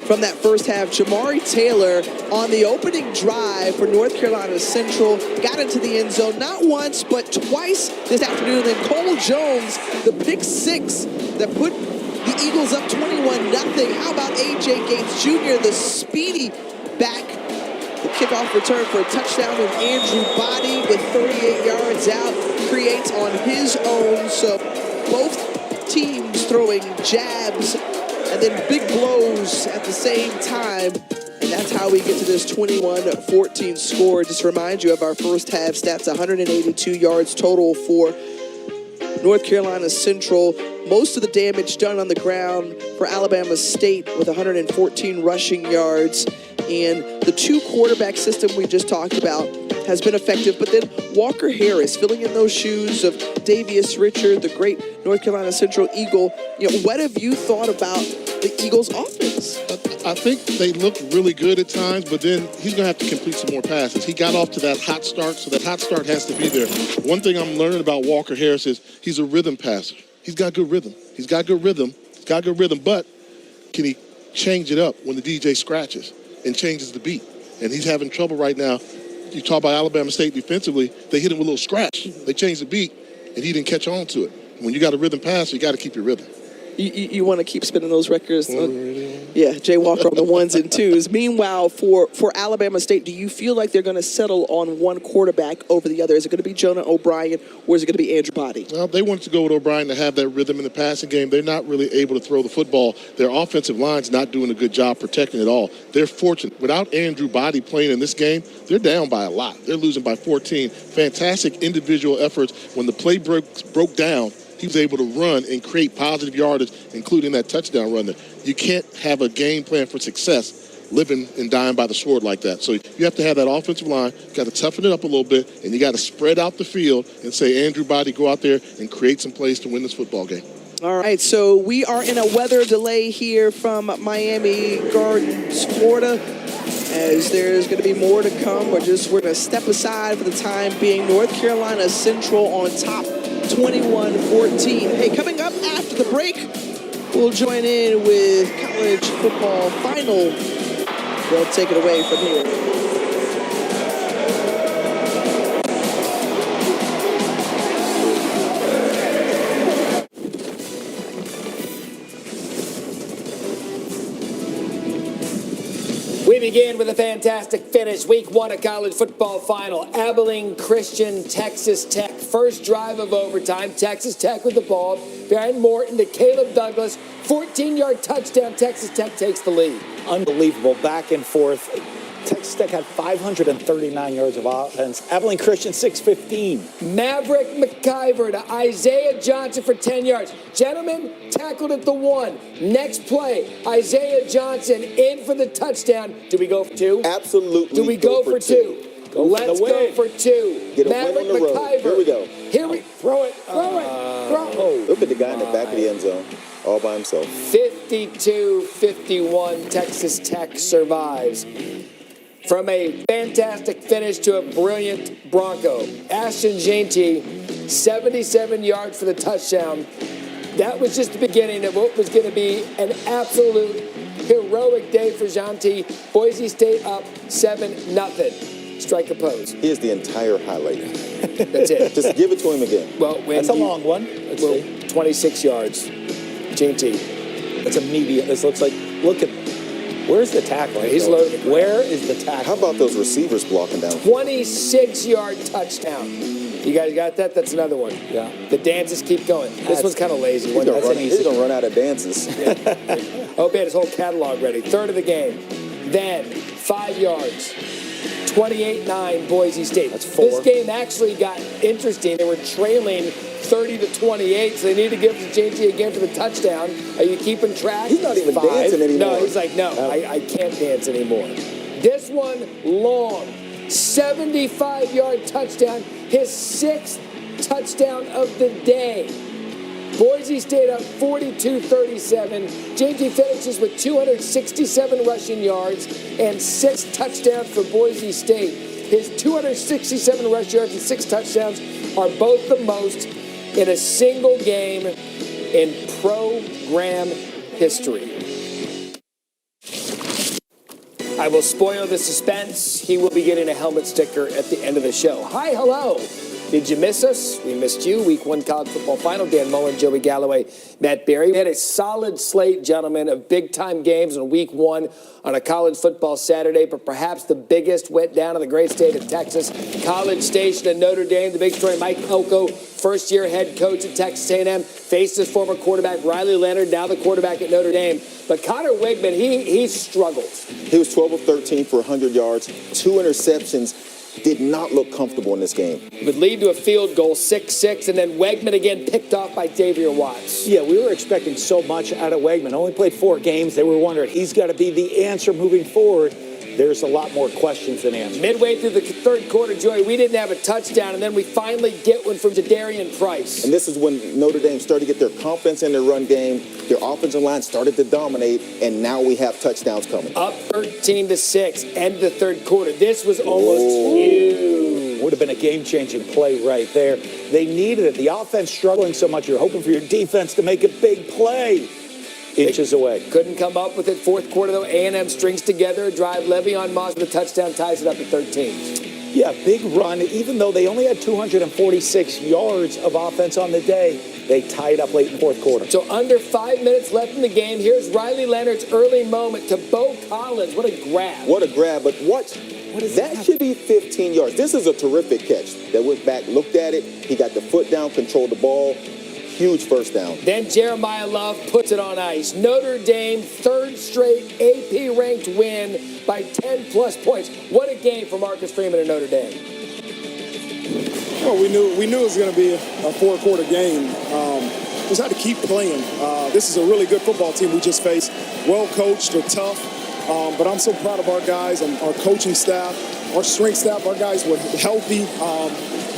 from that first half: Jamari Taylor on the opening drive for North Carolina Central got into the end zone not once but twice this afternoon. Then Cole Jones, the pick six that put the Eagles up 21-0. How about A.J. Gates Jr., the speedy back? The kickoff return for a touchdown, and Andrew Body with 38 yards out creates on his own. So both teams throwing jabs and then big blows at the same time. And that's how we get to this 21-14 score. Just to remind you of our first half stats: 182 yards total for North Carolina Central, most of the damage done on the ground for Alabama State with 114 rushing yards. And the two-quarterback system we just talked about has been effective. But then Walker Harris filling in those shoes of Davius Richard, the great North Carolina Central Eagle. What have you thought about the Eagles' offense? I think they look really good at times, but then he's going to have to complete some more passes. He got off to that hot start, so that hot start has to be there. One thing I'm learning about Walker Harris is he's a rhythm passer. He's got good rhythm. But can he change it up when the DJ scratches and changes the beat? And he's having trouble right now. You talk about Alabama State defensively, they hit him with a little scratch. They changed the beat, and he didn't catch on to it. When you got a rhythm passer, you got to keep your rhythm. You want to keep spinning those records. Yeah, Jay Walker on the ones and twos. Meanwhile, for Alabama State, do you feel like they're going to settle on one quarterback over the other? Is it going to be Jonah O'Brien or is it going to be Andrew Body? Well, they wanted to go with O'Brien to have that rhythm in the passing game. They're not really able to throw the football. Their offensive line's not doing a good job protecting it all. They're fortunate. Without Andrew Body playing in this game, they're down by a lot. They're losing by 14. Fantastic individual efforts. When the play broke down, he was able to run and create positive yardage, including that touchdown run there. You can't have a game plan for success living and dying by the sword like that. So you have to have that offensive line, got to toughen it up a little bit, and you got to spread out the field and say, Andrew Body, go out there and create some plays to win this football game. All right, so we are in a weather delay here from Miami Gardens, Florida, as there's going to be more to come. We're going to step aside for the time being. North Carolina Central on top, 21-14. Hey, coming up after the break, we'll join in with college football final. They'll take it away from here. We begin with a fantastic finish. Week 1 of college football final. Abilene Christian, Texas Tech. First drive of overtime. Texas Tech with the ball. Baron Morton to Caleb Douglas. 14-yard touchdown. Texas Tech takes the lead. Unbelievable back and forth. Texas Tech had 539 yards of offense. Abilene Christian, 615. Maverick McIver to Isaiah Johnson for 10 yards. Gentlemen, tackled at the 1. Next play, Isaiah Johnson in for the touchdown. Do we go for 2? Absolutely. Do we go for 2? Let's go for 2. Get a Maverick win on the road. McIver. Here we go. Throw it. Throw it. Look at the guy in the back of the end zone, all by himself. 52-51, Texas Tech survives. From a fantastic finish to a brilliant Bronco. Ashton Jeanty, 77 yards for the touchdown. That was just the beginning of what was going to be an absolute heroic day for Jeanty. Boise State up 7-0. Strike a pose. Here's the entire highlight. That's it. Just give it to him again. Well, that's a long one. Let's see. 26 yards. Jeanty. That's immediate. This looks like, look at, where's the tackle? He's loaded. Where is the tackle? How about those receivers blocking down? 26-yard touchdown. You guys got that? That's another one. Yeah. The dances keep going. This one's kind of lazy. He's going to run out of dances. Hope he had his whole catalog ready. Third of the game. Then 5 yards. 28-9 Boise State. That's 4. This game actually got interesting. They were trailing 30-28, so they need to give it to JT again for the touchdown. Are you keeping track? He's not even dancing anymore. No, he's like, I can't dance anymore. This one, long. 75-yard touchdown. His 6th touchdown of the day. Boise State up 42-37. JT finishes with 267 rushing yards and 6 touchdowns for Boise State. His 267 rushing yards and 6 touchdowns are both the most in a single game in program history. I will spoil the suspense. He will be getting a helmet sticker at the end of the show. Hi, hello. Did you miss us? We missed you. Week 1 college football final. Dan Mullen, Joey Galloway, Matt Berry. We had a solid slate, gentlemen, of big-time games in Week 1 on a college football Saturday, but perhaps the biggest went down in the great state of Texas. College Station and Notre Dame. The big story, Mike Elko, first-year head coach at Texas A&M, faced his former quarterback, Riley Leonard, now the quarterback at Notre Dame. But Connor Wigman, he struggled. He was 12 of 13 for 100 yards, 2 interceptions. did not look comfortable in this game. Would lead to a field goal, 6-6, and then Wegman again picked off by Xavier Watts. Yeah, we were expecting so much out of Wegman. Only played 4 games. They were wondering, he's got to be the answer moving forward. There's a lot more questions than answers. Midway through the third quarter, Joey, we didn't have a touchdown, and then we finally get one from Jadarian Price. And this is when Notre Dame started to get their confidence in their run game. Their offensive line started to dominate, and now we have touchdowns coming. Up 13-6, end of the third quarter. This was almost huge. Would have been a game-changing play right there. They needed it. The offense struggling so much, you're hoping for your defense to make a big play. Inches away. Couldn't come up with it. Fourth quarter, though, A&M strings together a drive. Le'Veon Moss with a touchdown ties it up at 13. Yeah, big run. Even though they only had 246 yards of offense on the day, they tied up late in the fourth quarter. So under 5 minutes left in the game. Here's Riley Leonard's early moment to Bo Collins. What a grab. What a grab. But what is that? Should be 15 yards. This is a terrific catch. That went back, looked at it. He got the foot down, controlled the ball. Huge first down. Then Jeremiah Love puts it on ice. Notre Dame, third straight AP-ranked win by 10-plus points. What a game for Marcus Freeman and Notre Dame. Well, we knew it was going to be a four-quarter game. Just had to keep playing. This is a really good football team we just faced. Well coached, they're tough. But I'm so proud of our guys and our coaching staff, our strength staff. Our guys were healthy.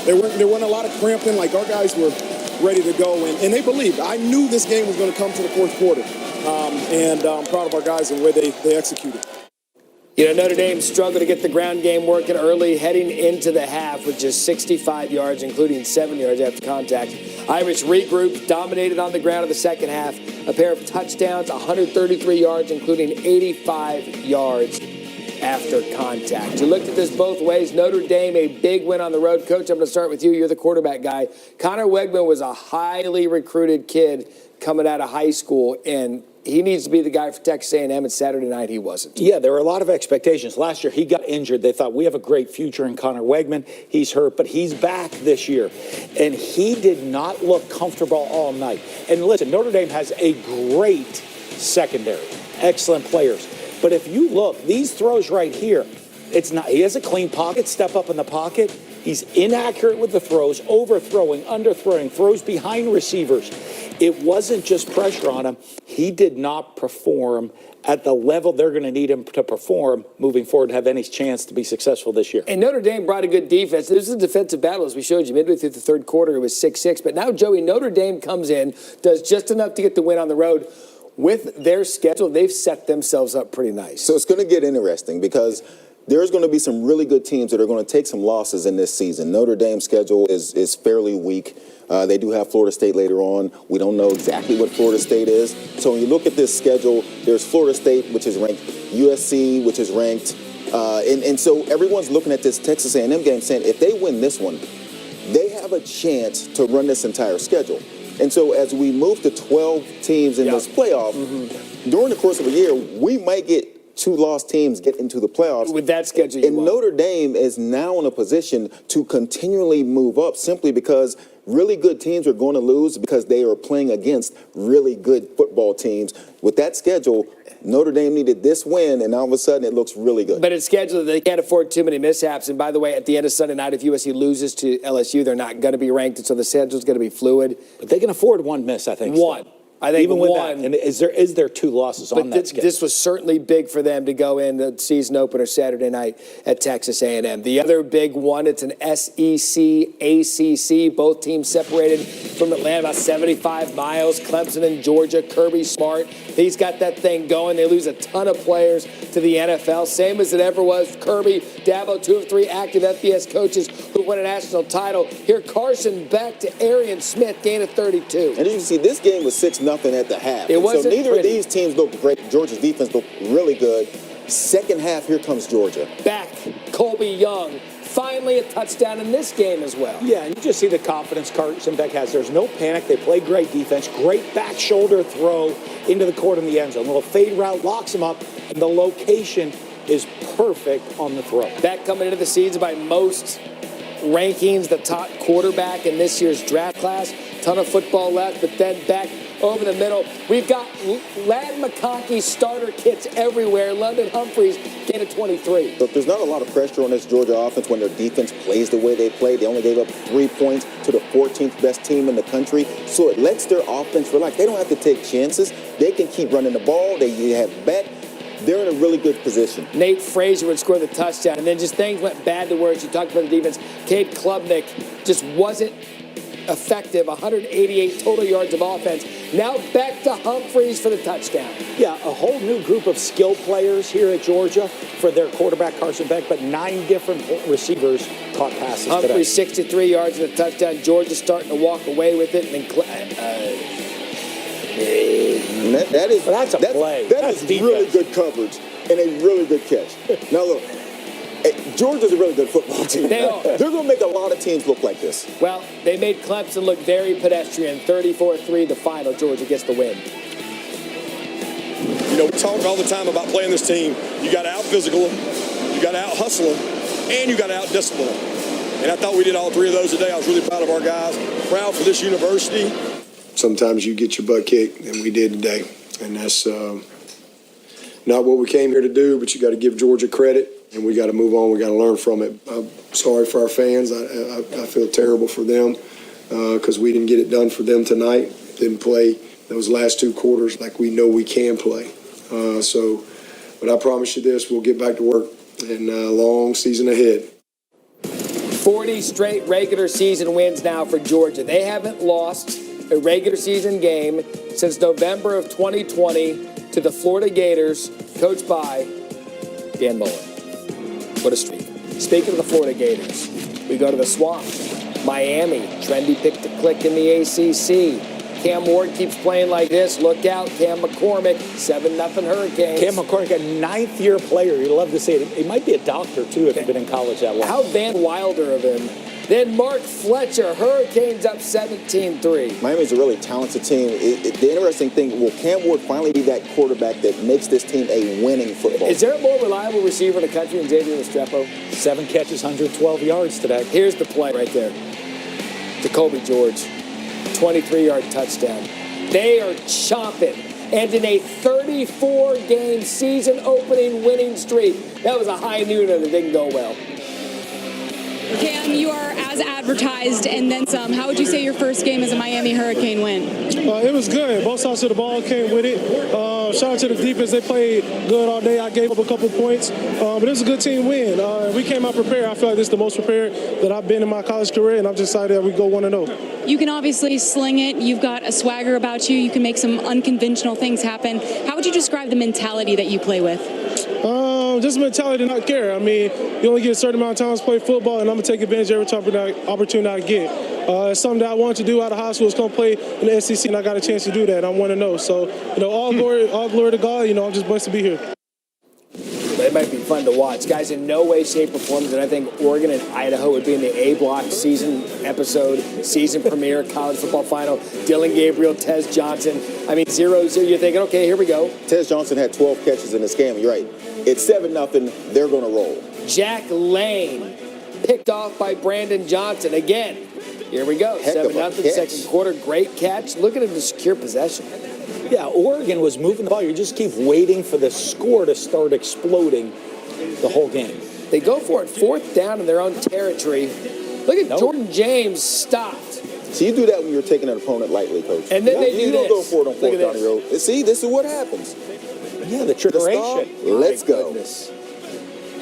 There weren't a lot of cramping. Like, our guys were ready to go, and they believed. I knew this game was going to come to the fourth quarter, and I'm proud of our guys and the way they executed. You know, Notre Dame struggled to get the ground game working early, heading into the half with just 65 yards, including 7 yards after contact. Irish regrouped, dominated on the ground in the second half. A pair of touchdowns, 133 yards, including 85 yards after contact. You looked at this both ways. Notre Dame, a big win on the road. Coach, I'm going to start with you. You're the quarterback guy. Connor Wegman was a highly recruited kid coming out of high school, and he needs to be the guy for Texas A&M, and Saturday night he wasn't. Yeah, there were a lot of expectations. Last year he got injured. They thought, we have a great future in Connor Wegman. He's hurt, but he's back this year. And he did not look comfortable all night. And listen, Notre Dame has a great secondary, excellent players. But if you look, these throws right here, it's not. He has a clean pocket, step up in the pocket. He's inaccurate with the throws, overthrowing, underthrowing, throws behind receivers. It wasn't just pressure on him. He did not perform at the level they're going to need him to perform moving forward and have any chance to be successful this year. And Notre Dame brought a good defense. This is a defensive battle, as we showed you. Midway through the third quarter, it was 6-6. But now, Joey, Notre Dame comes in, does just enough to get the win on the road. With their schedule, they've set themselves up pretty nice. So it's going to get interesting because there's going to be some really good teams that are going to take some losses in this season. Notre Dame's schedule is fairly weak. They do have Florida State later on. We don't know exactly what Florida State is. So when you look at this schedule, there's Florida State, which is ranked, USC, which is ranked. And so everyone's looking at this Texas A&M game saying if they win this one, they have a chance to run this entire schedule. And so as we move to 12 teams in this playoff, during the course of a year, we might get 2 lost teams get into the playoffs. With that schedule, and Notre Dame is now in a position to continually move up simply because really good teams are going to lose because they are playing against really good football teams. With that schedule, Notre Dame needed this win, and all of a sudden it looks really good. But it's scheduled. They can't afford too many mishaps. And by the way, at the end of Sunday night, if USC loses to LSU, they're not going to be ranked, and so the schedule's going to be fluid. But they can afford one miss, I think. One. I think even with one. that, and is there 2 losses on that schedule? This was certainly big for them to go in the season opener Saturday night at Texas A&M. The other big one, it's an SEC, ACC. Both teams separated from Atlanta about 75 miles. Clemson and Georgia. Kirby Smart, he's got that thing going. They lose a ton of players to the NFL, same as it ever was. Kirby, Dabo, 2 of 3 active FBS coaches who won a national title. Here, Carson Beck to Arian Smith, gain of 32. And as you can see, this game was 6-0 at the half. It wasn't so neither pretty. of these teams looked great. Georgia's defense looked really good. Second half, here comes Georgia. Back, Colby Young. Finally a touchdown in this game as well. Yeah, and you just see the confidence Carson Beck has. There's no panic. They play great defense. Great back shoulder throw into the court in the end zone. A little fade route locks him up, and the location is perfect on the throw. Beck coming into the season by most rankings, the top quarterback in this year's draft class. Ton of football left, but then back over the middle. We've got Ladd McConkey starter kits everywhere. London Humphreys get a 23. Look, there's not a lot of pressure on this Georgia offense when their defense plays the way they play. They only gave up 3 points to the 14th best team in the country. So it lets their offense relax. They don't have to take chances. They can keep running the ball. They have bet. They're in a really good position. Nate Frazier would score the touchdown, and then just things went bad to worse. You talked about the defense. Cade Klubnik just wasn't effective. 188 total yards of offense. Now back to Humphreys for the touchdown. Yeah, a whole new group of skill players here at Georgia for their quarterback, Carson Beck, but 9 different receivers caught passes Humphreys, today. 63 yards and a touchdown. Georgia starting to walk away with it. And then that's a play. That's really good coverage and a really good catch. Now look, Georgia's a really good football team. They are. They're going to make a lot of teams look like this. Well, they made Clemson look very pedestrian. 34-3 the final. Georgia gets the win. You know, we talk all the time about playing this team. You got to out-physical them, you got to out-hustle them, and you got to out-discipline them. And I thought we did all 3 of those today. I was really proud of our guys, proud for this university. Sometimes you get your butt kicked, and we did today. And that's not what we came here to do, but you got to give Georgia credit, and we got to move on. We got to learn from it. I'm sorry for our fans. I feel terrible for them because we didn't get it done for them tonight. Didn't play those last 2 quarters like we know we can play. But I promise you this, we'll get back to work, and a long season ahead. 40 straight regular season wins now for Georgia. They haven't lost a regular season game since November of 2020 to the Florida Gators, coached by Dan Mullen. What a streak. Speaking of the Florida Gators, we go to the Swamp. Miami, trendy pick to click in the ACC. Cam Ward keeps playing like this. Look out, Cam McCormick, 7-0 Hurricanes. Cam McCormick, a 9th-year player. You'd love to see it. He might be a doctor, too, if he's been in college that long. How Van Wilder of him. Then Mark Fletcher, Hurricanes up 17-3. Miami's a really talented team. The interesting thing, will Cam Ward finally be that quarterback that makes this team a winning football team? Is there a more reliable receiver in the country than Xavier Restrepo? 7 catches, 112 yards today. Here's the play right there. Jacoby George, 23-yard touchdown. They are chomping. And in a 34-game season-opening winning streak. That was a high nooner that didn't go well. Cam, you are as advertised and then some. How would you say your first game as a Miami Hurricane went? It was good. Both sides of the ball came with it. Shout out to the defense. They played good all day. I gave up a couple points, but it was a good team win. We came out prepared. I feel like this is the most prepared that I've been in my college career, and I'm just excited that we go 1-0. You can obviously sling it. You've got a swagger about you. You can make some unconventional things happen. How would you describe the mentality that you play with? Just a mentality to not care. I mean, you only get a certain amount of times to play football, and I'm going to take advantage of every opportunity I get. It's something that I wanted to do out of high school is come play in the SEC, and I got a chance to do that. I'm 1-0. So, all glory to God. I'm just blessed to be here. It might be fun to watch. Guys, in no way, shape, or form did I think Oregon and Idaho would be in the A-Block season premiere, college football final. Dylan Gabriel, Tez Johnson. I mean, 0-0. You're thinking, okay, here we go. Tez Johnson had 12 catches in this game. You're right. It's 7-0. They're going to roll. Jack Lane picked off by Brandon Johnson. Again, here we go. 7-0, second quarter. Great catch. Look at him to secure possession. Yeah, Oregon was moving the ball. You just keep waiting for the score to start exploding the whole game. They go for it 4th down in their own territory. Look at Jordan James stopped. So you do that when you're taking an opponent lightly, Coach. And then you don't go for it on 4th down the road. See, this is what happens. Yeah, the trickeration. Let's go.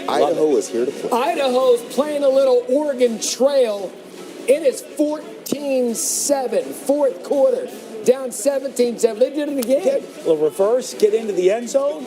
Idaho is here to play. Idaho's playing a little Oregon trail. It is 14-7, 4th quarter. Down 17-7. They did it again. The reverse, get into the end zone.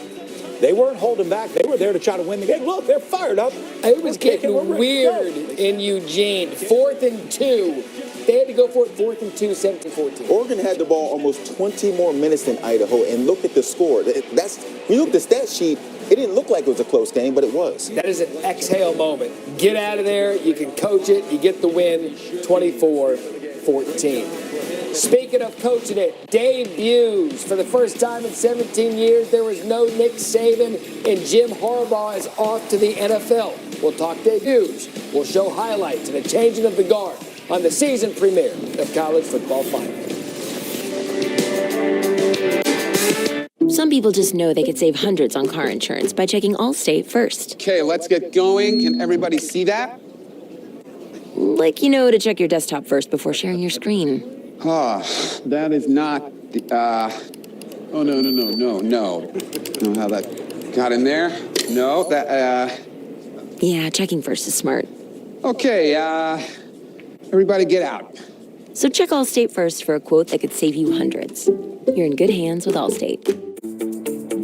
They weren't holding back. They were there to try to win the game. Look, they're fired up. It was getting weird in Eugene. 4th and 2. They had to go for it 4th and 2, 17-14. Oregon had the ball almost 20 more minutes than Idaho, and look at the score. When you look at the stat sheet, it didn't look like it was a close game, but it was. That is an exhale moment. Get out of there. You can coach it. You get the win, 24-14. Speaking Speaking of coaching it, debuts. For the first time in 17 years, there was no Nick Saban, and Jim Harbaugh is off to the NFL. We'll talk debuts. We'll show highlights and a changing of the guard on the season premiere of College Football Finals. Some people just know they could save hundreds on car insurance by checking Allstate first. Okay, let's get going. Can everybody see that? Like, to check your desktop first before sharing your screen. That is not the, oh, no. I don't know how that got in there. No, that, Yeah, checking first is smart. Okay, everybody get out. So check Allstate first for a quote that could save you hundreds. You're in good hands with Allstate.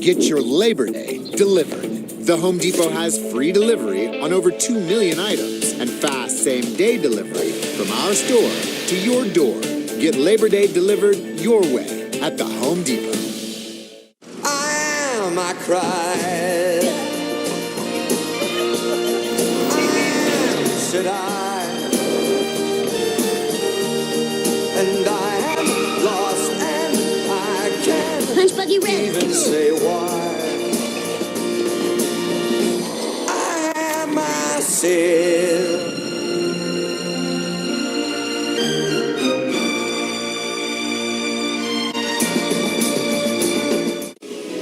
Get your Labor Day delivered. The Home Depot has free delivery on over 2 million items and fast same-day delivery from our store to your door. Get Labor Day delivered your way at the Home Depot. I cried. Should I? And I am lost and I can't even say why. I am myself.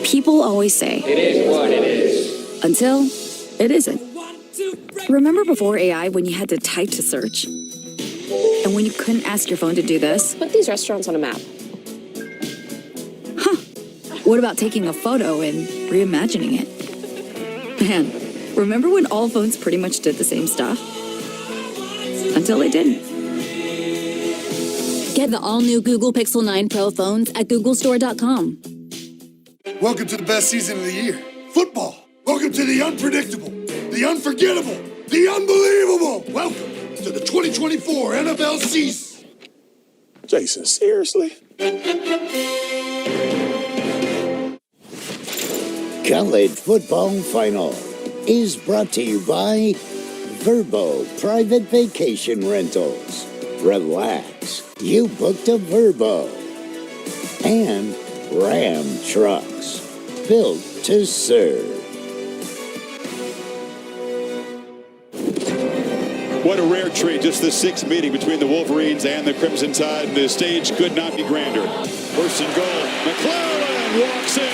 People always say, It is what it is. until it isn't. Remember before AI when you had to type to search? And when you couldn't ask your phone to do this? Put these restaurants on a map. What about taking a photo and reimagining it? Man, remember when all phones pretty much did the same stuff? Until they didn't. Get the all-new Google Pixel 9 Pro phones at googlestore.com. Welcome to the best season of the year. Football. Welcome to the unpredictable, the unforgettable, the unbelievable. Welcome to the 2024 NFL season. Jason, seriously? College Football Final is brought to you by Verbo Private Vacation Rentals. Relax, you booked a Verbo. And Ram Trucks, built to serve. What a rare treat, just the sixth meeting between the Wolverines and the Crimson Tide, and the stage could not be grander. First and goal, McClellan walks in,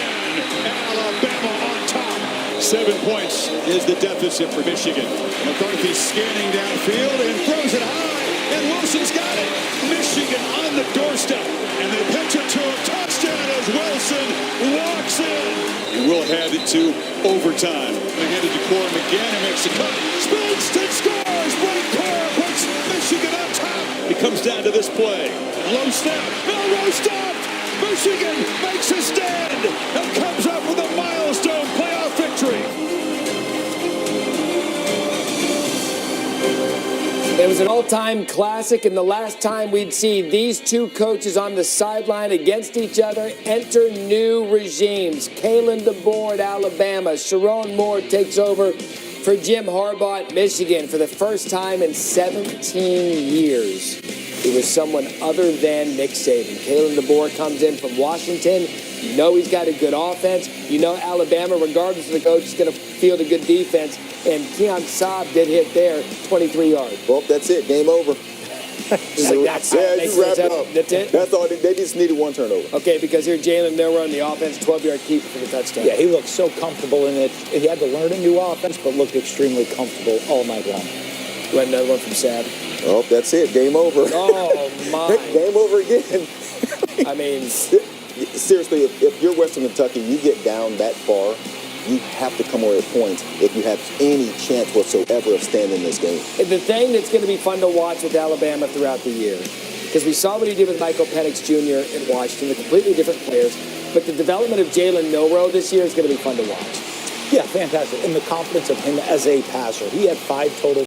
Alabama on top. 7 points is the deficit for Michigan. McCarthy scanning downfield and throws it high, and Wilson's got it. Michigan on the doorstep, and they pitch it to a touchdown as Wilson walks in. And we'll head it to overtime. They hand it to Corum again, and makes the cut. Spins and scores! Blake Corum puts Michigan on top. It comes down to this play. Low snap. Elrow stopped. Michigan makes a stand and comes up with a milestone playoff victory. It was an all-time classic, and the last time we'd see these two coaches on the sideline against each other enter new regimes. Kalen DeBoer at Alabama. Sharon Moore takes over for Jim Harbaugh at Michigan for the first time in 17 years. It was someone other than Nick Saban. Kalen DeBoer comes in from Washington. You know he's got a good offense. You know Alabama, regardless of the coach, is going to field a good defense. And Keon Saab did hit there, 23 yards. Well, that's it. Game over. You wrapped up. That's it? That's all. They just needed one turnover. Okay, because here Jalen Milroe on the offense, 12-yard keeper for the touchdown. Yeah, he looked so comfortable in it. He had to learn a new offense, but looked extremely comfortable all night long. You want another one from Saab? Oh, that's it. Game over. Oh, my. Game over again. I mean, seriously, if you're Western Kentucky, you get down that far, you have to come away with points if you have any chance whatsoever of staying in this game. And the thing that's going to be fun to watch with Alabama throughout the year, because we saw what he did with Michael Penix Jr. in Washington, the completely different players, but the development of Jalen Milroe this year is going to be fun to watch. Yeah, fantastic. And the confidence of him as a passer. He had 5 total